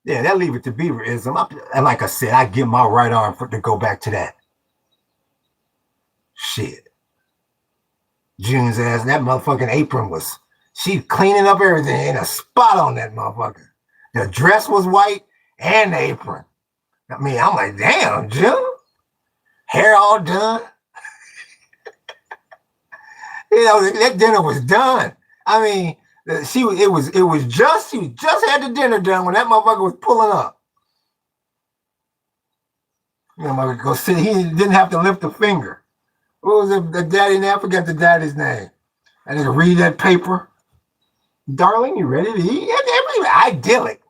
S1: Yeah, that Leave It to Beaverism. And like I said, I give my right arm to go back to that. Shit. June's ass, that motherfucking apron she cleaning up everything. Ain't a spot on that motherfucker. The dress was white and the apron. I mean, I'm like, damn, June. Hair all done. That dinner was done. I mean, she just had the dinner done when that motherfucker was pulling up. Go sit. He didn't have to lift a finger. What was the daddy name? I forgot the daddy's name. I need to read that paper. Darling, you ready to eat? Idyllic.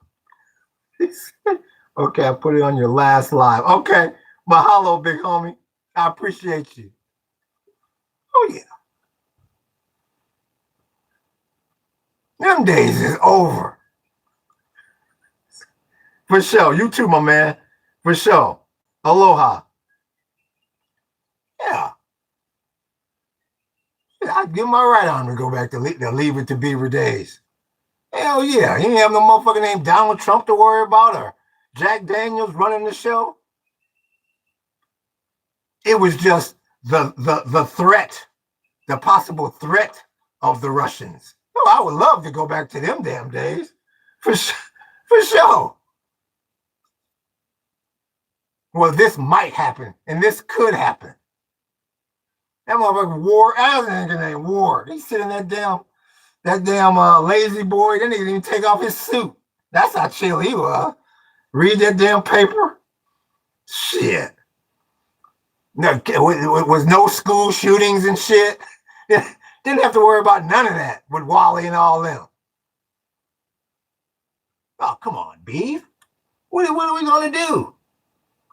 S1: Okay, I put it on your last live. Okay, mahalo, big homie. I appreciate you. Oh, yeah. Them days is over. For sure. You too, my man. For sure. Aloha. Yeah. I give my right arm to go back to Leave It to Beaver days. Hell yeah. He didn't have no motherfucker named Donald Trump to worry about or Jack Daniels running the show. It was just the threat, the possible threat of the Russians. Oh, I would love to go back to them damn days. For sure. Well, this might happen, and this could happen. That motherfucker Ward, I was thinking name Ward. He's sitting that damn lazy boy. That nigga didn't even take off his suit. That's how chill he was. Read that damn paper. Shit. No, was no school shootings and shit. Didn't have to worry about none of that with Wally and all them. Oh, come on, Beef. What are we gonna do?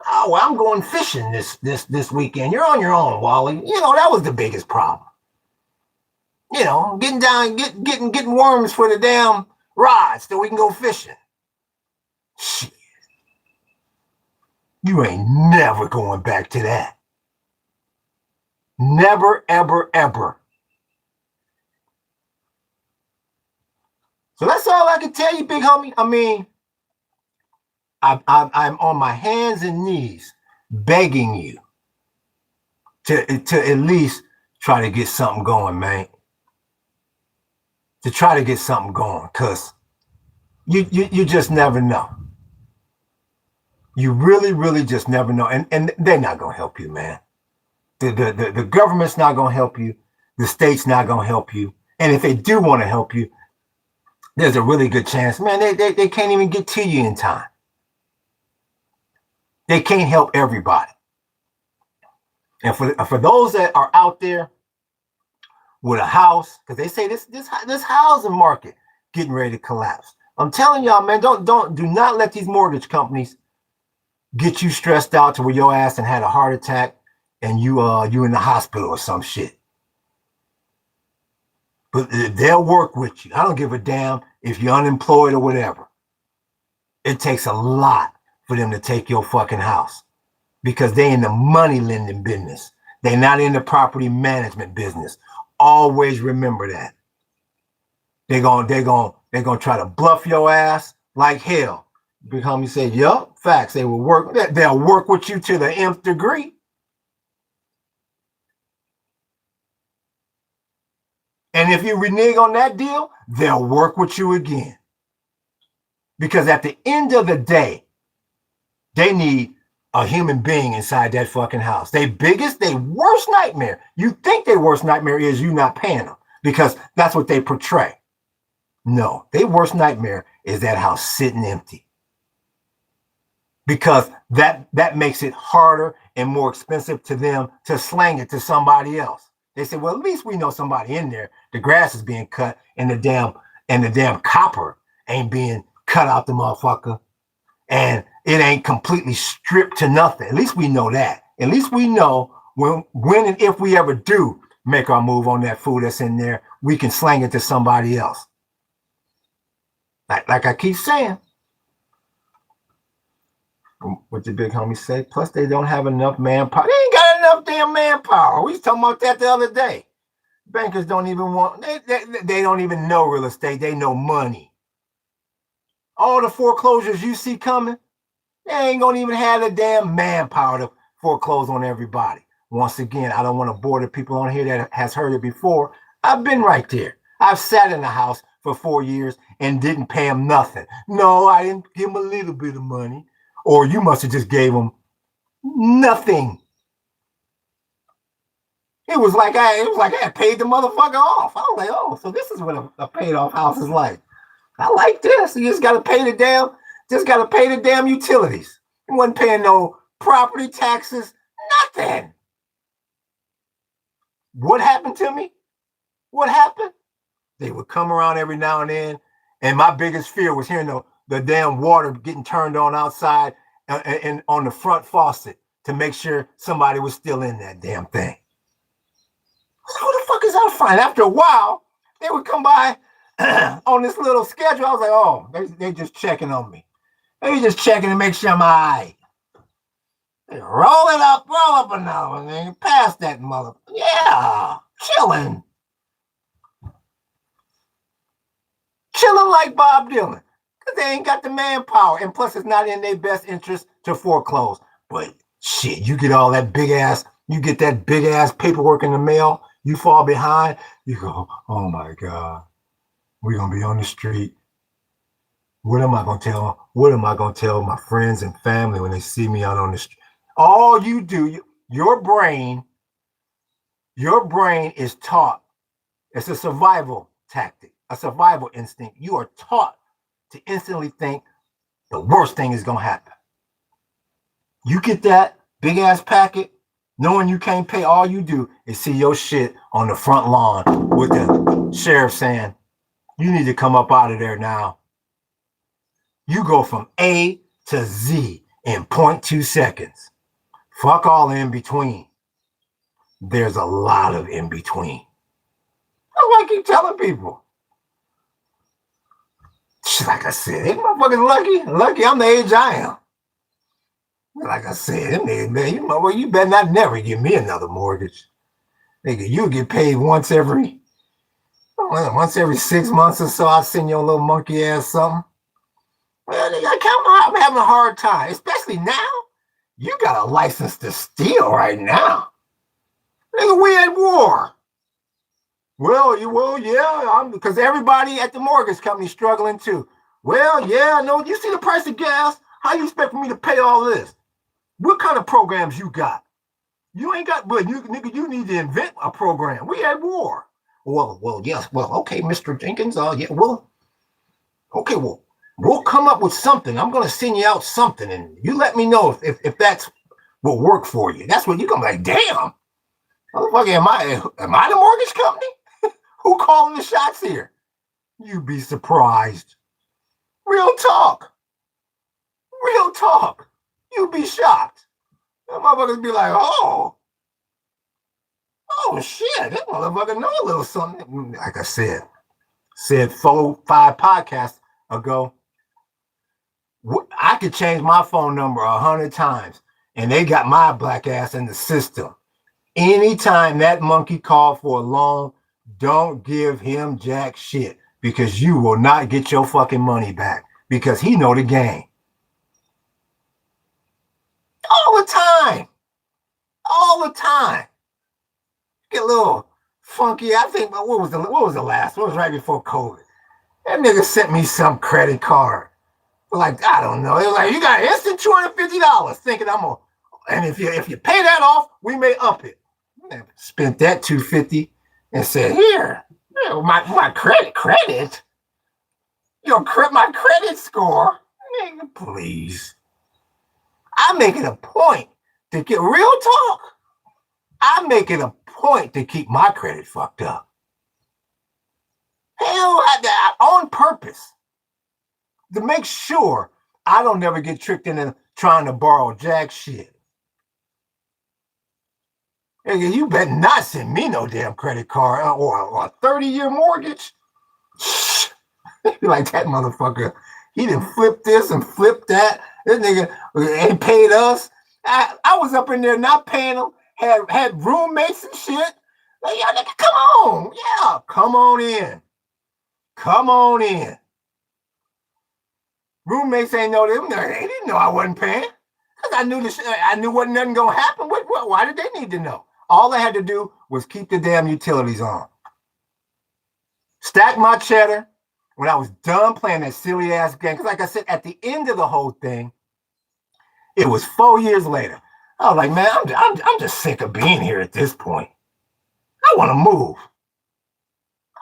S1: Oh, well, I'm going fishing this weekend. You're on your own, Wally. That was the biggest problem. Getting down, getting worms for the damn rods so we can go fishing. Shit. You ain't never going back to that. Never, ever, ever. So that's all I can tell you, big homie. I mean, I'm on my hands and knees begging you to at least try to get something going, man. To try to get something going, because you just never know. You really, really just never know. And they're not going to help you, man. The government's not going to help you. The state's not going to help you. And if they do want to help you, there's a really good chance, man, they can't even get to you in time. They can't help everybody. And for those that are out there with a house, because they say this housing market getting ready to collapse. I'm telling y'all, man, do not let these mortgage companies get you stressed out to where your ass and had a heart attack and you in the hospital or some shit. But they'll work with you. I don't give a damn if you're unemployed or whatever. It takes a lot for them to take your fucking house because they in the money lending business. They're not in the property management business. Always remember that. They're gonna try to bluff your ass like hell. Big homie said, yup, facts. They'll work with you to the nth degree. And if you renege on that deal, they'll work with you again. Because at the end of the day, they need a human being inside that fucking house. Their worst nightmare. You think their worst nightmare is you not paying them because that's what they portray. No, their worst nightmare is that house sitting empty. Because that makes it harder and more expensive to them to slang it to somebody else. They say, well, at least we know somebody in there. The grass is being cut and the damn copper ain't being cut out the motherfucker. And it ain't completely stripped to nothing. At least we know that. At least we know when and if we ever do make our move on that food that's in there, we can slang it to somebody else. Like I keep saying, what the big homie say. Plus, they don't have enough manpower. They ain't got enough damn manpower. We was talking about that the other day. Bankers don't even want, they don't even know real estate. They know money. All the foreclosures you see coming, they ain't gonna even have the damn manpower to foreclose on everybody. Once again, I don't want to bore the people on here that has heard it before. I've been right there. I've sat in the house for 4 years and didn't pay them nothing. No, I didn't give them a little bit of money. Or you must have just gave them nothing. It was like I had paid the motherfucker off. I was like, oh, so this is what a paid off house is like. I like this. You just gotta pay the damn utilities. You wasn't paying no property taxes, nothing. What happened to me? What happened? They would come around every now and then, and my biggest fear was hearing the damn water getting turned on outside and on the front faucet to make sure somebody was still in that damn thing. So who the fuck is out front? After a while, they would come by on this little schedule. I was like, oh, they just checking on me. They just checking to make sure I'm all right. They roll up another one, and pass that mother. Yeah, chilling like Bob Dylan, because they ain't got the manpower, and plus it's not in their best interest to foreclose. But shit, you get that big ass paperwork in the mail, you fall behind, you go, oh my God, we're gonna be on the street. What am I gonna tell my friends and family when they see me out on the street? All you do, your brain is taught. It's a survival tactic, a survival instinct. You are taught to instantly think the worst thing is gonna happen. You get that big ass packet, knowing you can't pay, all you do is see your shit on the front lawn with the sheriff saying, you need to come up out of there now. You go from A to Z in 0.2 seconds. Fuck all in between. There's a lot of in between. That's what I keep telling people. Like I said, they motherfuckers lucky I'm the age I am. Like I said, man, you better not never give me another mortgage. Nigga, you get paid once every 6 months or so. I'll send you a little monkey ass something. Well, I'm having a hard time, especially now. You got a license to steal right now. Nigga, we at war. Well, yeah, because everybody at the mortgage company struggling too. Well, yeah, no, you see the price of gas? How you expect me to pay all this? What kind of programs you got? You ain't got, but you need to invent a program. We at war. Well, yes. Well, okay, Mr. Jenkins. Yeah, well, okay, well, we'll come up with something. I'm gonna send you out something, and you let me know if that's will work for you. That's what you gonna be like, damn. Motherfucker, am I the mortgage company? Who calling the shots here? You'd be surprised. Real talk. You'd be shocked. The motherfuckers be like, oh shit, that motherfucker know a little something. Like I said 4-5 podcasts ago, I could change my phone number 100 times, and they got my black ass in the system. Anytime that monkey called for a loan, don't give him jack shit, because you will not get your fucking money back, because he know the game. All the time. Get a little funky. I think, what was the last? What was right before COVID? That nigga sent me some credit card. Like, I don't know. It was like, you got instant $250, thinking and if you pay that off, we may up it. Spent that $250 and said, here, my credit. My credit score. Nigga, please. I make it a point to get real talk. I make it a point to keep my credit fucked up. Hell, on purpose. To make sure I don't never get tricked into trying to borrow jack shit. Nigga, you better not send me no damn credit card or a 30-year mortgage. Like that motherfucker. He done flipped this and flipped that. This nigga ain't paid us. I was up in there not paying him. Had roommates and shit. Like, yeah, nigga, come on. Yeah, come on in. Come on in. Roommates ain't know them. They didn't know I wasn't paying. Because I knew wasn't nothing gonna happen. Why did they need to know? All I had to do was keep the damn utilities on. Stack my cheddar. When I was done playing that silly ass game, because like I said, at the end of the whole thing, it was 4 years later. I was like, man, I'm just sick of being here at this point. I want to move.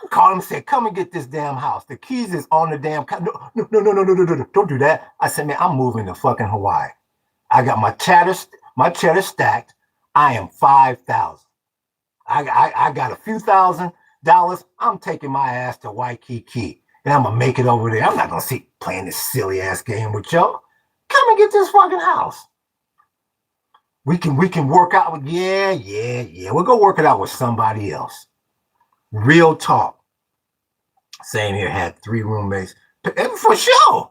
S1: I called him and said, come and get this damn house. The keys is on the damn no, don't do that. I said, man, I'm moving to fucking Hawaii. I got my cheddar stacked. I am 5,000. I got a few $1,000. I'm taking my ass to Waikiki. And I'm gonna make it over there. I'm not gonna sit playing this silly ass game with y'all. Come and get this fucking house. We can work out with yeah. We'll go work it out with somebody else. Real talk. Same here, had 3 roommates. For sure.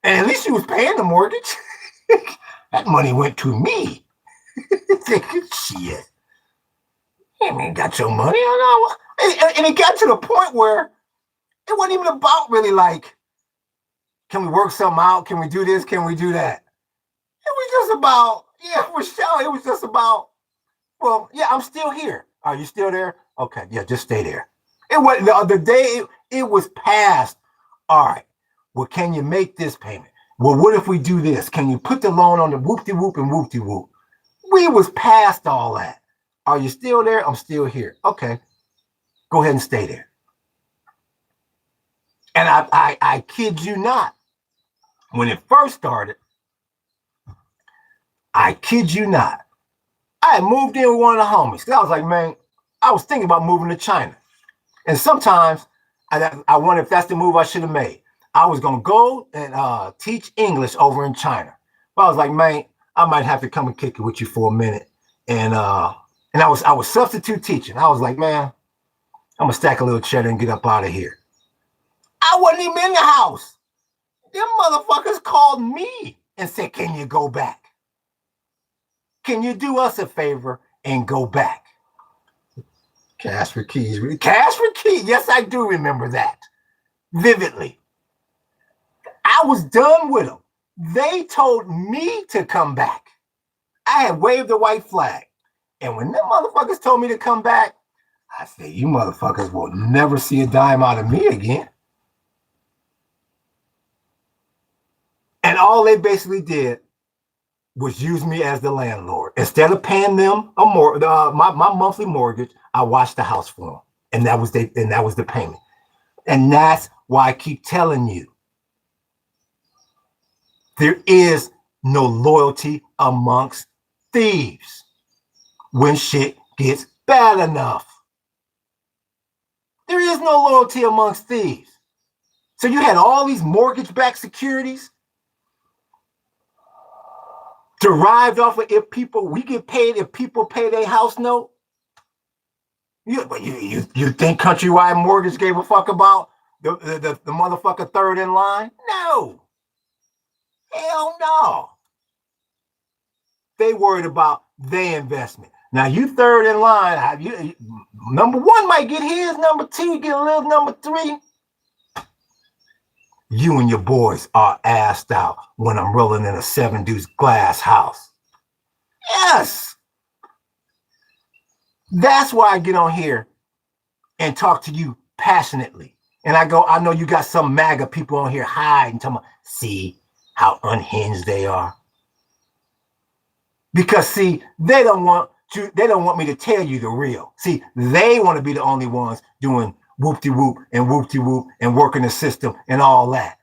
S1: And at least she was paying the mortgage. That money went to me. Shit. I mean, got your money. I don't know. And it got to the point where it wasn't even about really like, can we work something out? Can we do this? Can we do that? It was just about, yeah, for sure. It was just about, well, yeah, I'm still here. Are you still there? Okay, yeah, just stay there. It was the other day, it was past. All right, well, can you make this payment? Well, what if we do this? Can you put the loan on the whoop-de-whoop and whoop-de-whoop? We was past all that. Are you still there? I'm still here. Okay, go ahead and stay there. And I kid you not, when it first started, I kid you not, I had moved in with one of the homies. I was like, man, I was thinking about moving to China. And sometimes I wonder if that's the move I should have made. I was going to go and teach English over in China. But I was like, man, I might have to come and kick it with you for a minute. And I was substitute teaching. I was like, man, I'm going to stack a little cheddar and get up out of here. I wasn't even in the house. Them motherfuckers called me and said, can you go back? Can you do us a favor and go back? Cash for keys. Cash for keys. Yes, I do remember that vividly. I was done with them. They told me to come back. I had waved the white flag. And when them motherfuckers told me to come back, I said, you motherfuckers will never see a dime out of me again. And all they basically did was use me as the landlord. Instead of paying them my monthly mortgage, I watched the house for them. And that was the payment. And that's why I keep telling you, there is no loyalty amongst thieves when shit gets bad enough. There is no loyalty amongst thieves. So you had all these mortgage-backed securities derived off of we get paid if people pay their house note. You think Countrywide Mortgage gave a fuck about the motherfucker third in line? No. Hell no. They worried about their investment. Now you third in line. Number 1 might get his. Number 2, you get a little. Number 3. You and your boys are assed out when I'm rolling in a 7-deuce glass house. Yes. That's why I get on here and talk to you passionately. And I know you got some MAGA people on here hiding, talking about, see how unhinged they are. Because see, they don't want me to tell you the real. See, they want to be the only ones doing whoop-de-whoop and working the system and all that.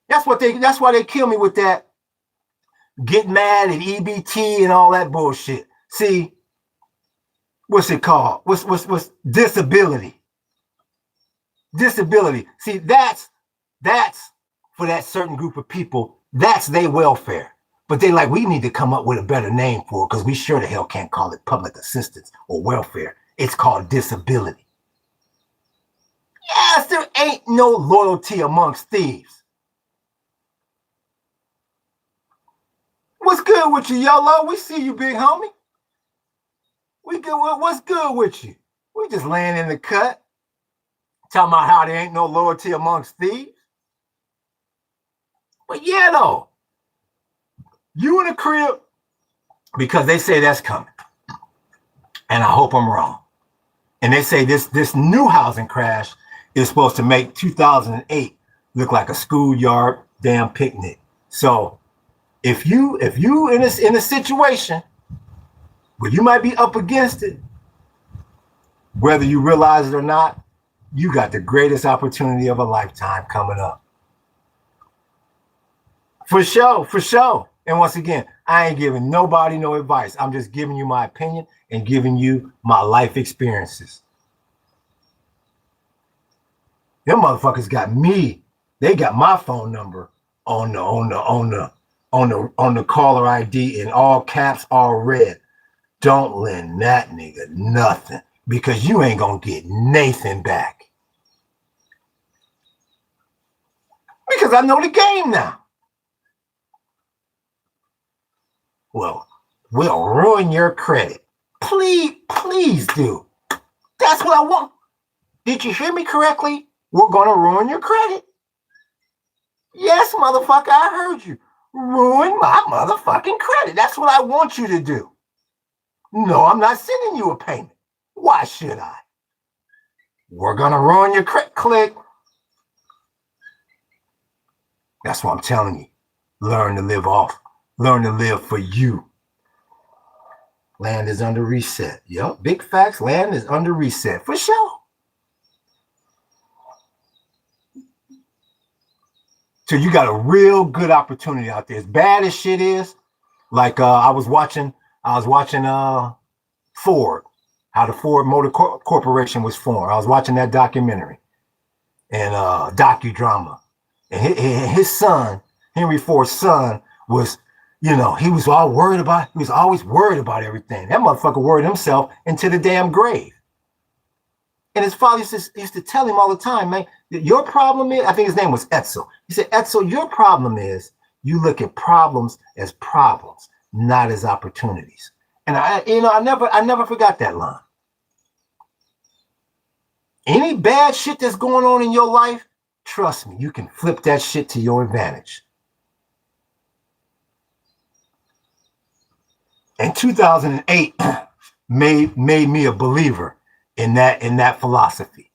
S1: That's why they kill me with that get mad at EBT and all that bullshit. See, what's it called? What's disability? Disability. See, that's for that certain group of people That's their welfare. But they like, we need to come up with a better name for it because we sure the hell can't call it public assistance or welfare. It's called disability. Yes, there ain't no loyalty amongst thieves. What's good with you, YOLO? We see you, big homie. We good. What's good with you? We just laying in the cut, talking about how there ain't no loyalty amongst thieves. But yeah, though, you in the crib because they say that's coming, and I hope I'm wrong. And they say this new housing crash is supposed to make 2008 look like a schoolyard damn picnic. So if you in a situation where you might be up against it, whether you realize it or not, you got the greatest opportunity of a lifetime coming up. For sure, for sure. And once again, I ain't giving nobody no advice. I'm just giving you my opinion and giving you my life experiences. Them motherfuckers got me. They got my phone number on the caller ID in all caps, all red. Don't lend that nigga nothing because you ain't gonna get Nathan back. Because I know the game now. Well, we'll ruin your credit. Please do. That's what I want. Did you hear me correctly? We're gonna ruin your credit. Yes, motherfucker, I heard you. Ruin my motherfucking credit. That's what I want you to do. No, I'm not sending you a payment. Why should I? We're gonna ruin your credit. Click. That's what I'm telling you. Learn to live off. Learn to live for you. Land is under reset. Yup, big facts. Land is under reset for sure. So you got a real good opportunity out there. As bad as shit is, like I was watching Ford, how the Ford Motor Corporation was formed. I was watching that documentary and docudrama. And his son, Henry Ford's son, was, he was always worried about everything. That motherfucker worried himself into the damn grave. And his father used to tell him all the time, man, your problem is, I think his name was Etzel. He said, Etzel, your problem is you look at problems as problems, not as opportunities. And I never forgot that line. Any bad shit that's going on in your life, trust me, you can flip that shit to your advantage. And 2008 made me a believer in that philosophy.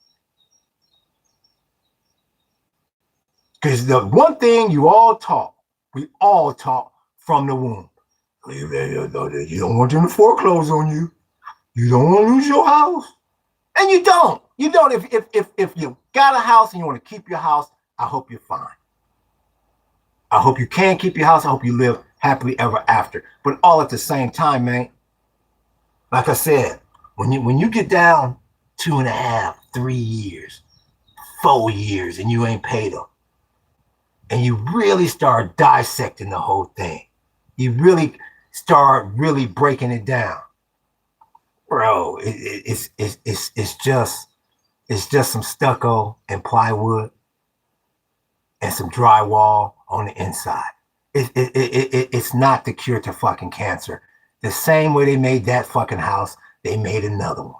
S1: Because the one thing we all taught from the womb. You don't want them to foreclose on you. You don't want to lose your house. And you don't. You don't. If you got a house and you want to keep your house, I hope you're fine. I hope you can keep your house. I hope you live happily ever after. But all at the same time, man, like I said, when you get down 2.5, 3 years, 4 years, and you ain't paid them, and you really start dissecting the whole thing, you really start breaking it down, bro. It's just some stucco and plywood and some drywall on the inside. It's not the cure to fucking cancer. The same way they made that fucking house, they made another one.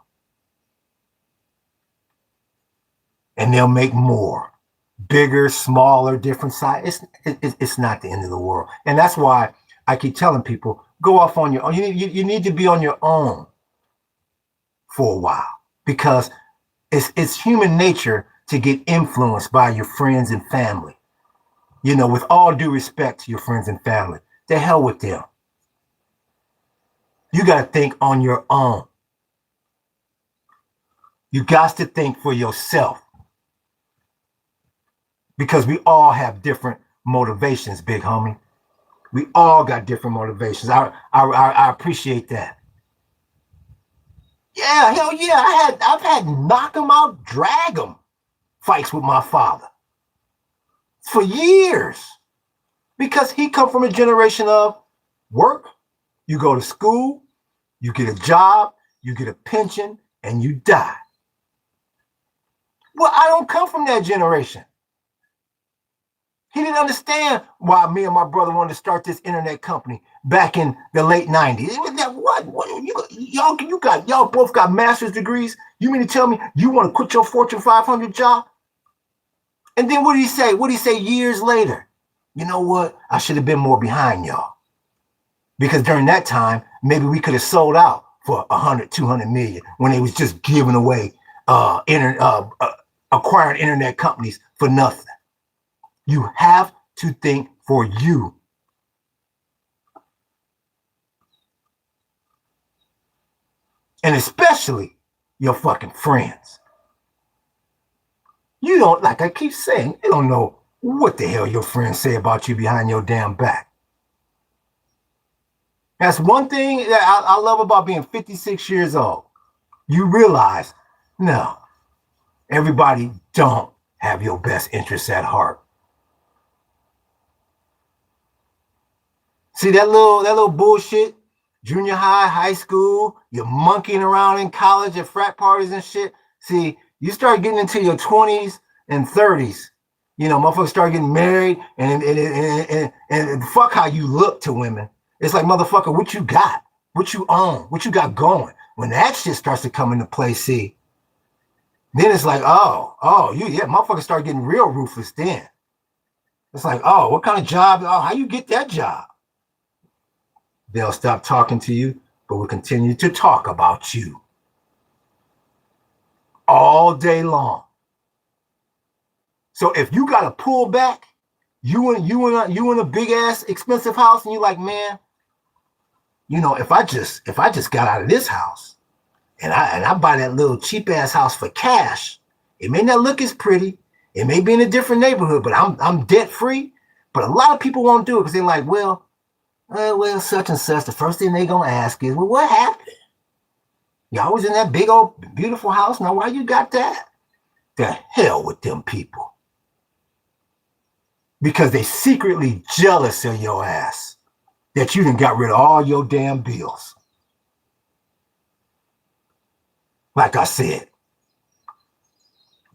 S1: And they'll make more. Bigger, smaller, different size. It's not the end of the world. And that's why I keep telling people, go off on your own. You need to be on your own for a while. Because it's human nature to get influenced by your friends and family. With all due respect to your friends and family. The hell with them. You got to think on your own. You got to think for yourself. Because we all have different motivations, big homie. We all got different motivations. I appreciate that. Yeah, hell yeah. I've had knock him out, drag him fights with my father for years. Because he come from a generation of work, you go to school, you get a job, you get a pension, and you die. Well, I don't come from that generation. He didn't understand why me and my brother wanted to start this internet company back in the late 90s. It was that, y'all both got master's degrees. You mean to tell me you want to quit your Fortune 500 job? And then what did he say? What did he say years later? You know what? I should have been more behind y'all. Because during that time, maybe we could have sold out for 100, 200 million when they was just giving away acquiring internet companies for nothing. You have to think for you. And especially your fucking friends. You don't, like I keep saying, you don't know what the hell your friends say about you behind your damn back. That's one thing that I love about being 56 years old. You realize, no, everybody don't have your best interests at heart. See that little bullshit, junior high, high school, you're monkeying around in college at frat parties and shit. See, you start getting into your 20s and 30s, you know, motherfuckers start getting married and fuck how you look to women. It's like, motherfucker, what you got? What you own? What you got going? When that shit starts to come into play, see, then it's like, motherfuckers start getting real ruthless then. It's like, oh, what kind of job? Oh, how you get that job? They'll stop talking to you, but will continue to talk about you all day long. So if you got to pull back, you in a big ass expensive house, and you like, man, you know, if I just got out of this house and I buy that little cheap ass house for cash, it may not look as pretty, it may be in a different neighborhood, but I'm debt free. But a lot of people won't do it because they're like, well, such and such. The first thing they gonna ask is, well, what happened? You always in that big old beautiful house. Now, why you got that? The hell with them people. Because they secretly jealous of your ass that you done got rid of all your damn bills. Like I said,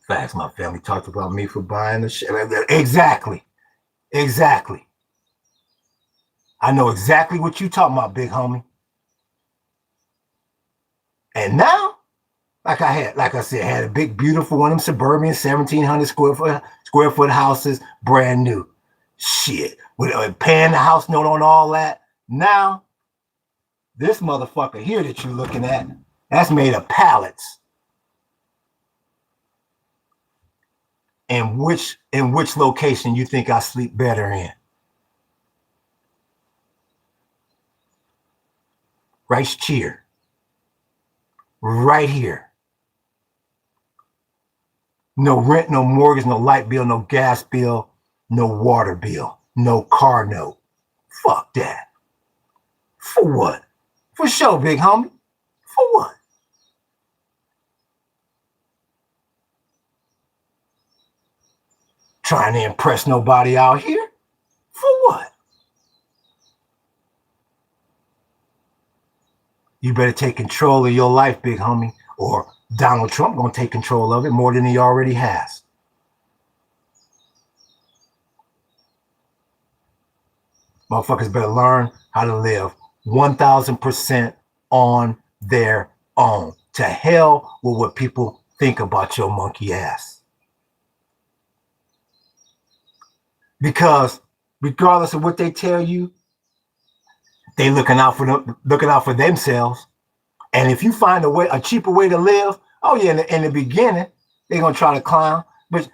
S1: facts, my family talked about me for buying the shit. Exactly. I know exactly what you talking about, big homie. And now, like I said, had a big, beautiful one of them suburban 1,700 square foot houses, brand new. Shit, with paying the house note on all that. Now, this motherfucker here that you're looking at, that's made of pallets. And which location you think I sleep better in? Rice cheer. Right here. No rent, no mortgage, no light bill, no gas bill, no water bill, no car note. Fuck that. For what? For sure, big homie. For what? Trying to impress nobody out here? For what? You better take control of your life, big homie, or Donald Trump gonna take control of it more than he already has. Motherfuckers better learn how to live 1,000% on their own. To hell with what people think about your monkey ass. Because regardless of what they tell you, they looking out for themselves. And if you find a cheaper way to live, oh yeah, in the beginning, they're gonna try to clown, but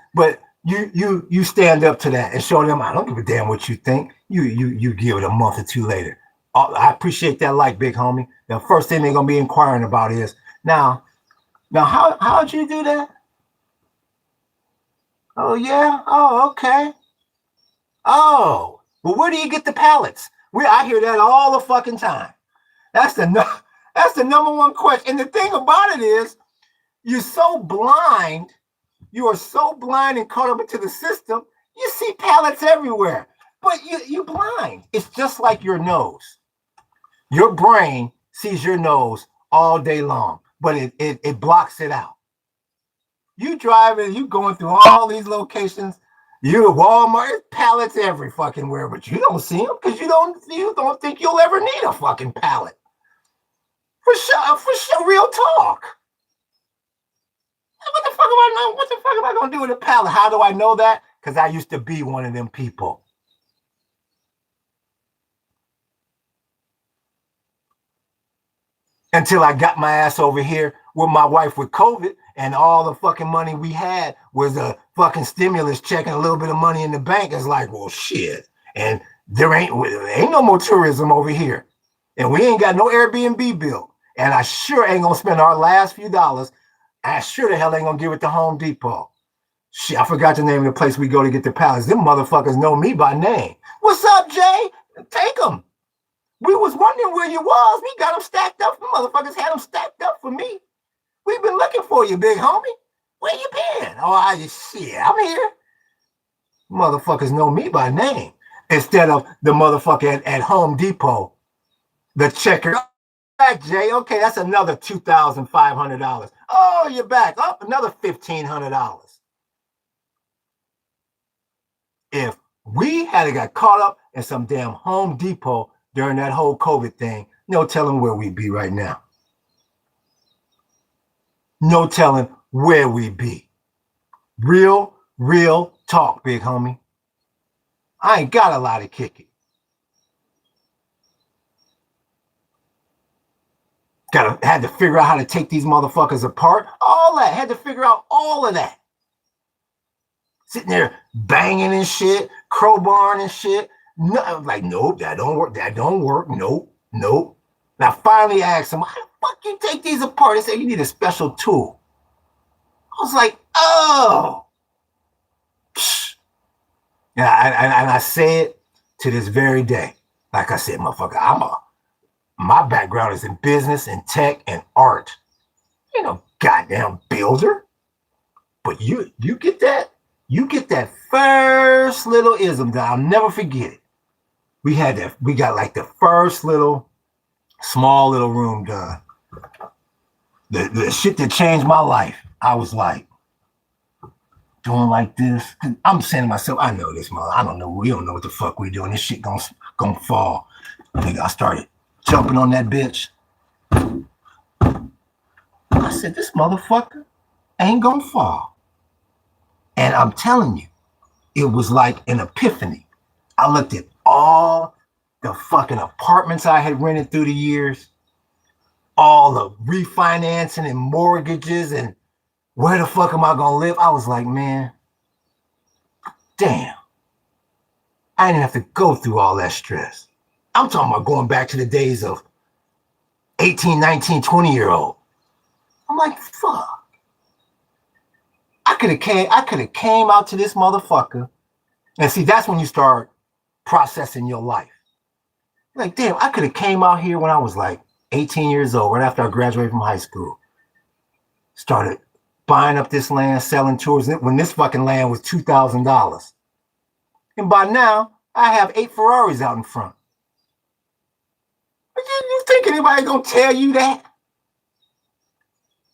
S1: you stand up to that and show them, I don't give a damn what you think. You give it a month or two later. I appreciate that, like, big homie. The first thing they're gonna be inquiring about is, now how'd you do that? Oh yeah, oh okay. Oh, well, where do you get the pallets? I hear that all the fucking time. That's the number one question. And the thing about it is, you're so blind. You are so blind and caught up into the system. You see pallets everywhere. But you blind. It's just like your nose. Your brain sees your nose all day long, but it blocks it out. You driving, you going through all these locations. You at Walmart, pallets every fucking where, but you don't see them because you don't think you'll ever need a fucking pallet. For sure, real talk. What the fuck am I gonna do with a pallet? How do I know that? Because I used to be one of them people. Until I got my ass over here with my wife with COVID, and all the fucking money we had was a fucking stimulus check and a little bit of money in the bank. It's like, well, shit. And there ain't no more tourism over here. And we ain't got no Airbnb built. And I sure ain't gonna spend our last few dollars. I sure the hell ain't gonna give it to Home Depot. Shit, I forgot the name of the place we go to get the pallets. Them motherfuckers know me by name. What's up, Jay? Take them. We was wondering where you was. We got them stacked up. The motherfuckers had them stacked up for me. We've been looking for you, big homie. Where you been? Oh, shit, I'm here. Motherfuckers know me by name. Instead of the motherfucker at Home Depot, the checker. Back, Jay. Okay, that's another $2,500. Oh, you're back. Up another $1,500. If we had got caught up in some damn Home Depot during that whole COVID thing, no telling where we'd be right now. No telling where we'd be. Real talk, big homie. I ain't got a lot of kicking. Had to figure out how to take these motherfuckers apart. All that. Had to figure out all of that. Sitting there banging and shit, crowbarring and shit. No, like, nope, that don't work. That don't work. Nope. Now, finally asked him, how the fuck you take these apart? He said, you need a special tool. I was like, oh. And I say it to this very day. Like I said, motherfucker, my background is in business and tech and art. You know, goddamn builder. But you get that? You get that first little ism that I'll never forget it. We got like the first small little room done. The shit that changed my life. I was like, doing like this. I'm saying to myself, I know this, mother. I don't know. We don't know what the fuck we doing. This shit gonna fall. Nigga, I started jumping on that bitch. I said, this motherfucker ain't gonna fall. And I'm telling you, it was like an epiphany. I looked at all the fucking apartments I had rented through the years, all the refinancing and mortgages, and where the fuck am I gonna live? I was like, man, damn. I didn't have to go through all that stress. I'm talking about going back to the days of 18, 19, 20-year-old. I'm like, fuck. I could have came out to this motherfucker. And see, that's when you start processing your life. Like, damn, I could have came out here when I was like 18 years old, right after I graduated from high school. Started buying up this land, selling tours, when this fucking land was $2,000. And by now, I have 8 Ferraris out in front. But you think anybody gonna tell you that?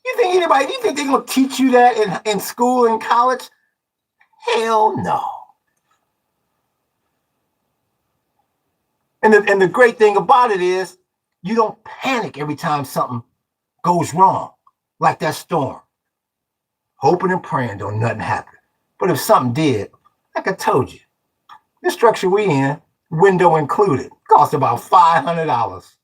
S1: You think they're gonna teach you that in school and college? Hell no. And the great thing about it is you don't panic every time something goes wrong, like that storm. Hoping and praying don't nothing happen. But if something did, like I told you, the structure we in, window included, cost about $500.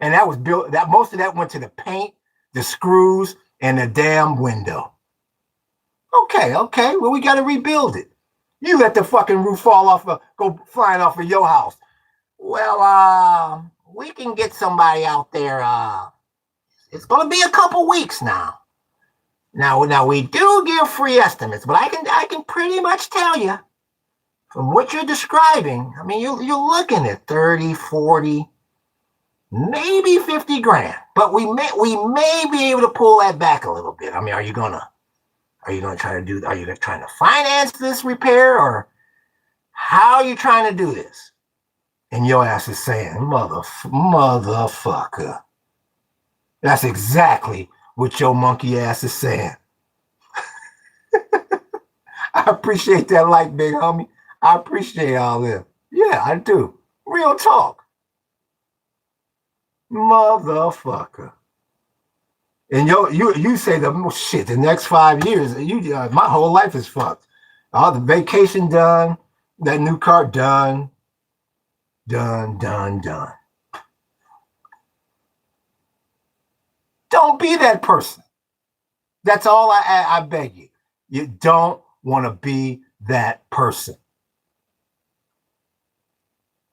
S1: And that was built, that most of that went to the paint, the screws, and the damn window. Okay, well, we got to rebuild it. You let the fucking roof fall off, go flying off of your house. Well, we can get somebody out there. It's going to be a couple weeks now. Now we do give free estimates, but I can pretty much tell you from what you're describing. I mean, you're looking at 30, 40, maybe 50 grand, but we may be able to pull that back a little bit. I mean, are you gonna try to finance this repair, or How are you trying to do this? And your ass is saying, motherfucker. That's exactly what your monkey ass is saying. I appreciate that like, big homie. I appreciate all this. Yeah, I do. Real talk. Motherfucker. And you say the next 5 years, my whole life is fucked. All the vacation done, that new car done. Done. Don't be that person. That's all I beg you. You don't want to be that person.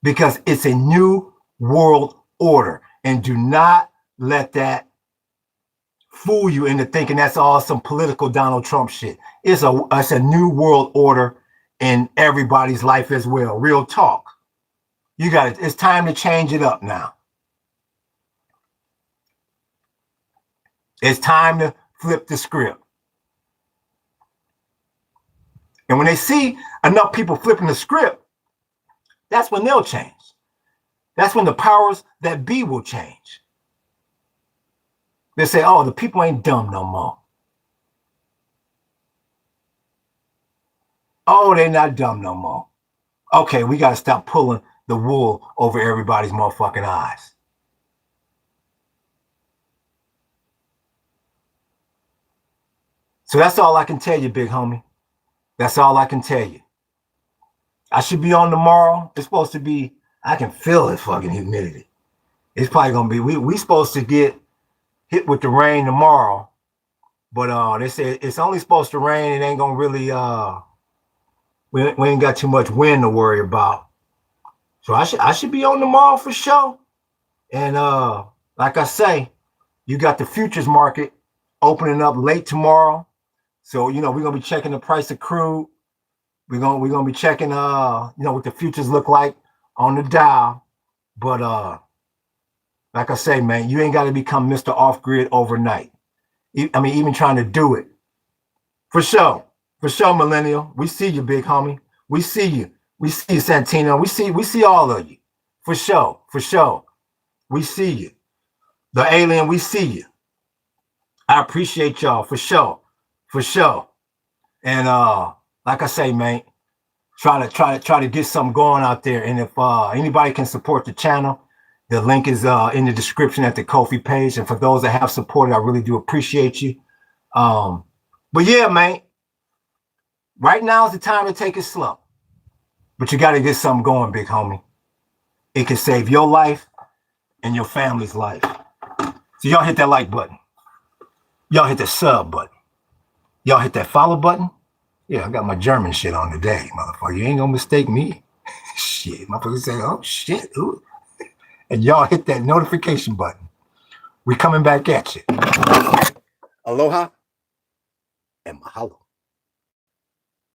S1: Because it's a new world order. And do not let that fool you into thinking that's all some political Donald Trump shit. It's a new world order in everybody's life as well. Real talk. You got it. It's time to change it up now. It's time to flip the script. And when they see enough people flipping the script, that's when they'll change. That's when the powers that be will change. They say, oh, the people ain't dumb no more. Oh, they're not dumb no more. Okay, we got to stop pulling the wool over everybody's motherfucking eyes. So that's all I can tell you, big homie. That's all I can tell you. I should be on tomorrow. It's supposed to be, I can feel the fucking humidity. It's probably going to be, we supposed to get hit with the rain tomorrow. But they say it's only supposed to rain. It ain't going to really, we ain't got too much wind to worry about. So I should be on tomorrow for sure. And like I say, you got the futures market opening up late tomorrow. So, we're going to be checking the price of crude. We're gonna be checking what the futures look like on the Dow. But like I say, man, you ain't got to become Mr. Off-Grid overnight. Even trying to do it. For sure, millennial. We see you, big homie. We see you, Santino. We see all of you. For sure. We see you. The alien, we see you. I appreciate y'all for sure. And like I say, man, try to get something going out there. And if anybody can support the channel, the link is in the description at the Ko-fi page. And for those that have supported, I really do appreciate you. But yeah, man, right now is the time to take it slow. But you got to get something going, big homie. It can save your life and your family's life. So y'all hit that like button. Y'all hit the sub button. Y'all hit that follow button. Yeah, I got my German shit on today, motherfucker. You ain't gonna mistake me. Shit, motherfucker say, oh shit, ooh. And y'all hit that notification button. We coming back at you. Aloha and mahalo.